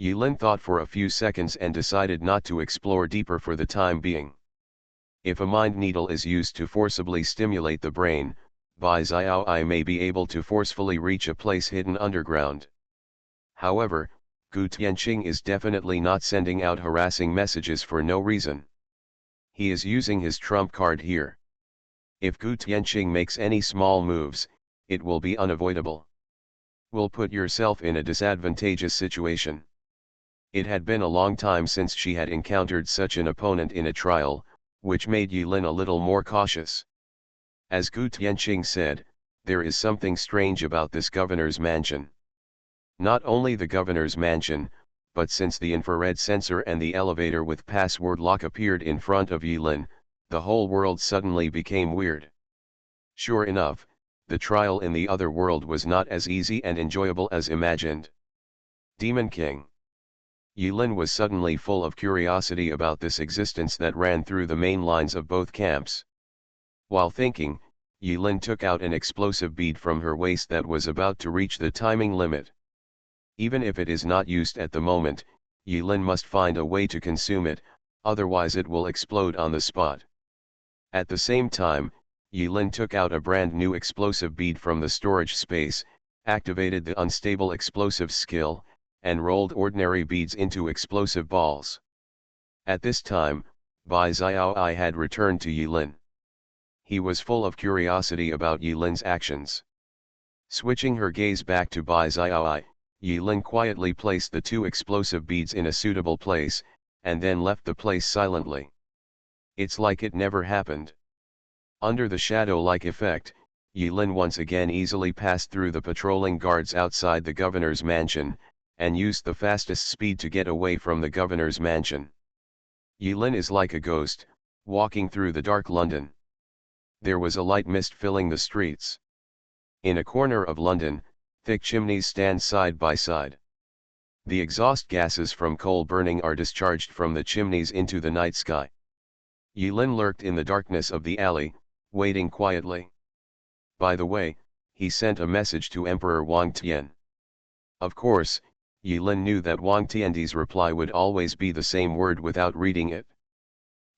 Yulin thought for a few seconds and decided not to explore deeper for the time being. If a mind needle is used to forcibly stimulate the brain, Bai Xiaoai may be able to forcefully reach a place hidden underground. However, Gu Tianqing is definitely not sending out harassing messages for no reason. He is using his trump card here. If Gu Tianqing makes any small moves, it will be unavoidable. will put yourself in a disadvantageous situation. It had been a long time since she had encountered such an opponent in a trial, which made Yulin a little more cautious. As Gu Tianqing said, there is something strange about this governor's mansion. Not only the governor's mansion, but since the infrared sensor and the elevator with password lock appeared in front of Yulin, the whole world suddenly became weird. Sure enough, the trial in the other world was not as easy and enjoyable as imagined. Demon King. Yulin was suddenly full of curiosity about this existence that ran through the main lines of both camps. While thinking, Yulin took out an explosive bead from her waist that was about to reach the timing limit. Even if it is not used at the moment, Yulin must find a way to consume it, otherwise it will explode on the spot. At the same time, Yulin took out a brand new explosive bead from the storage space, activated the unstable explosive skill, and rolled ordinary beads into explosive balls. At this time, Bai Xiaoai had returned to Yulin. He was full of curiosity about Yulin's actions. Switching her gaze back to Bai Xiaoai, Yulin quietly placed the two explosive beads in a suitable place, and then left the place silently. It's like it never happened. Under the shadow-like effect, Yulin once again easily passed through the patrolling guards outside the governor's mansion, and used the fastest speed to get away from the governor's mansion. Yulin is like a ghost, walking through the dark London. There was a light mist filling the streets. In a corner of London, thick chimneys stand side by side. The exhaust gases from coal burning are discharged from the chimneys into the night sky. Yulin lurked in the darkness of the alley, waiting quietly. By the way, he sent a message to Emperor Wang Tian. Of course, Yulin knew that Wang Tian's reply would always be the same word without reading it.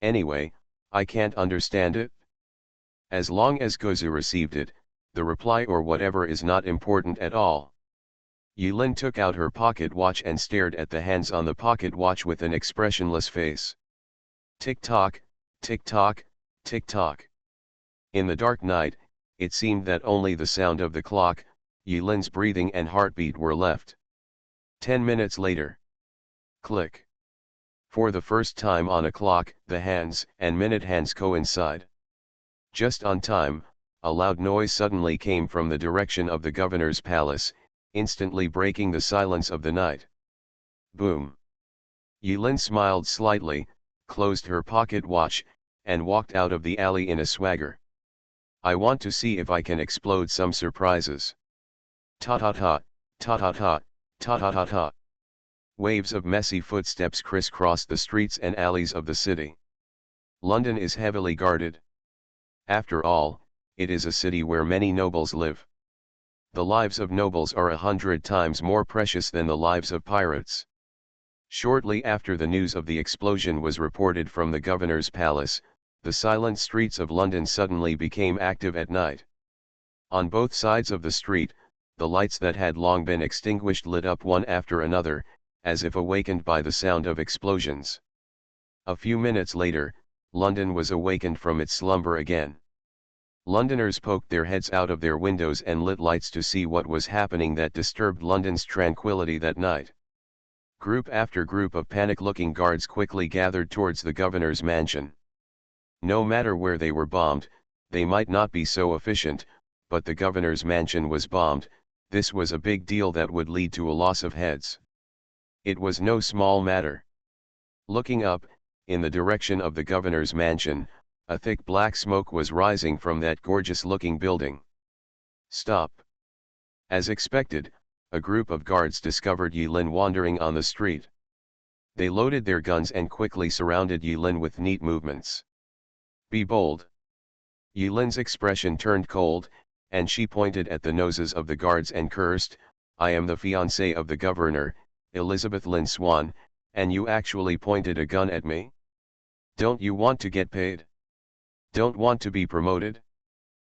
Anyway, I can't understand it. As long as Gozu received it, the reply or whatever is not important at all. Yulin took out her pocket watch and stared at the hands on the pocket watch with an expressionless face. Tick-tock, tick-tock, tick-tock. In the dark night, it seemed that only the sound of the clock, Yulin's breathing and heartbeat were left. 10 minutes later. Click. For the first time on a clock, the hands and minute hands coincide. Just on time, a loud noise suddenly came from the direction of the governor's palace, instantly breaking the silence of the night. Boom. Yulin smiled slightly, closed her pocket watch, and walked out of the alley in a swagger. I want to see if I can explode some surprises. Ta-ta-ta, ta-ta-ta, ta-ta-ta-ta. Waves of messy footsteps crisscross the streets and alleys of the city. London is heavily guarded. After all, it is a city where many nobles live. The lives of nobles are 100 times more precious than the lives of pirates. Shortly after the news of the explosion was reported from the governor's palace, the silent streets of London suddenly became active at night. On both sides of the street, the lights that had long been extinguished lit up one after another, as if awakened by the sound of explosions. A few minutes later, London was awakened from its slumber again. Londoners poked their heads out of their windows and lit lights to see what was happening that disturbed London's tranquility that night. Group after group of panic-looking guards quickly gathered towards the governor's mansion. No matter where they were bombed, they might not be so efficient, but the governor's mansion was bombed. This was a big deal that would lead to a loss of heads. It was no small matter. Looking up, in the direction of the governor's mansion, a thick black smoke was rising from that gorgeous-looking building. Stop. As expected, a group of guards discovered Yulin wandering on the street. They loaded their guns and quickly surrounded Yulin with neat movements. Be bold. Yulin's expression turned cold, and she pointed at the noses of the guards and cursed, I am the fiancée of the governor, Elizabeth Lin Swan, and you actually pointed a gun at me? Don't you want to get paid? Don't want to be promoted?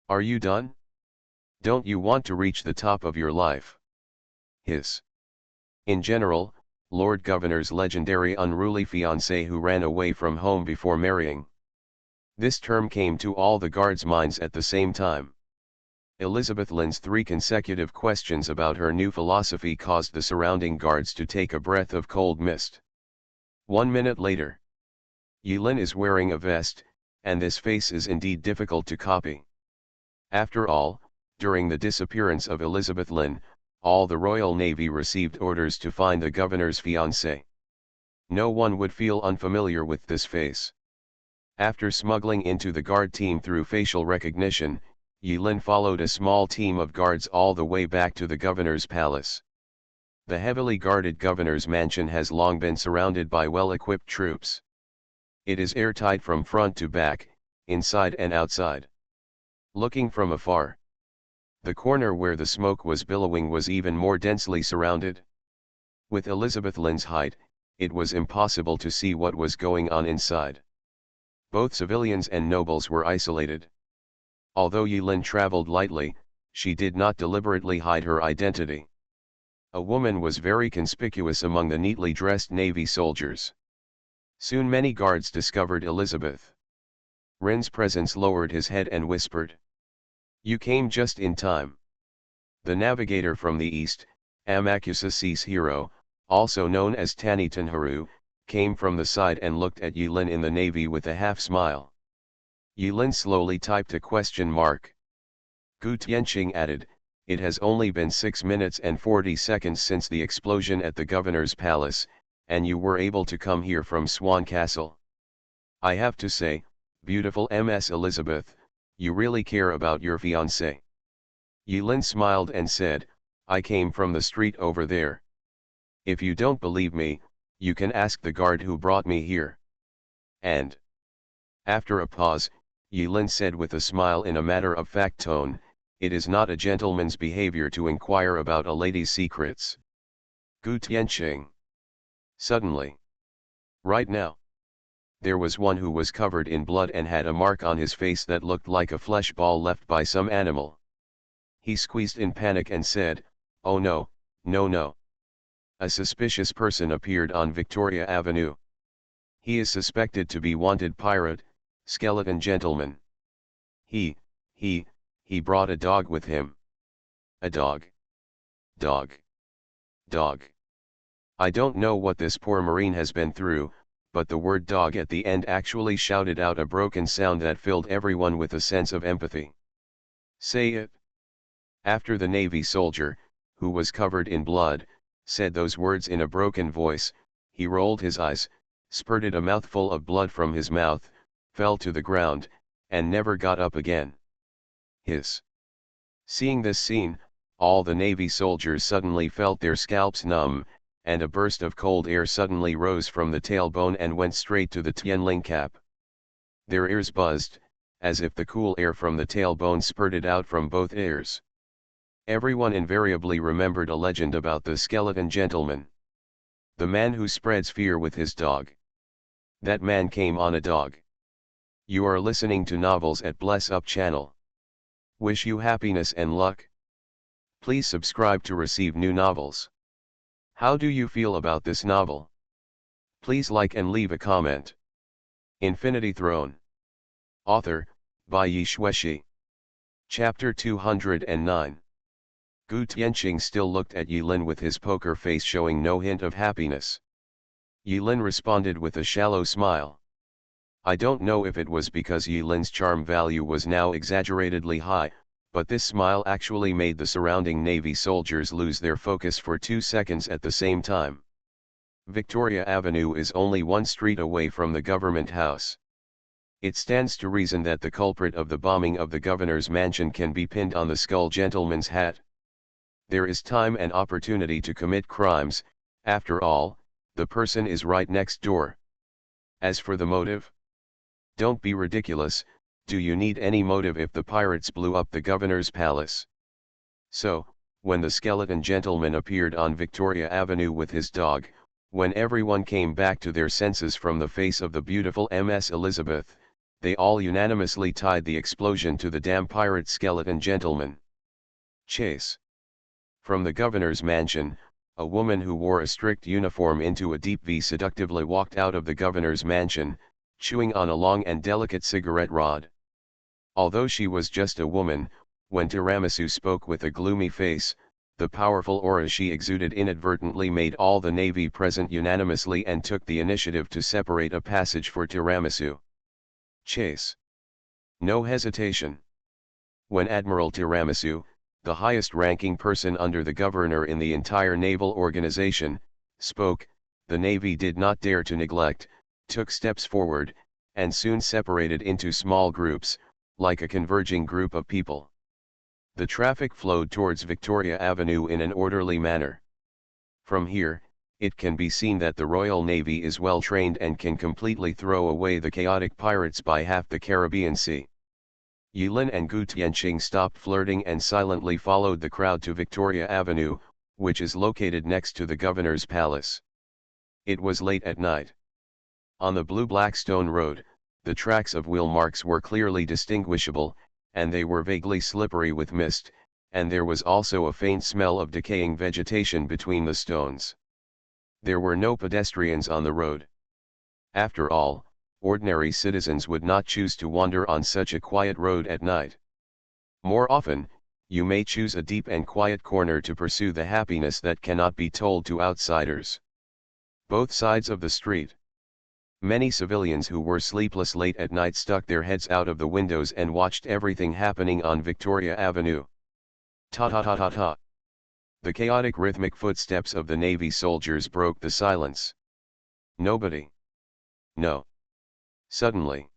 Are you done? Don't you want to reach the top of your life? Hiss. In general, Lord Governor's legendary unruly fiancée who ran away from home before marrying. This term came to all the guards' minds at the same time. Elizabeth Lin's 3 consecutive questions about her new philosophy caused the surrounding guards to take a breath of cold mist. 1 minute later. Yulin is wearing a vest, and this face is indeed difficult to copy. After all, during the disappearance of Elizabeth Lin, all the Royal Navy received orders to find the governor's fiancée. No one would feel unfamiliar with this face. After smuggling into the guard team through facial recognition, Yulin followed a small team of guards all the way back to the governor's palace. The heavily guarded governor's mansion has long been surrounded by well-equipped troops. It is airtight from front to back, inside and outside. Looking from afar, the corner where the smoke was billowing was even more densely surrounded. With Elizabeth Lin's height, it was impossible to see what was going on inside. Both civilians and nobles were isolated. Although Yulin traveled lightly, she did not deliberately hide her identity. A woman was very conspicuous among the neatly dressed Navy soldiers. Soon many guards discovered Elizabeth. Rin's presence lowered his head and whispered, "You came just in time." The navigator from the east, Amakusa's hero, also known as Tanitanharu, came from the side and looked at Yulin in the navy with a half-smile. Yulin slowly typed a question mark. Gu Tianqing added, "It has only been 6 minutes and 40 seconds since the explosion at the governor's palace, and you were able to come here from Swan Castle. I have to say, beautiful Ms. Elizabeth, you really care about your fiancé." Yulin smiled and said, "I came from the street over there. If you don't believe me, you can ask the guard who brought me here." And after a pause, Yulin said with a smile in a matter-of-fact tone, "It is not a gentleman's behavior to inquire about a lady's secrets." Gu Tianqing. Suddenly. Right now. There was one who was covered in blood and had a mark on his face that looked like a flesh ball left by some animal. He squeezed in panic and said, "Oh no, no no." A suspicious person appeared on Victoria Avenue. He is suspected to be wanted pirate, skeleton gentleman. He brought a dog with him. A dog. Dog. Dog. I don't know what this poor Marine has been through, but the word dog at the end actually shouted out a broken sound that filled everyone with a sense of empathy. Say it. After the Navy soldier, who was covered in blood, said those words in a broken voice, he rolled his eyes, spurted a mouthful of blood from his mouth, fell to the ground, and never got up again. Hiss. Seeing this scene, all the Navy soldiers suddenly felt their scalps numb, and a burst of cold air suddenly rose from the tailbone and went straight to the Tianling cap. Their ears buzzed, as if the cool air from the tailbone spurted out from both ears. Everyone invariably remembered a legend about the skeleton gentleman. The man who spreads fear with his dog. That man came on a dog. You are listening to Novels at Bless Up channel. Wish you happiness and luck. Please subscribe to receive new novels. How do you feel about this novel? Please like and leave a comment. Infinity Throne. Author, by Yi Shueshi. Chapter 209. Gu Tianqing still looked at Yulin with his poker face showing no hint of happiness. Yulin responded with a shallow smile. I don't know if it was because Yulin's charm value was now exaggeratedly high, but this smile actually made the surrounding Navy soldiers lose their focus for 2 seconds at the same time. Victoria Avenue is only 1 street away from the government house. It stands to reason that the culprit of the bombing of the governor's mansion can be pinned on the Skull Gentleman's hat. There is time and opportunity to commit crimes, after all, the person is right next door. As for the motive? Don't be ridiculous, do you need any motive if the pirates blew up the governor's palace? So, when the skeleton gentleman appeared on Victoria Avenue with his dog, when everyone came back to their senses from the face of the beautiful Ms. Elizabeth, they all unanimously tied the explosion to the damn pirate skeleton gentleman. Chase. From the governor's mansion, a woman who wore a strict uniform into a deep V seductively walked out of the governor's mansion, chewing on a long and delicate cigarette rod. Although she was just a woman, When Tiramisu spoke with a gloomy face, the powerful aura she exuded inadvertently made all the Navy present unanimously and took the initiative to separate a passage for Tiramisu. Chase. No hesitation. When Admiral Tiramisu, the highest-ranking person under the governor in the entire naval organization, spoke, the Navy did not dare to neglect, took steps forward, and soon separated into small groups, like a converging group of people. The traffic flowed towards Victoria Avenue in an orderly manner. From here, it can be seen that the Royal Navy is well trained and can completely throw away the chaotic pirates by half the Caribbean Sea. Yulin and Gu Tianqing stopped flirting and silently followed the crowd to Victoria Avenue, which is located next to the governor's palace. It was late at night. On the blue Blackstone Road, the tracks of wheel marks were clearly distinguishable, and they were vaguely slippery with mist, and there was also a faint smell of decaying vegetation between the stones. There were no pedestrians on the road. After all, ordinary citizens would not choose to wander on such a quiet road at night. More often, you may choose a deep and quiet corner to pursue the happiness that cannot be told to outsiders. Both sides of the street. Many civilians who were sleepless late at night stuck their heads out of the windows and watched everything happening on Victoria Avenue. Ta-ta-ta-ta-ta. The chaotic rhythmic footsteps of the Navy soldiers broke the silence. Nobody. No. Suddenly.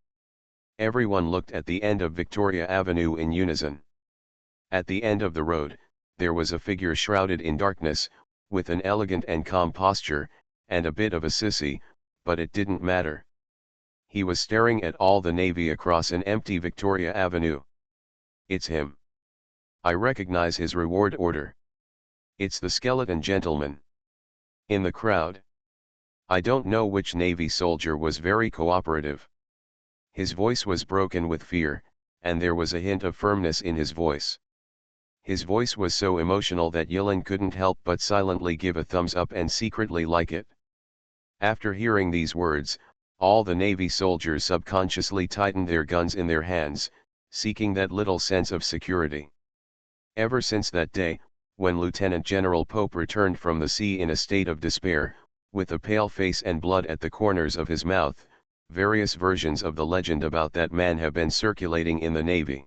Everyone looked at the end of Victoria Avenue in unison. At the end of the road, there was a figure shrouded in darkness, with an elegant and calm posture, and a bit of a sissy, but it didn't matter. He was staring at all the Navy across an empty Victoria Avenue. It's him. I recognize his reward order. It's the skeleton gentleman. In the crowd. I don't know which Navy soldier was very cooperative. His voice was broken with fear, and there was a hint of firmness in his voice. His voice was so emotional that Yilin couldn't help but silently give a thumbs up and secretly like it. After hearing these words, all the Navy soldiers subconsciously tightened their guns in their hands, seeking that little sense of security. Ever since that day, when Lieutenant General Pope returned from the sea in a state of despair, with a pale face and blood at the corners of his mouth, various versions of the legend about that man have been circulating in the Navy.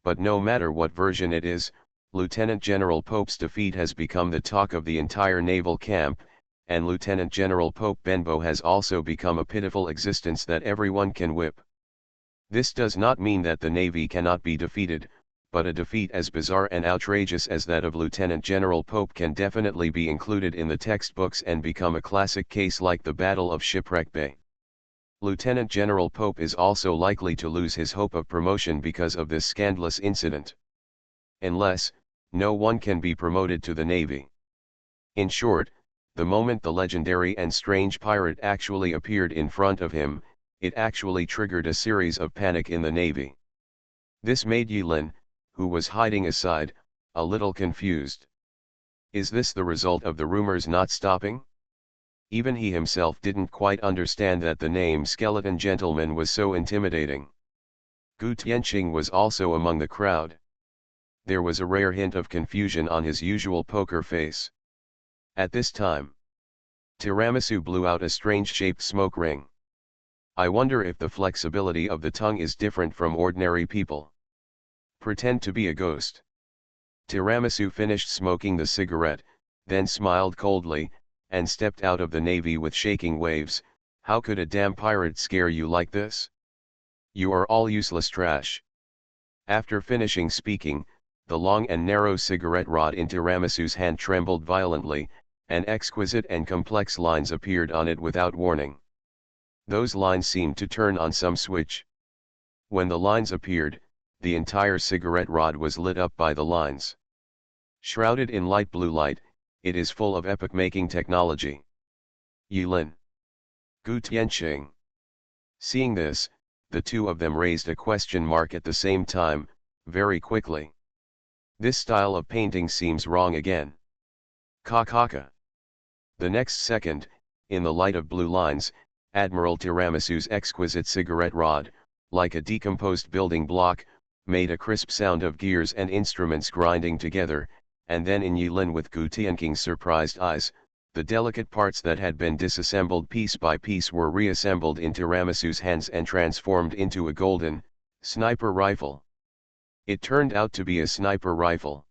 But no matter what version it is, Lieutenant General Pope's defeat has become the talk of the entire naval camp, and Lieutenant General Pope Benbow has also become a pitiful existence that everyone can whip. This does not mean that the Navy cannot be defeated, but a defeat as bizarre and outrageous as that of Lieutenant General Pope can definitely be included in the textbooks and become a classic case like the Battle of Shipwreck Bay. Lieutenant General Pope is also likely to lose his hope of promotion because of this scandalous incident. Unless, no one can be promoted to the Navy. In short, the moment the legendary and strange pirate actually appeared in front of him, it actually triggered a series of panic in the Navy. This made Yilin, who was hiding aside, a little confused. Is this the result of the rumors not stopping? Even he himself didn't quite understand that the name Skeleton Gentleman was so intimidating. Gu Tianqing was also among the crowd. There was a rare hint of confusion on his usual poker face. At this time, Tiramisu blew out a strange-shaped smoke ring. I wonder if the flexibility of the tongue is different from ordinary people. Pretend to be a ghost. Tiramisu finished smoking the cigarette, then smiled coldly, and stepped out of the Navy with shaking waves. How could a damn pirate scare you like this? You are all useless trash. After finishing speaking, the long and narrow cigarette rod in Tiramisu's hand trembled violently, and exquisite and complex lines appeared on it without warning. Those lines seemed to turn on some switch. When the lines appeared, the entire cigarette rod was lit up by the lines. Shrouded in light blue light, it is full of epoch-making technology. Yilin. Gu Tianqing. Seeing this, the two of them raised a question mark at the same time, very quickly. This style of painting seems wrong again. Ka. The next second, in the light of blue lines, Admiral Tiramisu's exquisite cigarette rod, like a decomposed building block, made a crisp sound of gears and instruments grinding together, and then in Yilin with Gu Tianking's surprised eyes, the delicate parts that had been disassembled piece by piece were reassembled in Tiramisu's hands and transformed into a golden, sniper rifle. It turned out to be a sniper rifle.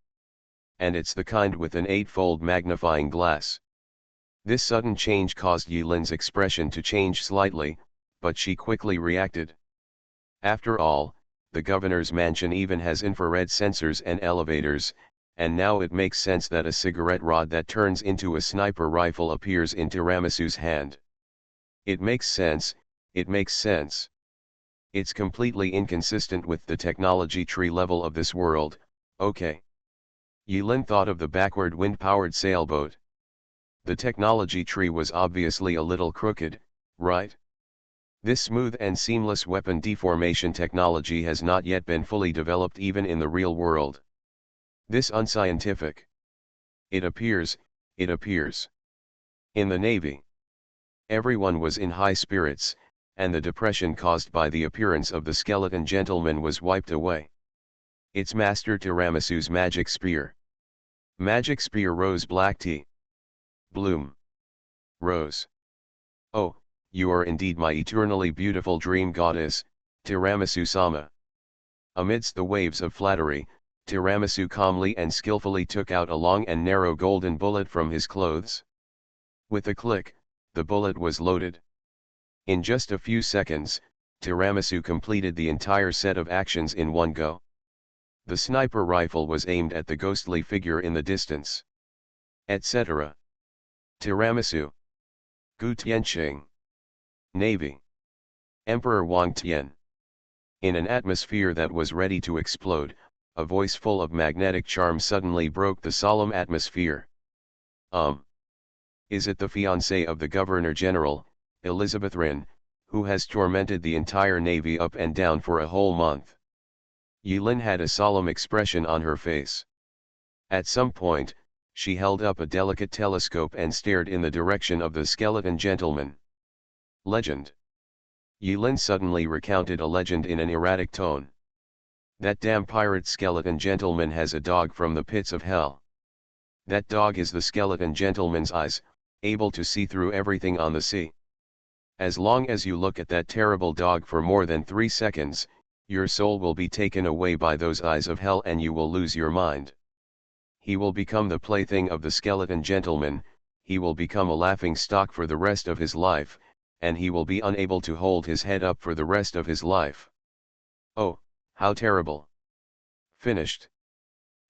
And it's the kind with an 8-fold magnifying glass. This sudden change caused Yilin's expression to change slightly, but she quickly reacted. After all, the governor's mansion even has infrared sensors and elevators, and now it makes sense that a cigarette rod that turns into a sniper rifle appears in Tiramisu's hand. It makes sense, it makes sense. It's completely inconsistent with the technology tree level of this world, okay. Yilin thought of the backward wind-powered sailboat. The technology tree was obviously a little crooked, right? This smooth and seamless weapon deformation technology has not yet been fully developed even in the real world. This unscientific. It appears. In the Navy. Everyone was in high spirits, and the depression caused by the appearance of the skeleton gentleman was wiped away. It's Master Tiramisu's magic spear. Magic spear rose black tea. Bloom. Rose. Oh, you are indeed my eternally beautiful dream goddess, Tiramisu-sama. Amidst the waves of flattery, Tiramisu calmly and skillfully took out a long and narrow golden bullet from his clothes. With a click, the bullet was loaded. In just a few seconds, Tiramisu completed the entire set of actions in one go. The sniper rifle was aimed at the ghostly figure in the distance. Etc. Tiramisu. Gu Tianqing. Navy. Emperor Wang Tian. In an atmosphere that was ready to explode, a voice full of magnetic charm suddenly broke the solemn atmosphere. Is it the fiancée of the Governor-General, Elizabeth Rin, who has tormented the entire Navy up and down for a whole month? Yilin had a solemn expression on her face. At some point, she held up a delicate telescope and stared in the direction of the skeleton gentleman. Legend. Yilin suddenly recounted a legend in an erratic tone. That damn pirate skeleton gentleman has a dog from the pits of hell. That dog is the skeleton gentleman's eyes, able to see through everything on the sea. As long as you look at that terrible dog for more than 3 seconds, your soul will be taken away by those eyes of hell and you will lose your mind. He will become the plaything of the skeleton gentleman, he will become a laughing stock for the rest of his life, and he will be unable to hold his head up for the rest of his life. Oh, how terrible. Finished.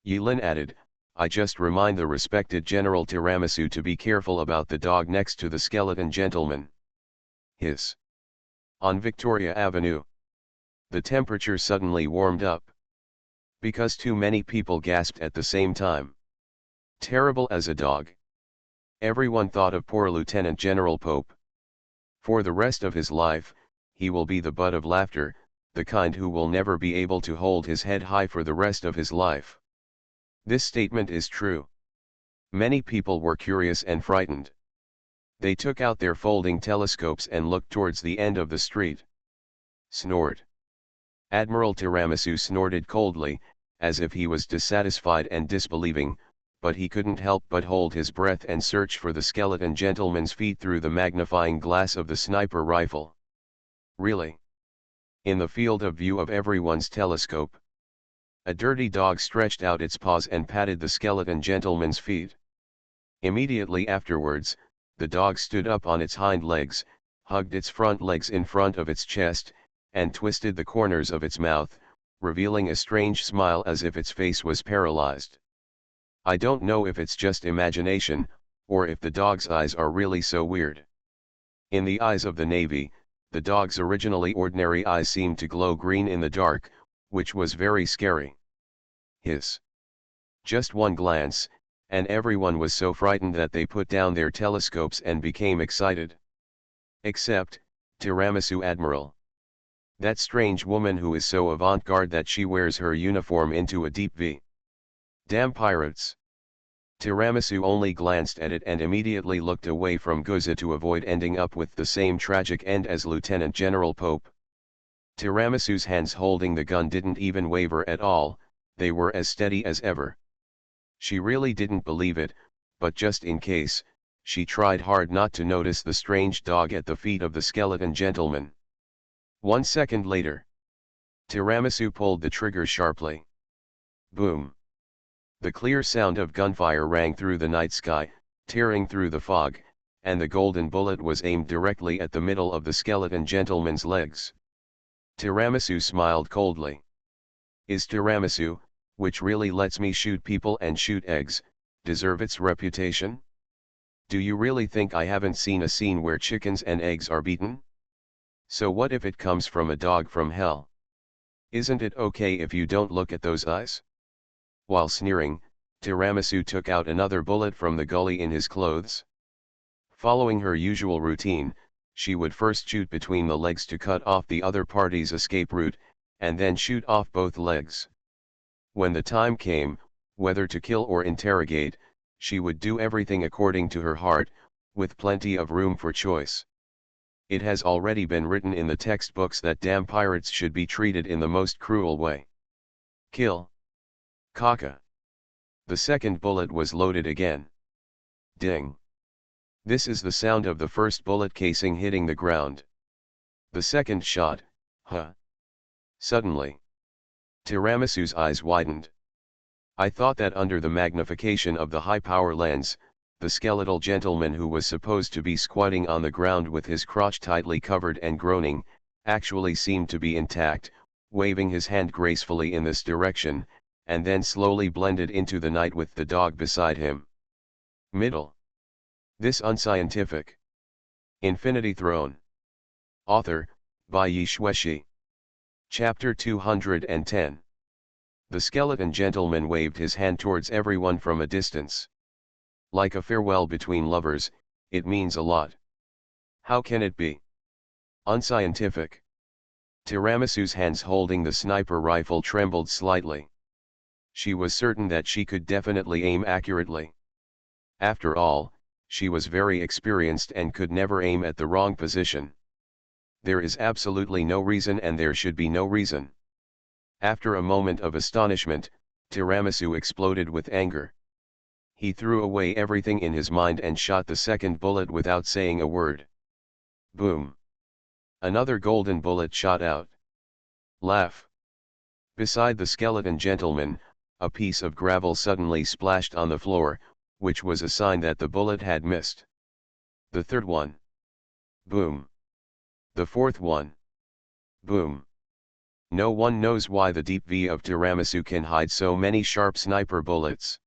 Yilin added, I just remind the respected General Tiramisu to be careful about the dog next to the skeleton gentleman. Hiss. On Victoria Avenue. The temperature suddenly warmed up. Because too many people gasped at the same time. Terrible as a dog. Everyone thought of poor Lieutenant General Pope. For the rest of his life, he will be the butt of laughter, the kind who will never be able to hold his head high for the rest of his life. This statement is true. Many people were curious and frightened. They took out their folding telescopes and looked towards the end of the street. Snort. Admiral Tiramisu snorted coldly, as if he was dissatisfied and disbelieving, but he couldn't help but hold his breath and search for the skeleton gentleman's feet through the magnifying glass of the sniper rifle. Really? In the field of view of everyone's telescope. A dirty dog stretched out its paws and patted the skeleton gentleman's feet. Immediately afterwards, the dog stood up on its hind legs, hugged its front legs in front of its chest, and twisted the corners of its mouth, revealing a strange smile as if its face was paralyzed. I don't know if it's just imagination, or if the dog's eyes are really so weird. In the eyes of the Navy, the dog's originally ordinary eyes seemed to glow green in the dark, which was very scary. Hiss. Just one glance, and everyone was so frightened that they put down their telescopes and became excited. Except, Tiramisu Admiral. That strange woman who is so avant-garde that she wears her uniform into a deep V. Damn pirates. Tiramisu only glanced at it and immediately looked away from Guza to avoid ending up with the same tragic end as Lieutenant General Pope. Tiramisu's hands holding the gun didn't even waver at all, they were as steady as ever. She really didn't believe it, but just in case, she tried hard not to notice the strange dog at the feet of the skeleton gentleman. 1 second later, Tiramisu pulled the trigger sharply. Boom! The clear sound of gunfire rang through the night sky, tearing through the fog, and the golden bullet was aimed directly at the middle of the skeleton gentleman's legs. Tiramisu smiled coldly. Is tiramisu, which really lets me shoot people and shoot eggs, deserve its reputation? Do you really think I haven't seen a scene where chickens and eggs are beaten? So what if it comes from a dog from hell? Isn't it okay if you don't look at those eyes? While sneering, Tiramisu took out another bullet from the gully in his clothes. Following her usual routine, she would first shoot between the legs to cut off the other party's escape route, and then shoot off both legs. When the time came, whether to kill or interrogate, she would do everything according to her heart, with plenty of room for choice. It has already been written in the textbooks that damn pirates should be treated in the most cruel way. Kill. Kaka. The second bullet was loaded again. Ding. This is the sound of the first bullet casing hitting the ground. The second shot, huh? Suddenly, Tiramisu's eyes widened. I thought that under the magnification of the high-power lens, the skeletal gentleman who was supposed to be squatting on the ground with his crotch tightly covered and groaning, actually seemed to be intact, waving his hand gracefully in this direction, and then slowly blended into the night with the dog beside him. Middle. This unscientific. Infinity Throne. Author, by Yi Shueshi. Chapter 210. The skeleton gentleman waved his hand towards everyone from a distance. Like a farewell between lovers, it means a lot. How can it be unscientific? Tiramisu's hands holding the sniper rifle trembled slightly. She was certain that she could definitely aim accurately. After all, she was very experienced and could never aim at the wrong position. There is absolutely no reason and there should be no reason. After a moment of astonishment, Tiramisu exploded with anger. He threw away everything in his mind and shot the second bullet without saying a word. Boom! Another golden bullet shot out. Laugh! Beside the skeleton gentleman, a piece of gravel suddenly splashed on the floor, which was a sign that the bullet had missed. The third one. Boom! The fourth one. Boom! No one knows why the deep V of Tiramisu can hide so many sharp sniper bullets.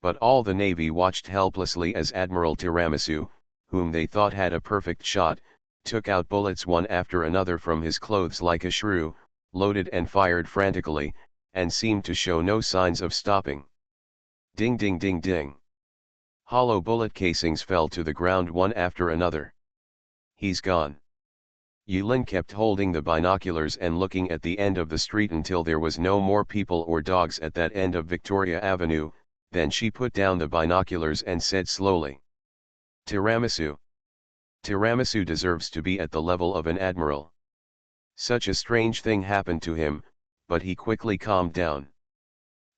But all the Navy watched helplessly as Admiral Tiramisu, whom they thought had a perfect shot, took out bullets one after another from his clothes like a shrew, loaded and fired frantically, and seemed to show no signs of stopping. Ding ding ding ding. Hollow bullet casings fell to the ground one after another. He's gone. Yulin kept holding the binoculars and looking at the end of the street until there was no more people or dogs at that end of Victoria Avenue, then she put down the binoculars and said slowly. Tiramisu. Tiramisu deserves to be at the level of an admiral. Such a strange thing happened to him, but he quickly calmed down.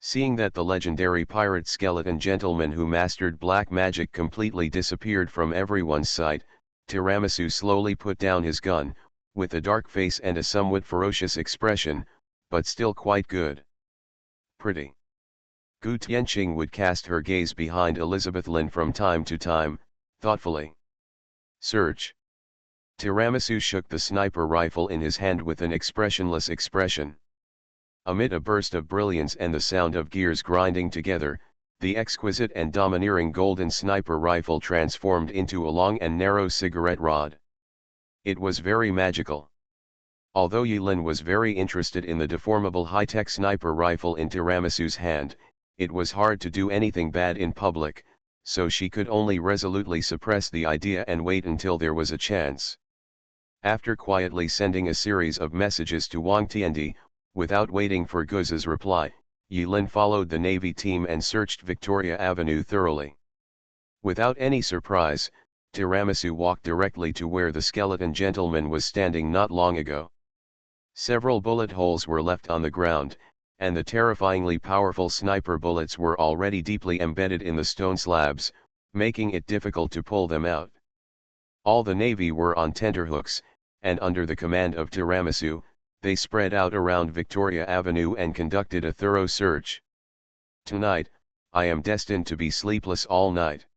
Seeing that the legendary pirate skeleton gentleman who mastered black magic completely disappeared from everyone's sight, Tiramisu slowly put down his gun, with a dark face and a somewhat ferocious expression, but still quite good. Pretty. Gu Tianqing would cast her gaze behind Elizabeth Lin from time to time, thoughtfully. Search. Tiramisu shook the sniper rifle in his hand with an expressionless expression. Amid a burst of brilliance and the sound of gears grinding together, the exquisite and domineering golden sniper rifle transformed into a long and narrow cigarette rod. It was very magical. Although Yilin was very interested in the deformable high-tech sniper rifle in Tiramisu's hand, it was hard to do anything bad in public, so she could only resolutely suppress the idea and wait until there was a chance. After quietly sending a series of messages to Wang Tiandi, without waiting for Guz's reply, Yilin followed the Navy team and searched Victoria Avenue thoroughly. Without any surprise, Tiramisu walked directly to where the skeleton gentleman was standing not long ago. Several bullet holes were left on the ground, and the terrifyingly powerful sniper bullets were already deeply embedded in the stone slabs, making it difficult to pull them out. All the Navy were on tenterhooks, and under the command of Tiramisu, they spread out around Victoria Avenue and conducted a thorough search. Tonight, I am destined to be sleepless all night.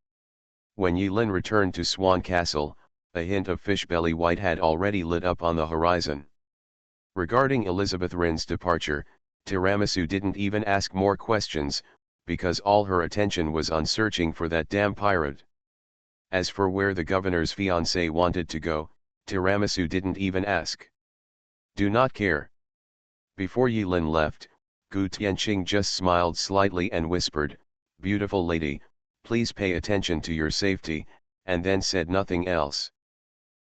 When Yulin returned to Swan Castle, a hint of fishbelly white had already lit up on the horizon. Regarding Elizabeth Rin's departure, Tiramisu didn't even ask more questions, because all her attention was on searching for that damn pirate. As for where the governor's fiancé wanted to go, Tiramisu didn't even ask. Do not care. Before Yulin left, Gu Tianqing just smiled slightly and whispered, "Beautiful lady, please pay attention to your safety," and then said nothing else.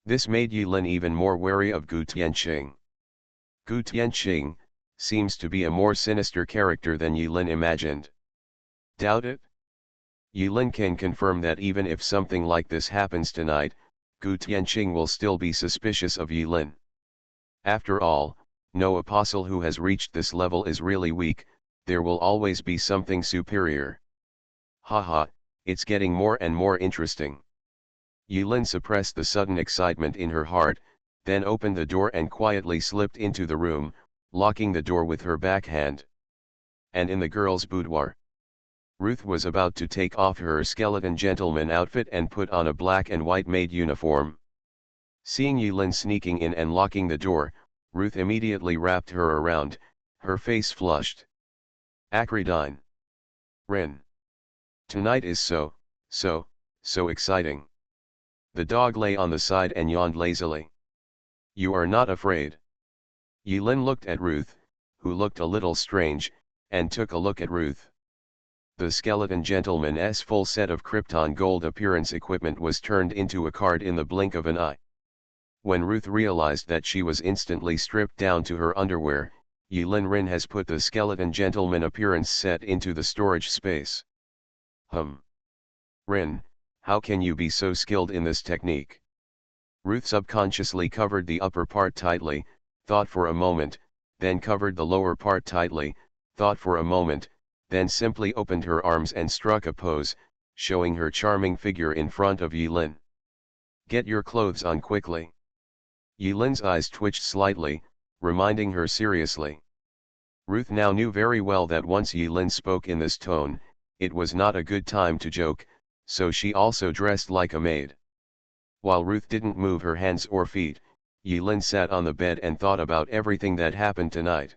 This made Yulin even more wary of Gu Tianqing. Gu Tianqing seems to be a more sinister character than Yulin imagined. Doubt it? Yulin can confirm that even if something like this happens tonight, Gu Tianqing will still be suspicious of Yulin. After all, no apostle who has reached this level is really weak, there will always be something superior. Haha, it's getting more and more interesting. Yulin suppressed the sudden excitement in her heart, then opened the door and quietly slipped into the room, locking the door with her backhand. And in the girl's boudoir, Ruth was about to take off her skeleton gentleman outfit and put on a black and white maid uniform. Seeing Yulin sneaking in and locking the door, Ruth immediately wrapped her around, her face flushed. Acridine. Rin. Tonight is so exciting. The dog lay on the side and yawned lazily. You are not afraid? Yulin looked at Ruth, who looked a little strange, and took a look at Ruth. The skeleton gentleman's full set of Krypton gold appearance equipment was turned into a card in the blink of an eye. When Ruth realized that she was instantly stripped down to her underwear, Yulin Rin has put the skeleton gentleman appearance set into the storage space. Rin, how can you be so skilled in this technique? Ruth subconsciously covered the upper part tightly, thought for a moment, then covered the lower part tightly, thought for a moment, then simply opened her arms and struck a pose, showing her charming figure in front of Yulin. Get your clothes on quickly. Yulin's eyes twitched slightly, reminding her seriously. Ruth now knew very well that once Yulin spoke in this tone, it was not a good time to joke, so she also dressed like a maid. While Ruth didn't move her hands or feet, Yulin sat on the bed and thought about everything that happened tonight.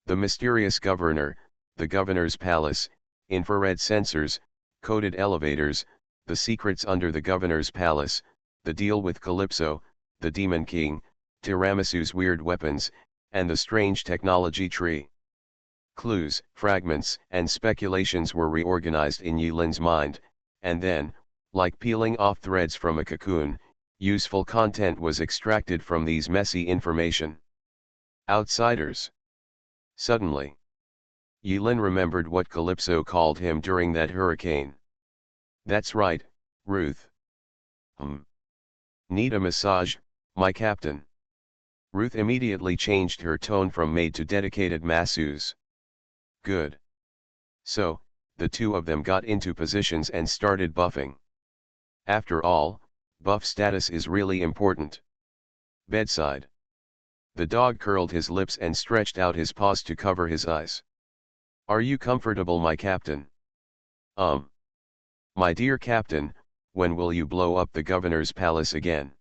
The mysterious governor, the governor's palace, infrared sensors, coded elevators, the secrets under the governor's palace, the deal with Calypso, the Demon King, Tiramisu's weird weapons, and the strange technology tree. Clues, fragments, and speculations were reorganized in Yulin's mind, and then, like peeling off threads from a cocoon, useful content was extracted from these messy information. Outsiders. Suddenly, Yulin remembered what Calypso called him during that hurricane. That's right, Ruth. Need a massage, my captain? Ruth immediately changed her tone from maid to dedicated masseuse. Good. So, the two of them got into positions and started buffing. After all, buff status is really important. Bedside. The dog curled his lips and stretched out his paws to cover his eyes. Are you comfortable, my captain? My dear captain, when will you blow up the governor's palace again?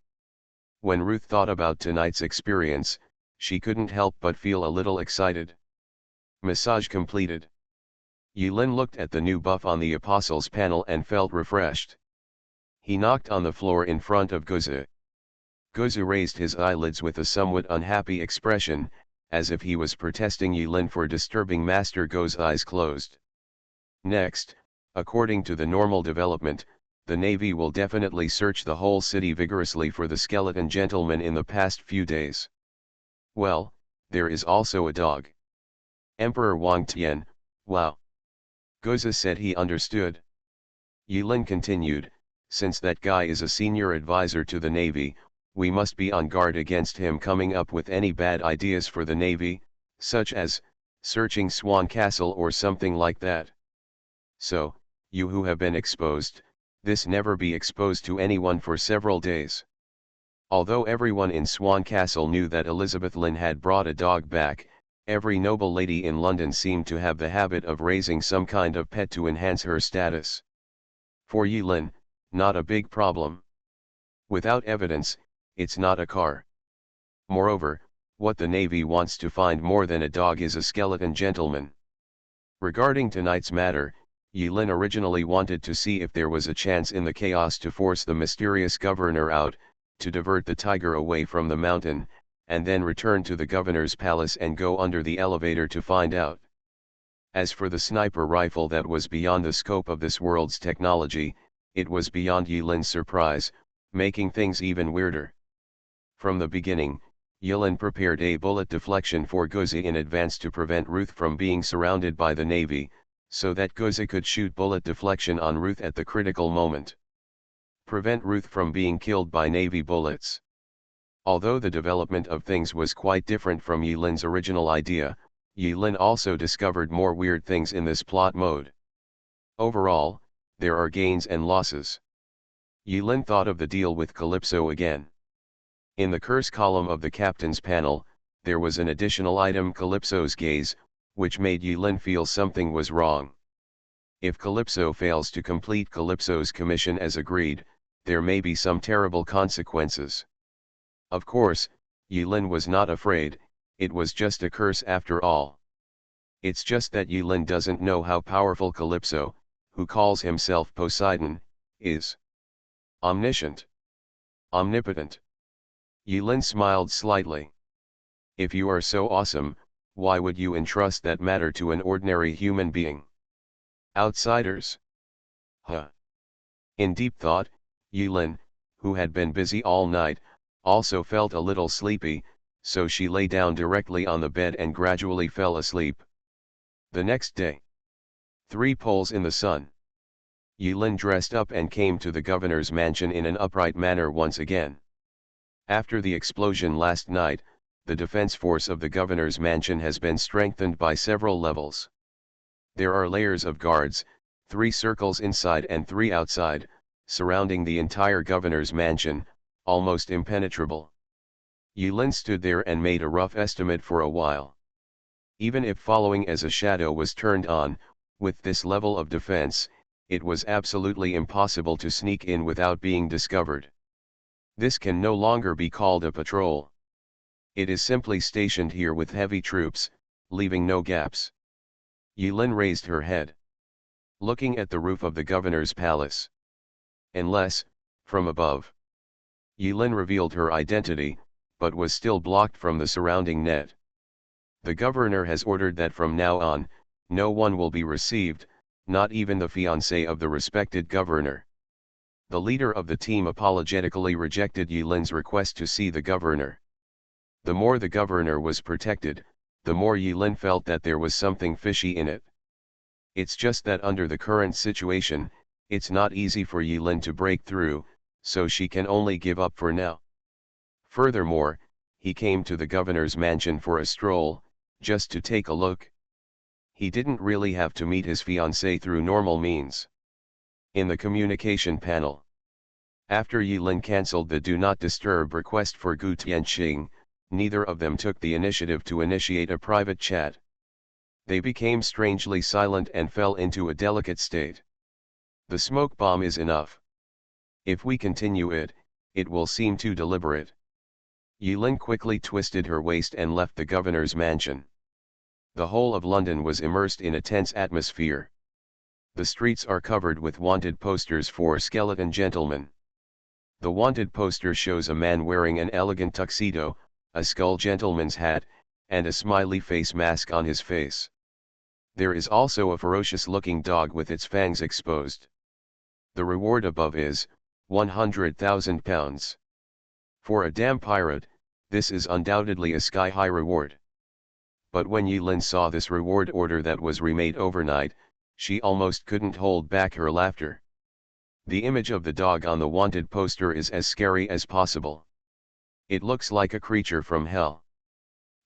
When Ruth thought about tonight's experience, she couldn't help but feel a little excited. Massage completed. Yulin looked at the new buff on the Apostles panel and felt refreshed. He knocked on the floor in front of Gozu. Gozu raised his eyelids with a somewhat unhappy expression, as if he was protesting Yulin for disturbing Master Go's eyes closed. Next, according to the normal development, the Navy will definitely search the whole city vigorously for the skeleton gentleman in the past few days. Well, there is also a dog. Emperor Wang Tian, wow. Gozu said he understood. Yulin continued, since that guy is a senior advisor to the Navy, we must be on guard against him coming up with any bad ideas for the Navy, such as, searching Swan Castle or something like that. So, you who have been exposed, this never be exposed to anyone for several days. Although everyone in Swan Castle knew that Elizabeth Lynn had brought a dog back, every noble lady in London seemed to have the habit of raising some kind of pet to enhance her status. For Yi Lin, not a big problem. Without evidence, it's not a car. Moreover, what the Navy wants to find more than a dog is a skeleton gentleman. Regarding tonight's matter, Yi Lin originally wanted to see if there was a chance in the chaos to force the mysterious governor out, to divert the tiger away from the mountain, and then return to the governor's palace and go under the elevator to find out. As for the sniper rifle that was beyond the scope of this world's technology, it was beyond Yi Lin's surprise, making things even weirder. From the beginning, Yi Lin prepared a bullet deflection for Guzi in advance to prevent Ruth from being surrounded by the Navy, so that Guzi could shoot bullet deflection on Ruth at the critical moment. Prevent Ruth from being killed by Navy bullets. Although the development of things was quite different from Yi Lin's original idea, Yi Lin also discovered more weird things in this plot mode. Overall, there are gains and losses. Yi Lin thought of the deal with Calypso again. In the curse column of the captain's panel, there was an additional item, Calypso's gaze, which made Yi Lin feel something was wrong. If Calypso fails to complete Calypso's commission as agreed, there may be some terrible consequences. Of course, Yi Lin was not afraid, it was just a curse after all. It's just that Yi Lin doesn't know how powerful Calypso, who calls himself Poseidon, is. Omniscient. Omnipotent. Yi Lin smiled slightly. If you are so awesome, why would you entrust that matter to an ordinary human being? Outsiders? Huh. In deep thought, Yi Lin, who had been busy all night, also felt a little sleepy, so she lay down directly on the bed and gradually fell asleep. The next day. 3 poles in the sun. Yi Lin dressed up and came to the governor's mansion in an upright manner once again. After the explosion last night, the defense force of the governor's mansion has been strengthened by several levels. There are layers of guards, 3 circles inside and 3 outside, surrounding the entire governor's mansion, almost impenetrable. Yi Lin stood there and made a rough estimate for a while. Even if following as a shadow was turned on, with this level of defense, it was absolutely impossible to sneak in without being discovered. This can no longer be called a patrol. It is simply stationed here with heavy troops, leaving no gaps. Yi Lin raised her head, looking at the roof of the governor's palace. Unless, from above. Yi Lin revealed her identity, but was still blocked from the surrounding net. The governor has ordered that from now on, no one will be received, not even the fiancé of the respected governor. The leader of the team apologetically rejected Yi Lin's request to see the governor. The more the governor was protected, the more Yi Lin felt that there was something fishy in it. It's just that under the current situation, it's not easy for Yi Lin to break through, so she can only give up for now. Furthermore, he came to the governor's mansion for a stroll, just to take a look. He didn't really have to meet his fiancée through normal means. In the communication panel. After Yi Lin cancelled the Do Not Disturb request for Gu Tianqing, neither of them took the initiative to initiate a private chat. They became strangely silent and fell into a delicate state. The smoke bomb is enough. If we continue it, it will seem too deliberate. Yi Lin quickly twisted her waist and left the governor's mansion. The whole of London was immersed in a tense atmosphere. The streets are covered with wanted posters for skeleton gentlemen. The wanted poster shows a man wearing an elegant tuxedo, a skull gentleman's hat, and a smiley face mask on his face. There is also a ferocious-looking dog with its fangs exposed. The reward above is £100,000. For a damn pirate, this is undoubtedly a sky-high reward. But when Yi Lin saw this reward order that was remade overnight, she almost couldn't hold back her laughter. The image of the dog on the wanted poster is as scary as possible. It looks like a creature from hell.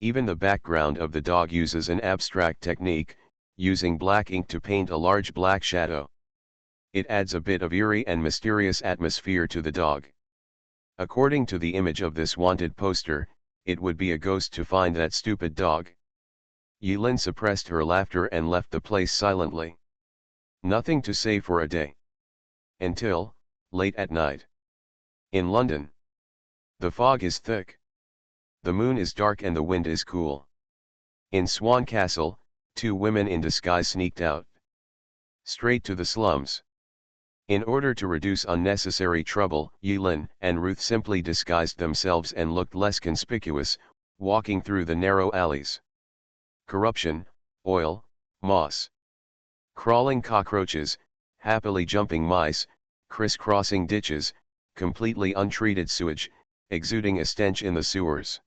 Even the background of the dog uses an abstract technique, using black ink to paint a large black shadow. It adds a bit of eerie and mysterious atmosphere to the dog. According to the image of this wanted poster, it would be a ghost to find that stupid dog. Yilin suppressed her laughter and left the place silently. Nothing to say for a day. Until, late at night. In London. The fog is thick. The moon is dark and the wind is cool. In Swan Castle, two women in disguise sneaked out. Straight to the slums. In order to reduce unnecessary trouble, Yilin and Ruth simply disguised themselves and looked less conspicuous, walking through the narrow alleys. Corruption, oil, moss. Crawling cockroaches, happily jumping mice, crisscrossing ditches, completely untreated sewage, exuding a stench in the sewers.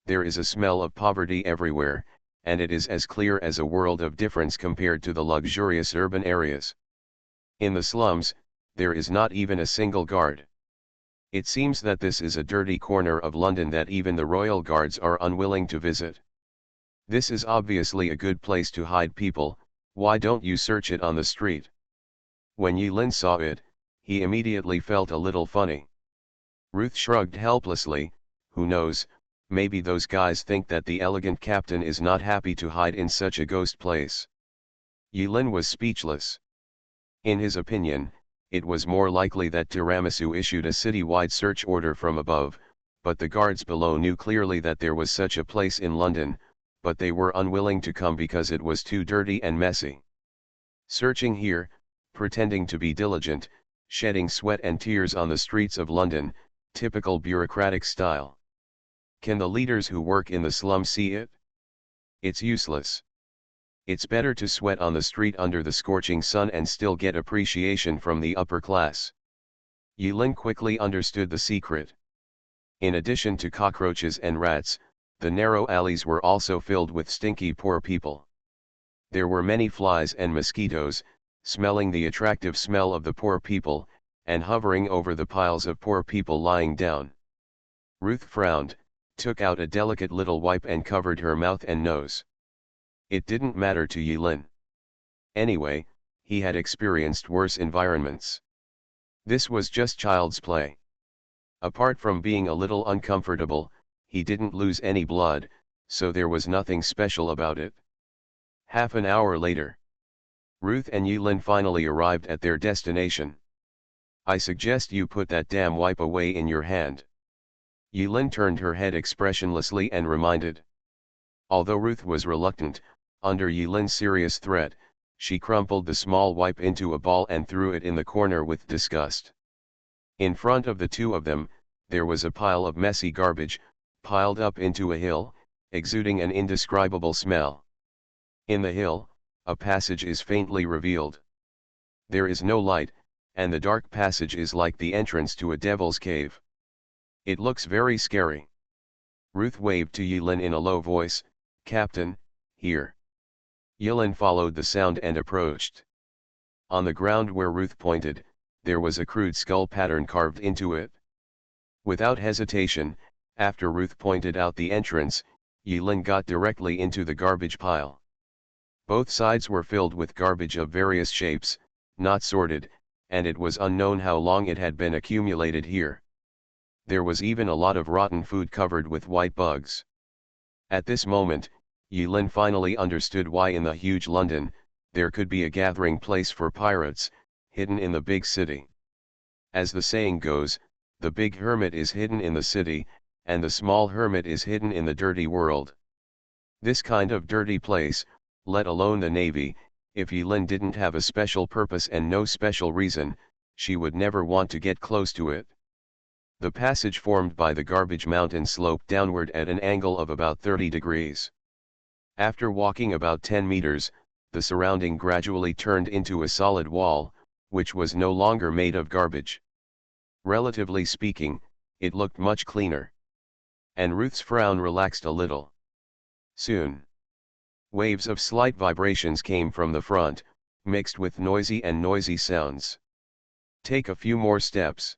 There is a smell of poverty everywhere, and it is as clear as a world of difference compared to the luxurious urban areas. In the slums, there is not even a single guard. It seems that this is a dirty corner of London that even the royal guards are unwilling to visit. This is obviously a good place to hide people, why don't you search it on the street? When Yilin saw it, he immediately felt a little funny. Ruth shrugged helplessly, who knows, maybe those guys think that the elegant captain is not happy to hide in such a ghost place. Yilin was speechless. In his opinion, it was more likely that Tiramisu issued a city-wide search order from above, but the guards below knew clearly that there was such a place in London, but they were unwilling to come because it was too dirty and messy. Searching here, pretending to be diligent, shedding sweat and tears on the streets of London, typical bureaucratic style. Can the leaders who work in the slum see it? It's useless. It's better to sweat on the street under the scorching sun and still get appreciation from the upper class. Yilin quickly understood the secret. In addition to cockroaches and rats, the narrow alleys were also filled with stinky poor people. There were many flies and mosquitoes, smelling the attractive smell of the poor people, and hovering over the piles of poor people lying down. Ruth frowned, took out a delicate little wipe and covered her mouth and nose. It didn't matter to Yilin. Anyway, he had experienced worse environments. This was just child's play. Apart from being a little uncomfortable, he didn't lose any blood, so there was nothing special about it. Half an hour later, Ruth and Yilin finally arrived at their destination. I suggest you put that damn wipe away in your hand. Yilin turned her head expressionlessly and reminded. Although Ruth was reluctant, under Yilin's serious threat, she crumpled the small wipe into a ball and threw it in the corner with disgust. In front of the two of them, there was a pile of messy garbage, piled up into a hill, exuding an indescribable smell. In the hill, a passage is faintly revealed. There is no light, and the dark passage is like the entrance to a devil's cave. It looks very scary. Ruth waved to Yilin in a low voice, Captain, here. Yilin followed the sound and approached. On the ground where Ruth pointed, there was a crude skull pattern carved into it. Without hesitation, after Ruth pointed out the entrance, Yilin got directly into the garbage pile. Both sides were filled with garbage of various shapes, not sorted, and it was unknown how long it had been accumulated here. There was even a lot of rotten food covered with white bugs. At this moment, Yilin finally understood why in the huge London, there could be a gathering place for pirates, hidden in the big city. As the saying goes, the big hermit is hidden in the city, and the small hermit is hidden in the dirty world. This kind of dirty place, let alone the navy, if Yilin didn't have a special purpose and no special reason, she would never want to get close to it. The passage formed by the garbage mountain sloped downward at an angle of about 30 degrees. After walking about 10 meters, the surrounding gradually turned into a solid wall, which was no longer made of garbage. Relatively speaking, it looked much cleaner. And Ruth's frown relaxed a little. Soon, waves of slight vibrations came from the front, mixed with noisy sounds. Take a few more steps.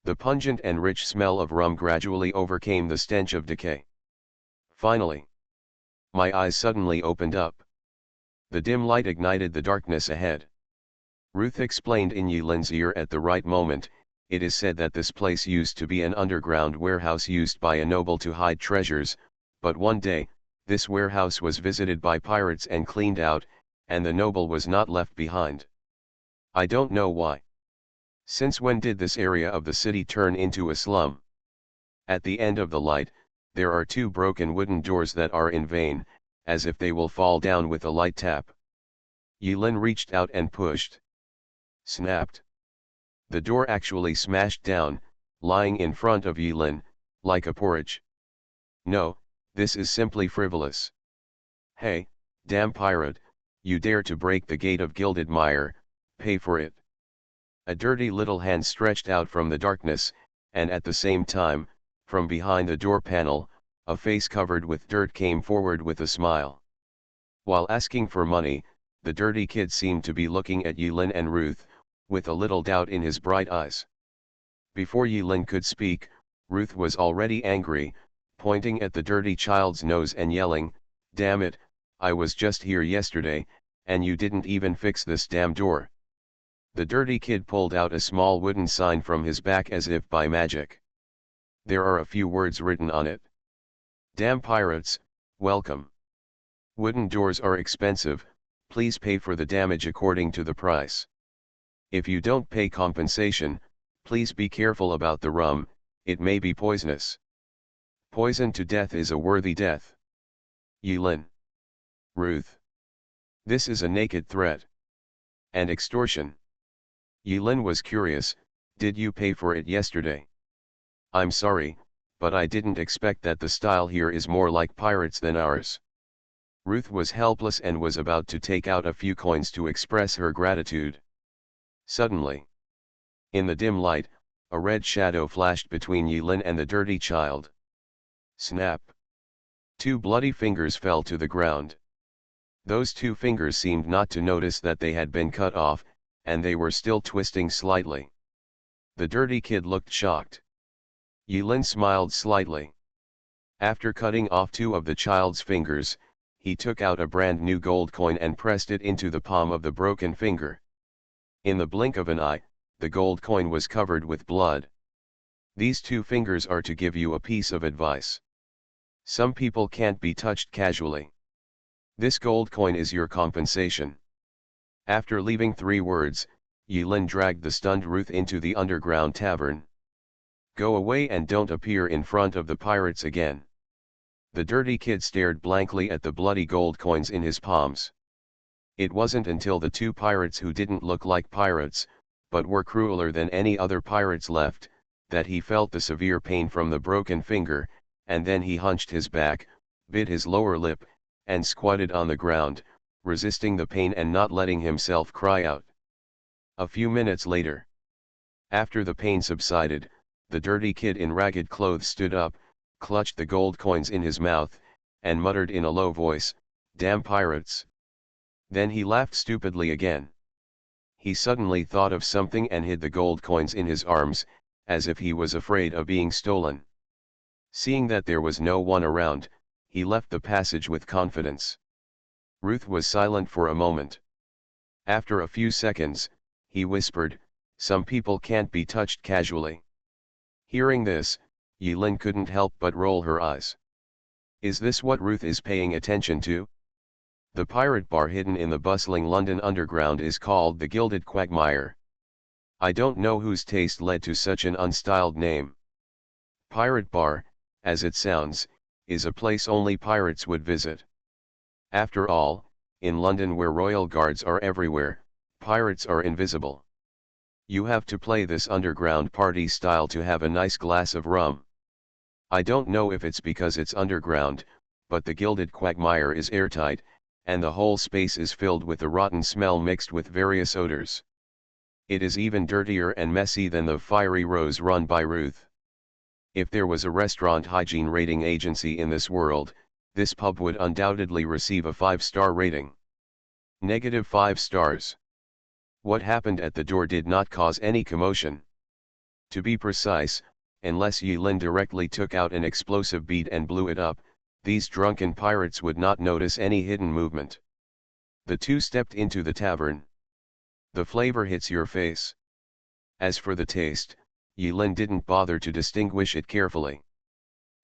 The pungent and rich smell of rum gradually overcame the stench of decay. Finally, my eyes suddenly opened up. The dim light ignited the darkness ahead. Ruth explained in Yilin's ear at the right moment, "It is said that this place used to be an underground warehouse used by a noble to hide treasures, but one day, this warehouse was visited by pirates and cleaned out, and the noble was not left behind. I don't know why. Since when did this area of the city turn into a slum?" At the end of the light, there are two broken wooden doors that are in vain, as if they will fall down with a light tap. Yilin reached out and pushed. Snapped. The door actually smashed down, lying in front of Yilin, like a porridge. "No, this is simply frivolous. Hey, damn pirate, you dare to break the gate of gilded mire, pay for it." A dirty little hand stretched out from the darkness, and at the same time, from behind the door panel, a face covered with dirt came forward with a smile. While asking for money, the dirty kid seemed to be looking at Yilin and Ruth, with a little doubt in his bright eyes. Before Yilin could speak, Ruth was already angry, pointing at the dirty child's nose and yelling, "Damn it, I was just here yesterday, and you didn't even fix this damn door." The dirty kid pulled out a small wooden sign from his back as if by magic. There are a few words written on it. "Damn pirates, welcome. Wooden doors are expensive, please pay for the damage according to the price. If you don't pay compensation, please be careful about the rum, it may be poisonous. Poison to death is a worthy death." Yilin. Ruth. This is a naked threat. And extortion. Yilin was curious, "Did you pay for it yesterday?" "I'm sorry, but I didn't expect that. The style here is more like pirates than ours." Ruth was helpless and was about to take out a few coins to express her gratitude. Suddenly, in the dim light, a red shadow flashed between Yilin and the dirty child. Snap! Two bloody fingers fell to the ground. Those two fingers seemed not to notice that they had been cut off, and they were still twisting slightly. The dirty kid looked shocked. Yilin smiled slightly. After cutting off two of the child's fingers, he took out a brand new gold coin and pressed it into the palm of the broken finger. In the blink of an eye, the gold coin was covered with blood. "These two fingers are to give you a piece of advice. Some people can't be touched casually. This gold coin is your compensation." After leaving 3 words, Yilin dragged the stunned Ruth into the underground tavern. "Go away and don't appear in front of the pirates again." The dirty kid stared blankly at the bloody gold coins in his palms. It wasn't until the 2 pirates who didn't look like pirates, but were crueler than any other pirates left, that he felt the severe pain from the broken finger, and then he hunched his back, bit his lower lip, and squatted on the ground, resisting the pain and not letting himself cry out. A few minutes later, after the pain subsided, the dirty kid in ragged clothes stood up, clutched the gold coins in his mouth, and muttered in a low voice, "Damn pirates." Then he laughed stupidly again. He suddenly thought of something and hid the gold coins in his arms, as if he was afraid of being stolen. Seeing that there was no one around, he left the passage with confidence. Ruth was silent for a moment. After a few seconds, he whispered, "Some people can't be touched casually." Hearing this, Yilin couldn't help but roll her eyes. Is this what Ruth is paying attention to? The pirate bar hidden in the bustling London underground is called the Gilded Quagmire. I don't know whose taste led to such an unstyled name. Pirate bar, as it sounds, is a place only pirates would visit. After all, in London where royal guards are everywhere, pirates are invisible. You have to play this underground party style to have a nice glass of rum. I don't know if it's because it's underground, but the Gilded Quagmire is airtight, and the whole space is filled with a rotten smell mixed with various odors. It is even dirtier and messy than the fiery Rose run by Ruth. If there was a restaurant hygiene rating agency in this world, this pub would undoubtedly receive a 5-star rating. -5 stars. What happened at the door did not cause any commotion. To be precise, unless Yilin directly took out an explosive bead and blew it up, these drunken pirates would not notice any hidden movement. The two stepped into the tavern. The flavor hits your face. As for the taste, Yilin didn't bother to distinguish it carefully.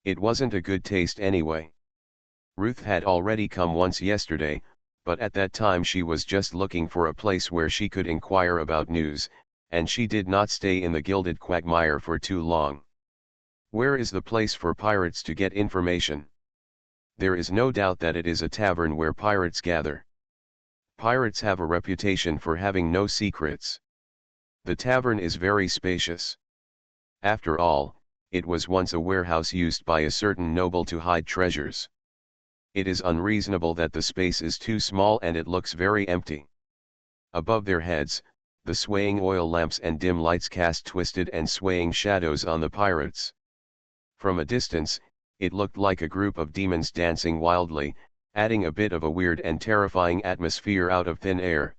It wasn't a good taste anyway. Ruth had already come once yesterday, but at that time she was just looking for a place where she could inquire about news, and she did not stay in the gilded quagmire for too long. Where is the place for pirates to get information? There is no doubt that it is a tavern where pirates gather. Pirates have a reputation for having no secrets. The tavern is very spacious. After all, it was once a warehouse used by a certain noble to hide treasures. It is unreasonable that the space is too small and it looks very empty. Above their heads, the swaying oil lamps and dim lights cast twisted and swaying shadows on the pirates. From a distance, it looked like a group of demons dancing wildly, adding a bit of a weird and terrifying atmosphere out of thin air.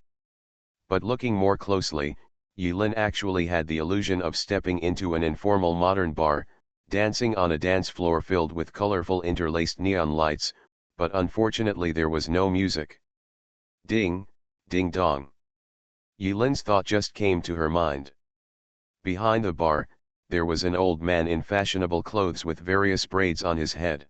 But looking more closely, Yilin actually had the illusion of stepping into an informal modern bar, dancing on a dance floor filled with colorful interlaced neon lights, but unfortunately there was no music. Ding, ding dong. Yilin's thought just came to her mind. Behind the bar, there was an old man in fashionable clothes with various braids on his head.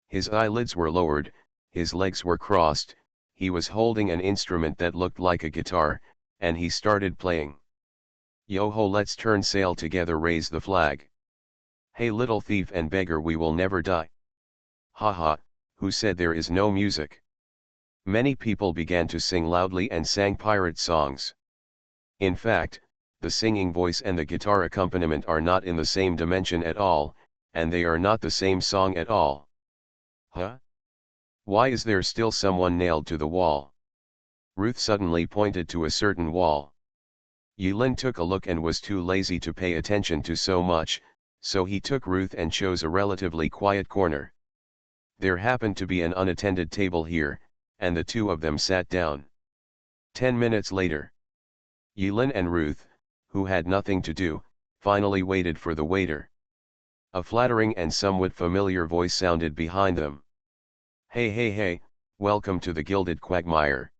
His eyelids were lowered, his legs were crossed, he was holding an instrument that looked like a guitar, and he started playing. Yo-ho, let's turn sail together, raise the flag. Hey little thief and beggar, we will never die. Ha ha, who said there is no music? Many people began to sing loudly and sang pirate songs. In fact, the singing voice and the guitar accompaniment are not in the same dimension at all, and they are not the same song at all. Huh? Why is there still someone nailed to the wall? Ruth suddenly pointed to a certain wall. Yilin took a look and was too lazy to pay attention to so much, so he took Ruth and chose a relatively quiet corner. There happened to be an unattended table here, and the two of them sat down. 10 minutes later, Yilin and Ruth, who had nothing to do, finally waited for the waiter. A flattering and somewhat familiar voice sounded behind them. Hey hey hey, welcome to the Gilded Quagmire.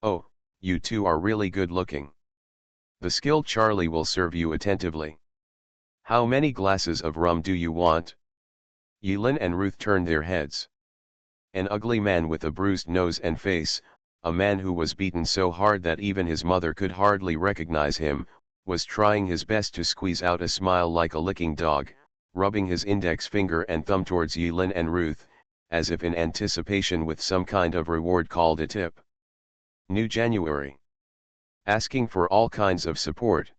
Oh, you two are really good looking. The skilled Charlie will serve you attentively. How many glasses of rum do you want? Yilin and Ruth turned their heads. An ugly man with a bruised nose and face, a man who was beaten so hard that even his mother could hardly recognize him, was trying his best to squeeze out a smile like a licking dog, rubbing his index finger and thumb towards Yilin and Ruth, as if in anticipation with some kind of reward called a tip. New January. Asking for all kinds of support.